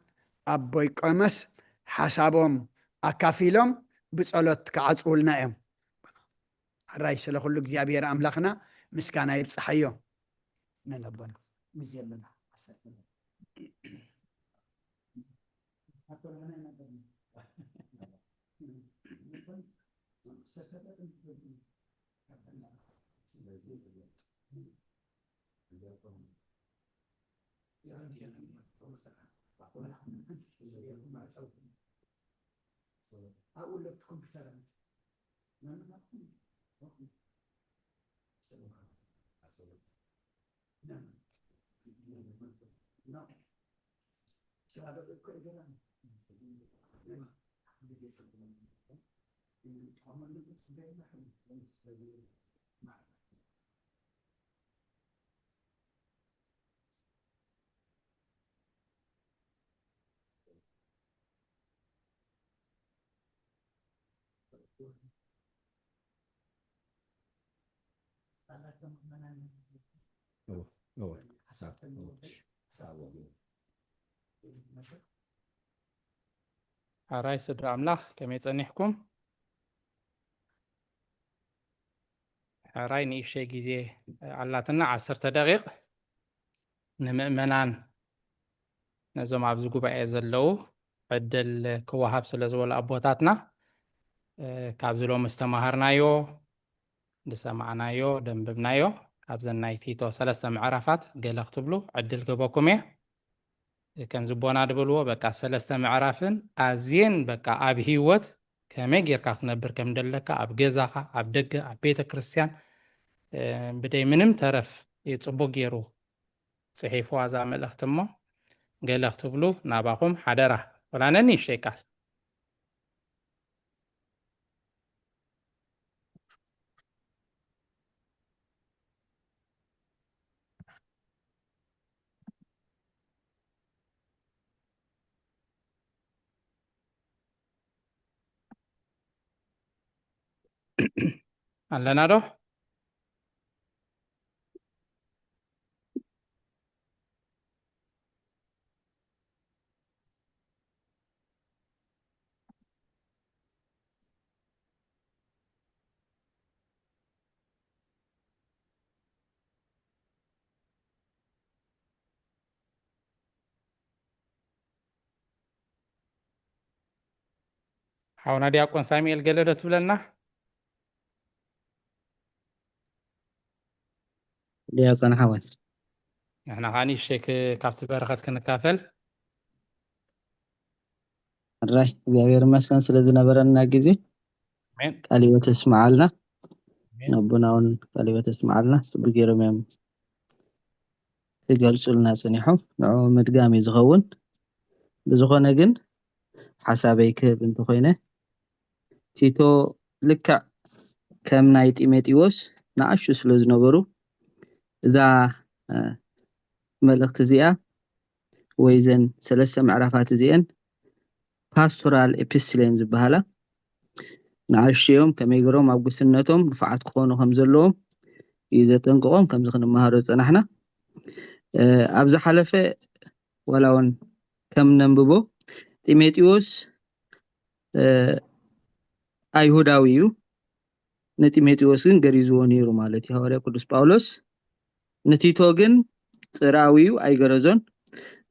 أبوي قمس حسابهم أكافيلهم بصلوت كعصولنا يوم الرئيس لكل እግዚአብሔር أملاخنا مسكانا يبصحيو نلبنا مزيلنا أقول لك كمبيوتر
ኣራይ ስድራ ኣምላኽ ከመይ ፀኒሕኩም ሕራይ ንእሽተይ ግዜ ኣላትና 10 ደቂቕ ንምእመናን ነዞም ኣብዚ ጉባኤ ዘለው ዕድል ክወሃብ ስለ ዝበሉ ኣቦታትና ካብዚ ሎም ዝተማሃርናዮ ዝሰማዕናዮ ደንብብናዮ ኣብዘን ናይ ቲቶ 3 ምዕራፋት ገለ ክትብሉ ዕድል ክህበኩም እየ ከምዚ ቦና ድብልዎ በቃ 3 ምዕራፍን ኣዝየን በቃ ኣብ ሂወት ከመይ ጌርካ ክትነብር ከም ደለካ ኣብ ገዛኻ ኣብ ደገ ኣብ ቤተ ክርስቲያን ብደይ ምንም ተረፍ ፅቡቅ ገይሩ ፅሒፍዋ እዛ መልእኽቲ እሞ ገለ ክትብሉ ናባኹም ሓደራ ወላነኒ ይሸይቃል ኣለና ዶ حاونا دياقون ساميل قلدت بلنا
دياقون حاول
احنا غاني الشيك كافت بارخت كنكافل
الراي እግዚአብሔር ይመስገን ስለዚህ ነበረና ጊዜ
አሜን
ቃል ሕይወት ተስማዓልና ነብናውን ቃል ሕይወት ተስማዓልና ብገረም እዮም ትገልጹልና ጽኒሖም ንዑ መድጋሚ ዝኸውን ብዝኾነ ግን ሓሳበይ ክህብ እንተኾይነ ቲቶ ልክዕ ከም ናይ ጢሞቴዎስ ንኣሹ ስለ ዝነበሩ እዛ መልእኽቲ እዚኣ ወይ ዘን 3 ምዕራፋት እዚአን ፓስቶራል ኤፒስትሌን ዝበሃላ ንኣሽዮም ከመይ ገይሮም ኣብ ጉስነቶም ንፉዓት ክኾኑ ከም ዘለዎም እዩ ዘጠንቅቖም ከምዚ ክንመሃሮ ፀናሕና ኣብ ዝሓለፈ ወላ እውን ከም ነንብቦ ጢሞቴዎስ ኣይሁዳዊ እዩ ንጢሞቴዎስ ግን ገሪዝዎ ነይሩ ማለት እዩ ሐዋርያ ቅዱስ ጳውሎስ ንቲቶ ግን ጽራዊ እዩ ኣይገረዞን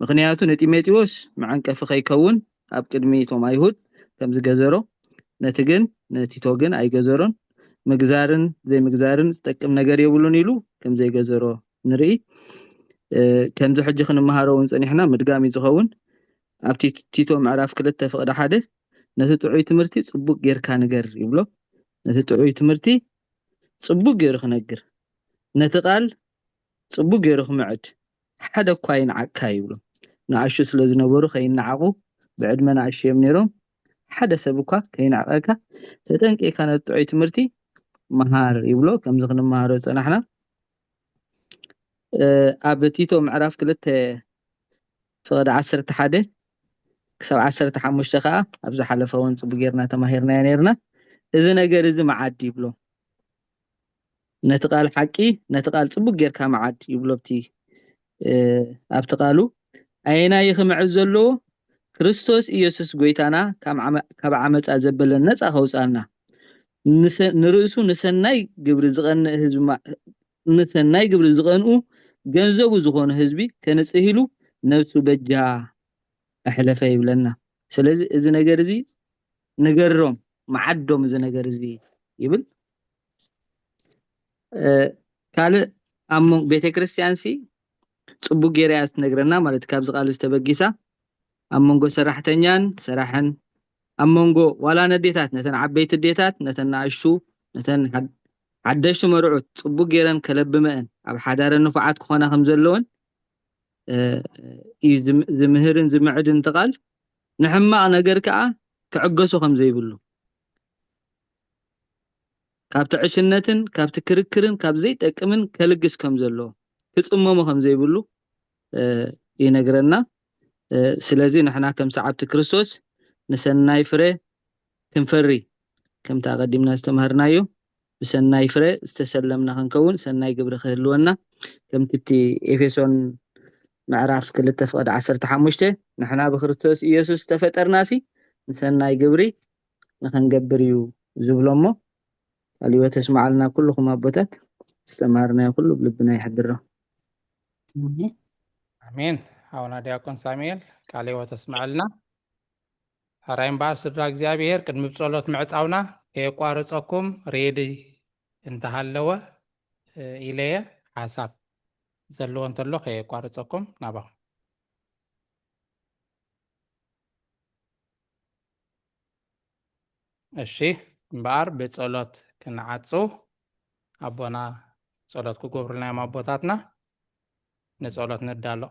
ምክንያቱ ንጢሞቴዎስ መዓንቀፊ ከይከውን ኣብ ቅድሚ ቶም ኣይሁድ ከም ዝገዘሮ ነቲ ግን ነቲቶ ግን ኣይገዘሮን ምግዛርን ዘይምግዛርን ዝጠቅም ነገር የብሉን ኢሉ ከም ዘይገዘሮ ንርኢ ከምዚ ሕጂ ክንመሃሮውን ፀኒሕና ምድጋሚ ዝኸውን ኣብ ቲቶ ምዕራፍ 2 ፍቅዲ 1 ነቲ ጥዑይ ትምህርቲ ጽቡቅ ጌርካ ነገር ይብሎ ነቲ ጥዑይ ትምህርቲ ጽቡቅ ጌሩ ክነግር ነቲ ቃል ጽቡቅ ጌሩ ክምዕድ ሓደ እኳ ይንዓካ ይብሎ ንኣሹ ስለ ዝነበሩ ከይንዓቁ ብዕድመ ንኣሽዮም ነይሮም ሓደ ሰብ እኳ ከይንዓቀካ ተጠንቂካ ነቲ ጥዑይ ትምህርቲ መሃር ይብሎ ከምዚ ክንመሃሮ ፀናሕና ኣብ ቲቶ ምዕራፍ 2 ፍቅዲ 11 ክሳብ 15 ከዓ ኣብ ዝሓለፈ እውን ጽቡቅ ጌርና ተማሂርና ነርና እዚ ነገር እዚ መዓድ ይብሎ ነቲ ቃል ሓቂ ነቲ ቃል ጽቡቅ ጌርካ መዓድ ይብሎ ኣብቲ ቃሉ ኣይና ይኽምዕ ዘለዎ ክርስቶስ ኢየሱስ ጎይታና ካብ ዓመፃ ዘበለን ነፃ ከውፃና ንርእሱ ንሰናይ ግብሪ ዝቐንእ ህዝቢ ንሰናይ ግብሪ ዝቐንኡ ገንዘቡ ዝኾነ ህዝቢ ከነጽሂሉ ነፍሱ በጃ ኣሕለፈ ይብለና ስለዚ እዚ ነገር እዚ ንገሮም ማዓዶም እዚ ነገር እዚ ይብል ካልእ ኣብ ቤተ ክርስቲያን ሲ ጽቡቅ ጌርያ ትነግረና ማለት ካብዚ ቃል ዝተበጊሳ ኣብ መንጎ ሰራሕተኛን ሰራሕን ኣብ መንጎ ዋላ ነዴታት ነተን ዓበይቲ ዴታት ነተን ናእሹ ነተን ሓደሽቲ መርዑት ጽቡቅ ጌረን ከለብመን ኣብ ሓዳረ ንፉዓት ክኾና ከም ዘለወን ዝምህርን ዝምዕድን ተቃል ንሕማቕ ነገር ከዓ ክዕገሱ ከም ዘይብሉ ካብቲ ዕሽነትን ካብቲ ክርክርን ካብ ዘይጠቅምን ከልግስ ከም ዘለዎ ክጽመሙ ከም ዘይብሉ ይነግረና ስለዚ ንሕና ከም ሰዓብቲ ክርስቶስ ንሰናይ ፍረ ክንፈሪ ከምታ ቀዲምና ዝተማሃርናዮ ብሰናይ ፍረ ዝተሰለምና ክንከውን ሰናይ ግብሪ ክህልወና ከምቲ ኤፌሶን ምዕራፍ 2 ፍቅዲ 15 ንሕና ብክርስቶስ ኢየሱስ ተፈጠርናሲ ንሰናይ ግብሪ ንክንገብር እዩ ዝብሎሞ قالوا تسمع لنا كلكم أبوتات استمرنا كله بلبنا يحضرنا.
አሜን። አሁን ዲያቆን ሳሙኤል ቃለ ሕይወት ተስማዕልና ሃራይም ባር ስድራ እግዚአብሔር ቅድሚ ብጸሎት ምዕፃውና የቋርፀኩም ሬዲ እንተሃለወ ኢለየ ሓሳብ ዘለዎ እንተሎ ከየቋርፀኩም ናባኹም። እሺ እምበኣር ብጸሎት ክንዓፁ ኣቦና ጸሎት ክገብሩልናዮም ኣቦታትና ንጸሎት ንዳሎ።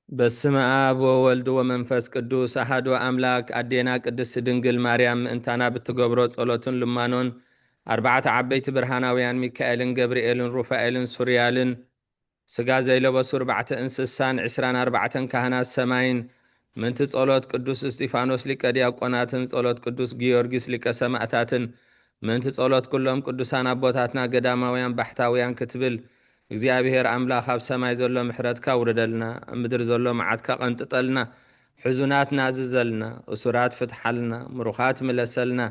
በስመ አብ ወወልድ ወመንፈስ ቅዱስ አሐዱ አምላክ። አዴና ቅድስት ድንግል ማርያም ምእንታና ብትገብሮ ጸሎትን ልማኖን አርባዕተ ዓበይቲ ብርሃናውያን ሚካኤልን ገብርኤልን ሩፋኤልን ሱርያልን ስጋ ዘይለበሱ 4 እንስሳን 24 ካህናት ሰማይን ምንቲ ጸሎት ቅዱስ እስጢፋኖስ ሊቀ ዲያቆናትን ጸሎት ቅዱስ ጊዮርጊስ ሊቀ ሰማዕታትን ምንቲ ጸሎት ኩሎም ቅዱሳን አቦታትና ገዳማውያን ባሕታውያን ክትብል እግዚአብሔር አምላክ ኣብ ሰማይ ዘሎ ምሕረትካ ውረደልና፣ ምድር ዘሎ መዓትካ ቀንጥጠልና፣ ሕዙናት ናዝዘልና፣ እሱራት ፍትሓልና፣ ምሩኻት ምለሰልና፣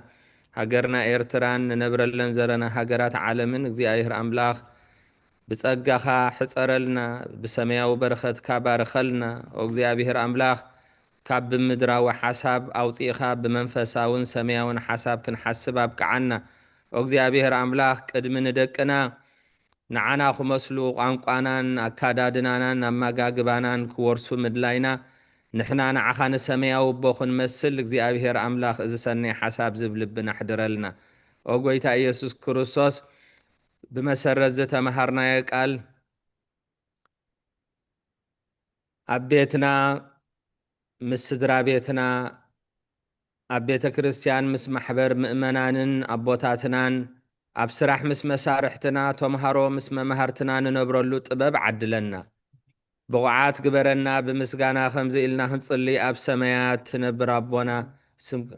ሃገርና ኤርትራን ንነብረለን ዘረና ሃገራት ዓለምን እግዚአብሔር አምላክ ብጸጋኻ ሕፀረልና፣ ብሰማያዊ በረኸትካ ባርኸልና። እግዚአብሔር አምላክ ካብ ብምድራዊ ሓሳብ ኣውፂእኻ ብመንፈሳውን ሰማያውን ሓሳብ ክንሓስብ ኣብቅዓና። እግዚአብሔር አምላክ ቅድሚ ንደቅና ንዓና ክመስሉ ቋንቋናን ኣካዳድናናን ኣመጋግባናን ክወርሱ ምድላይና ንሕና ንዓኻ ንሰማያዊ ቦ ክንመስል እግዚአብሔር አምላክ እዚ ሰናይ ሓሳብ ዝብልብና ኣሕድረልና። ኦ ጎይታ ኢየሱስ ክርስቶስ ብመሰረት ዝተመሃርናዮ ቃል ኣብ ቤትና ምስ ስድራ ቤትና ኣብ ቤተ ክርስቲያን ምስ ማሕበር ምእመናንን ኣቦታትናን ኣብ ስራሕ ምስ መሳርሕትና ተምሃሮ ምስ መምሃርትና ንነብረሉ ጥበብ ዓድለና። ብቑዓት ግበረና። ብምስጋና ከምዚ ኢልና ክንጽሊ ኣብ ሰማያት ትነብር ኣቦና ስምካ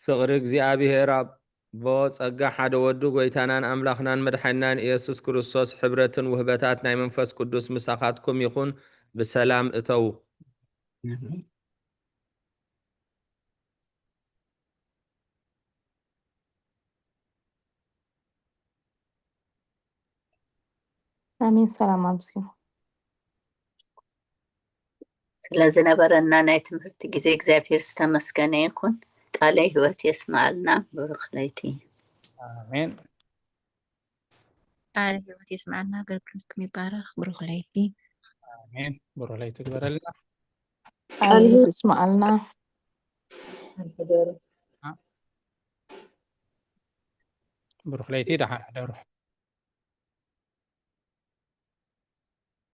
ፍቅሪ እግዚአብሔር አቦ ጸጋ ሓደ ወዱ ጎይታናን አምላኽናን መድሓኒናን ኢየሱስ ክርስቶስ ሕብረትን ውህበታት ናይ መንፈስ ቅዱስ ምሳኻትኩም ይኹን። ብሰላም እተው።
አሜን። ሰላም አብዝዩ።
ስለዝነበረና ናይ ትምህርቲ ጊዜ እግዚአብሔር ዝተመስገነ ይኹን። ቃለ ሕይወት የስማዓልና። ብሩኽ ለይቲ።
አሜን።
ቃለ ሕይወት የስማዓልና። አገልግሎትኩም ይባረክ። ብሩኽ ለይቲ።
አሜን። ብሩኽ ለይቲ ትግበረልና።
ቃለ ሕይወት ይስማዓልና።
ብሩኽ ለይቲ ደሓን ሕደሩ።